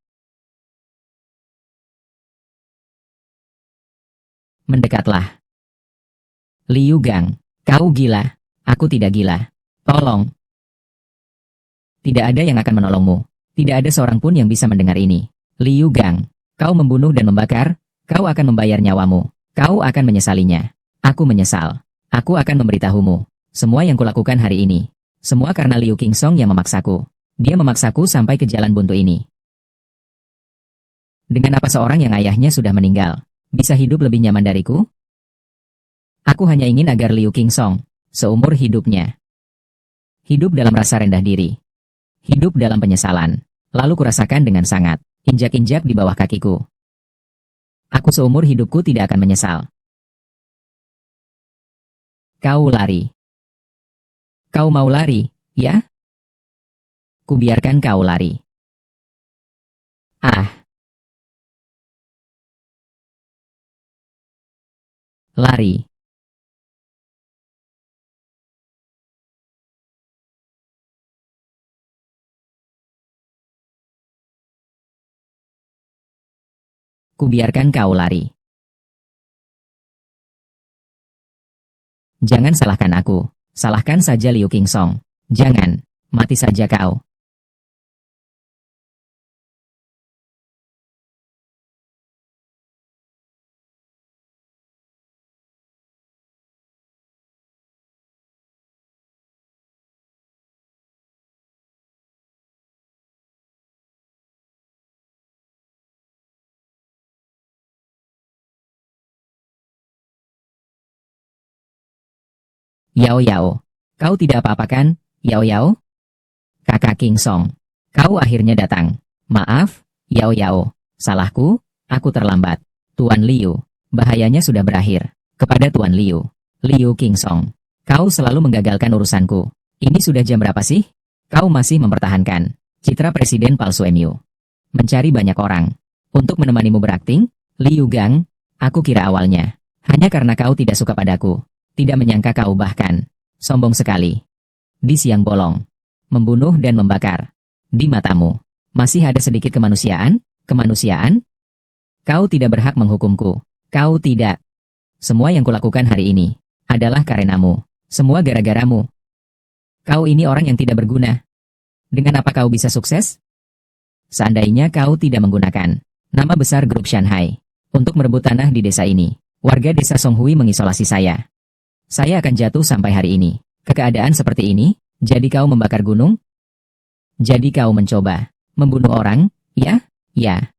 Mendekatlah. Liu Gang, kau gila. Aku tidak gila. Tolong. Tidak ada yang akan menolongmu. Tidak ada seorang pun yang bisa mendengar ini. Liu Gang, kau membunuh dan membakar, kau akan membayar nyawamu. Kau akan menyesalinya. Aku menyesal. Aku akan memberitahumu. Semua yang kulakukan hari ini. Semua karena Liu Qingsong yang memaksaku. Dia memaksaku sampai ke jalan buntu ini. Dengan apa seorang yang ayahnya sudah meninggal bisa hidup lebih nyaman dariku? Aku hanya ingin agar Liu Qingsong, seumur hidupnya, hidup dalam rasa rendah diri. Hidup dalam penyesalan. Lalu kurasakan dengan sangat injak-injak di bawah kakiku. Aku seumur hidupku tidak akan menyesal. Kau lari. Kau mau lari, ya? Kubiarkan kau lari. Ah, lari. Kubiarkan kau lari. Jangan salahkan aku. Salahkan saja Liu Qingsong. Jangan. Mati saja kau. Yao Yao. Kau tidak apa-apa kan, Yao Yao? Kakak Qingsong. Kau akhirnya datang. Maaf, Yao Yao. Salahku, aku terlambat. Tuan Liu. Bahayanya sudah berakhir. Kepada Tuan Liu. Liu Qingsong. Kau selalu menggagalkan urusanku. Ini sudah jam berapa sih? Kau masih mempertahankan citra presiden palsu MU. Mencari banyak orang untuk menemanimu berakting? Liu Gang, aku kira awalnya hanya karena kau tidak suka padaku. Tidak menyangka kau bahkan sombong sekali. Di siang bolong, membunuh dan membakar. Di matamu, masih ada sedikit kemanusiaan? Kemanusiaan? Kau tidak berhak menghukumku. Kau tidak. Semua yang kulakukan hari ini adalah karenamu. Semua gara-garamu. Kau ini orang yang tidak berguna. Dengan apa kau bisa sukses? Seandainya kau tidak menggunakan nama besar grup Shanghai untuk merebut tanah di desa ini, warga desa Songhui mengisolasi saya. Saya akan jatuh sampai hari ini. Ke keadaan seperti ini, jadi kau membakar gunung? Jadi kau mencoba membunuh orang, ya? Ya.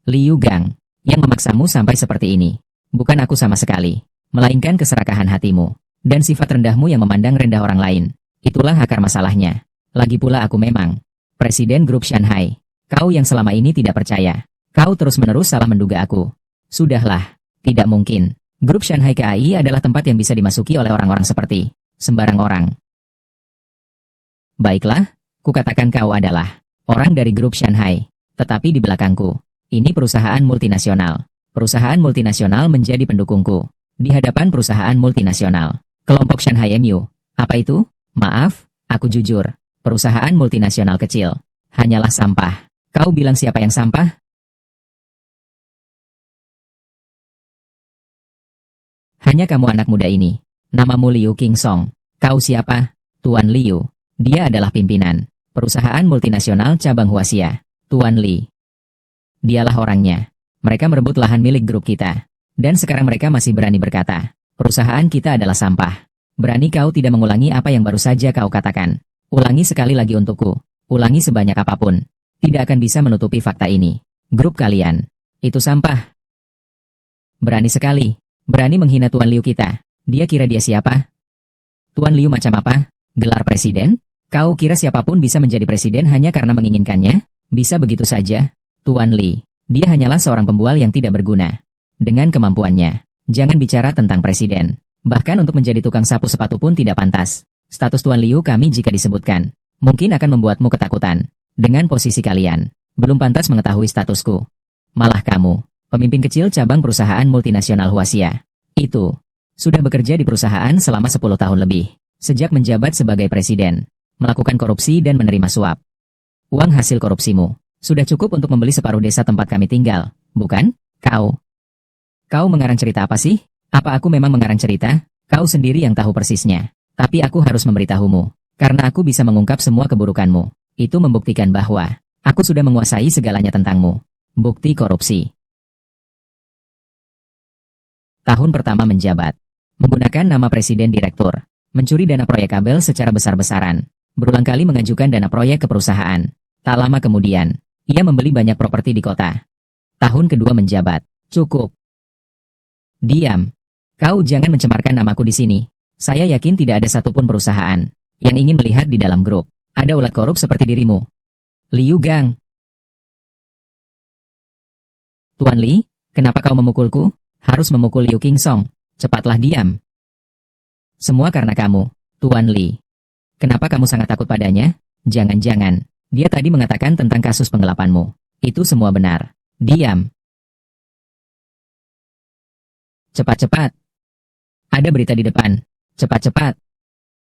Liu Gang, yang memaksamu sampai seperti ini. Bukan aku sama sekali, melainkan keserakahan hatimu, dan sifat rendahmu yang memandang rendah orang lain. Itulah akar masalahnya. Lagi pula aku memang presiden grup Shanghai. Kau yang selama ini tidak percaya. Kau terus-menerus salah menduga aku. Sudahlah, tidak mungkin. Grup Shanghai KAI adalah tempat yang bisa dimasuki oleh orang-orang seperti sembarang orang. Baiklah, kukatakan kau adalah orang dari grup Shanghai. Tetapi di belakangku, ini perusahaan multinasional. Perusahaan multinasional menjadi pendukungku. Di hadapan perusahaan multinasional. Kelompok Shanghai MU. Apa itu? Maaf, aku jujur. Perusahaan multinasional kecil. Hanyalah sampah. Kau bilang siapa yang sampah? Hanya kamu anak muda ini. Namamu Liu Qingsong. Kau siapa? Tuan Liu. Dia adalah pimpinan perusahaan multinasional cabang Huaxia. Tuan Li. Dialah orangnya. Mereka merebut lahan milik grup kita. Dan sekarang mereka masih berani berkata, perusahaan kita adalah sampah. Berani kau tidak mengulangi apa yang baru saja kau katakan. Ulangi sekali lagi untukku. Ulangi sebanyak apapun. Tidak akan bisa menutupi fakta ini. Grup kalian. Itu sampah. Berani sekali. Berani menghina Tuan Liu kita. Dia kira dia siapa? Tuan Liu macam apa? Gelar presiden? Kau kira siapapun bisa menjadi presiden hanya karena menginginkannya? Bisa begitu saja? Tuan Li, dia hanyalah seorang pembual yang tidak berguna. Dengan kemampuannya, jangan bicara tentang presiden. Bahkan untuk menjadi tukang sapu sepatu pun tidak pantas. Status Tuan Liu kami jika disebutkan, mungkin akan membuatmu ketakutan. Dengan posisi kalian, belum pantas mengetahui statusku. Malah kamu, pemimpin kecil cabang perusahaan multinasional Huaxia. Itu sudah bekerja di perusahaan selama 10 tahun lebih. Sejak menjabat sebagai presiden, melakukan korupsi dan menerima suap. Uang hasil korupsimu sudah cukup untuk membeli separuh desa tempat kami tinggal, bukan? Kau mengarang cerita apa sih? Apa aku memang mengarang cerita? Kau sendiri yang tahu persisnya. Tapi aku harus memberitahumu, karena aku bisa mengungkap semua keburukanmu. Itu membuktikan bahwa aku sudah menguasai segalanya tentangmu. Bukti korupsi. Tahun pertama menjabat. Menggunakan nama presiden direktur. Mencuri dana proyek kabel secara besar-besaran. Berulang kali mengajukan dana proyek ke perusahaan. Tak lama kemudian, ia membeli banyak properti di kota. Tahun kedua menjabat. Cukup. Diam. Kau jangan mencemarkan namaku di sini. Saya yakin tidak ada satupun perusahaan yang ingin melihat di dalam grup ada ulat korup seperti dirimu. Liu Gang. Tuan Li, Kenapa kau memukulku? Harus memukul Liu Qingsong. Cepatlah diam. Semua karena kamu, Tuan Li. Kenapa kamu sangat takut padanya? Jangan-jangan, dia tadi mengatakan tentang kasus penggelapanmu. Itu semua benar. Diam. Cepat-cepat. Ada berita di depan. Cepat-cepat.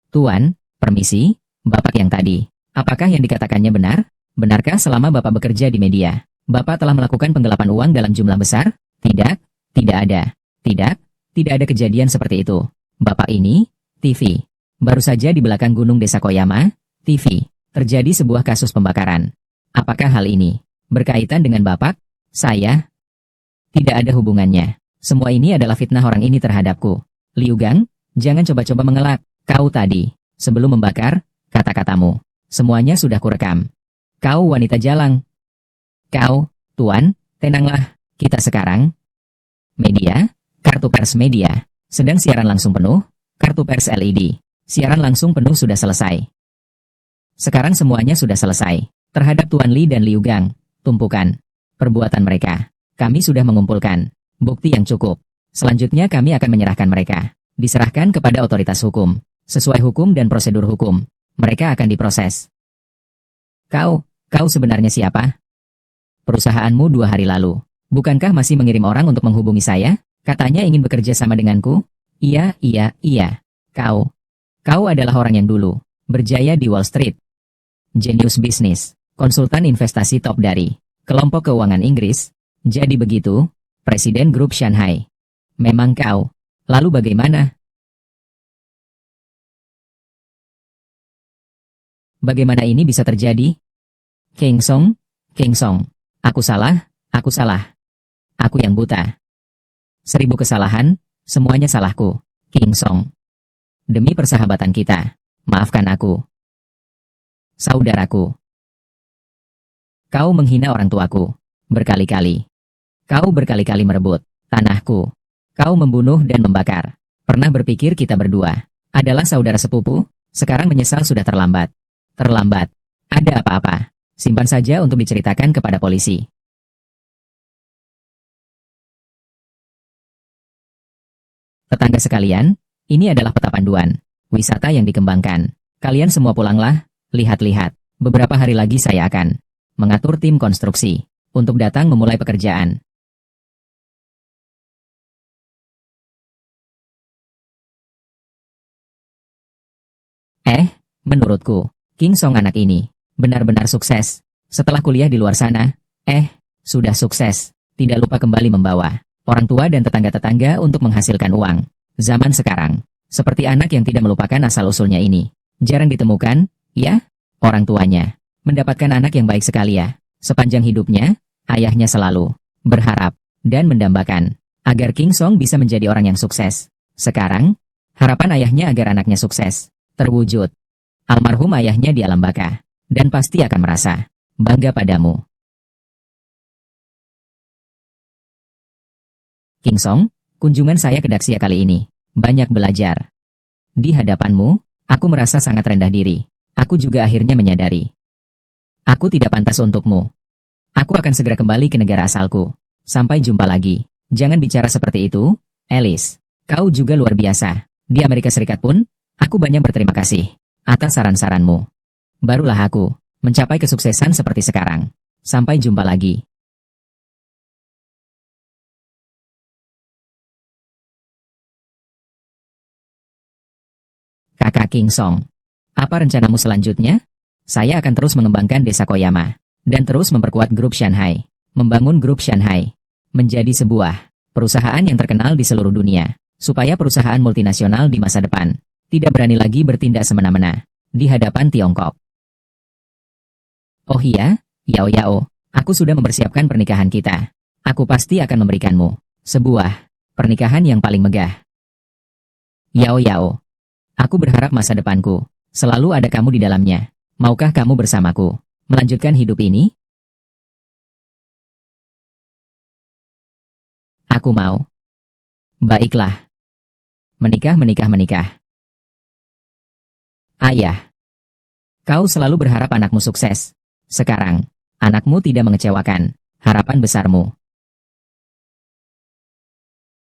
Tuan, permisi, Bapak yang tadi. Apakah yang dikatakannya benar? Benarkah selama Bapak bekerja di media, Bapak telah melakukan penggelapan uang dalam jumlah besar? Tidak, tidak ada. Tidak ada kejadian seperti itu. Bapak ini, TV. Baru saja di belakang gunung desa Koyama, TV, terjadi sebuah kasus pembakaran. Apakah hal ini berkaitan dengan Bapak? Saya? Tidak ada hubungannya. Semua ini adalah fitnah orang ini terhadapku. Liu Gang, jangan coba-coba mengelak. Kau tadi, sebelum membakar, kata-katamu. Semuanya sudah kurekam. Kau wanita jalang. Kau, Tuan, tenanglah. Kita sekarang. Media, kartu pers media. Sedang siaran langsung penuh, kartu pers LED. Siaran langsung penuh sudah selesai. Sekarang semuanya sudah selesai. Terhadap Tuan Li dan Liu Gang, tumpukan perbuatan mereka. Kami sudah mengumpulkan bukti yang cukup. Selanjutnya kami akan menyerahkan mereka. Diserahkan kepada otoritas hukum. Sesuai hukum dan prosedur hukum. Mereka akan diproses. Kau sebenarnya siapa? Perusahaanmu 2 hari lalu. Bukankah masih mengirim orang untuk menghubungi saya? Katanya ingin bekerja sama denganku? Iya. Kau adalah orang yang dulu berjaya di Wall Street. Genius bisnis, konsultan investasi top dari kelompok keuangan Inggris. Jadi begitu, Presiden Grup Shanghai. Memang kau. Lalu bagaimana? Bagaimana ini bisa terjadi? Qingsong. Aku salah. Aku yang buta. 1000 kesalahan, semuanya salahku. Qingsong. Demi persahabatan kita, maafkan aku. Saudaraku. Kau menghina orang tuaku. Berkali-kali. Kau berkali-kali merebut tanahku. Kau membunuh dan membakar. Pernah berpikir kita berdua adalah saudara sepupu? Sekarang menyesal sudah terlambat. Terlambat. Ada apa-apa? Simpan saja untuk diceritakan kepada polisi. Tetangga sekalian, ini adalah peta panduan wisata yang dikembangkan. Kalian semua pulanglah, lihat-lihat. Beberapa hari lagi saya akan mengatur tim konstruksi untuk datang memulai pekerjaan. Menurutku, Qingsong anak ini benar-benar sukses. Setelah kuliah di luar sana, sudah sukses. Tidak lupa kembali membawa orang tua dan tetangga-tetangga untuk menghasilkan uang. Zaman sekarang, seperti anak yang tidak melupakan asal-usulnya ini, jarang ditemukan, ya? Orang tuanya mendapatkan anak yang baik sekali ya. Sepanjang hidupnya, ayahnya selalu berharap dan mendambakan agar Qingsong bisa menjadi orang yang sukses. Sekarang, harapan ayahnya agar anaknya sukses terwujud. Almarhum ayahnya di alam baka, dan pasti akan merasa bangga padamu. Qingsong, kunjungan saya ke Daxia kali ini banyak belajar. Di hadapanmu, aku merasa sangat rendah diri. Aku juga akhirnya menyadari. Aku tidak pantas untukmu. Aku akan segera kembali ke negara asalku. Sampai jumpa lagi. Jangan bicara seperti itu, Alice. Kau juga luar biasa. Di Amerika Serikat pun, aku banyak berterima kasih atas saran-saranmu. Barulah aku mencapai kesuksesan seperti sekarang. Sampai jumpa lagi. Kakak Qingsong, apa rencanamu selanjutnya? Saya akan terus mengembangkan desa Koyama, dan terus memperkuat grup Shanghai, membangun grup Shanghai, menjadi sebuah perusahaan yang terkenal di seluruh dunia, supaya perusahaan multinasional di masa depan tidak berani lagi bertindak semena-mena di hadapan Tiongkok. Oh iya, Yao, aku sudah mempersiapkan pernikahan kita. Aku pasti akan memberikanmu sebuah pernikahan yang paling megah. Yao, aku berharap masa depanku selalu ada kamu di dalamnya. Maukah kamu bersamaku melanjutkan hidup ini? Aku mau. Baiklah. Menikah. Ayah, kau selalu berharap anakmu sukses. Sekarang, anakmu tidak mengecewakan harapan besarmu.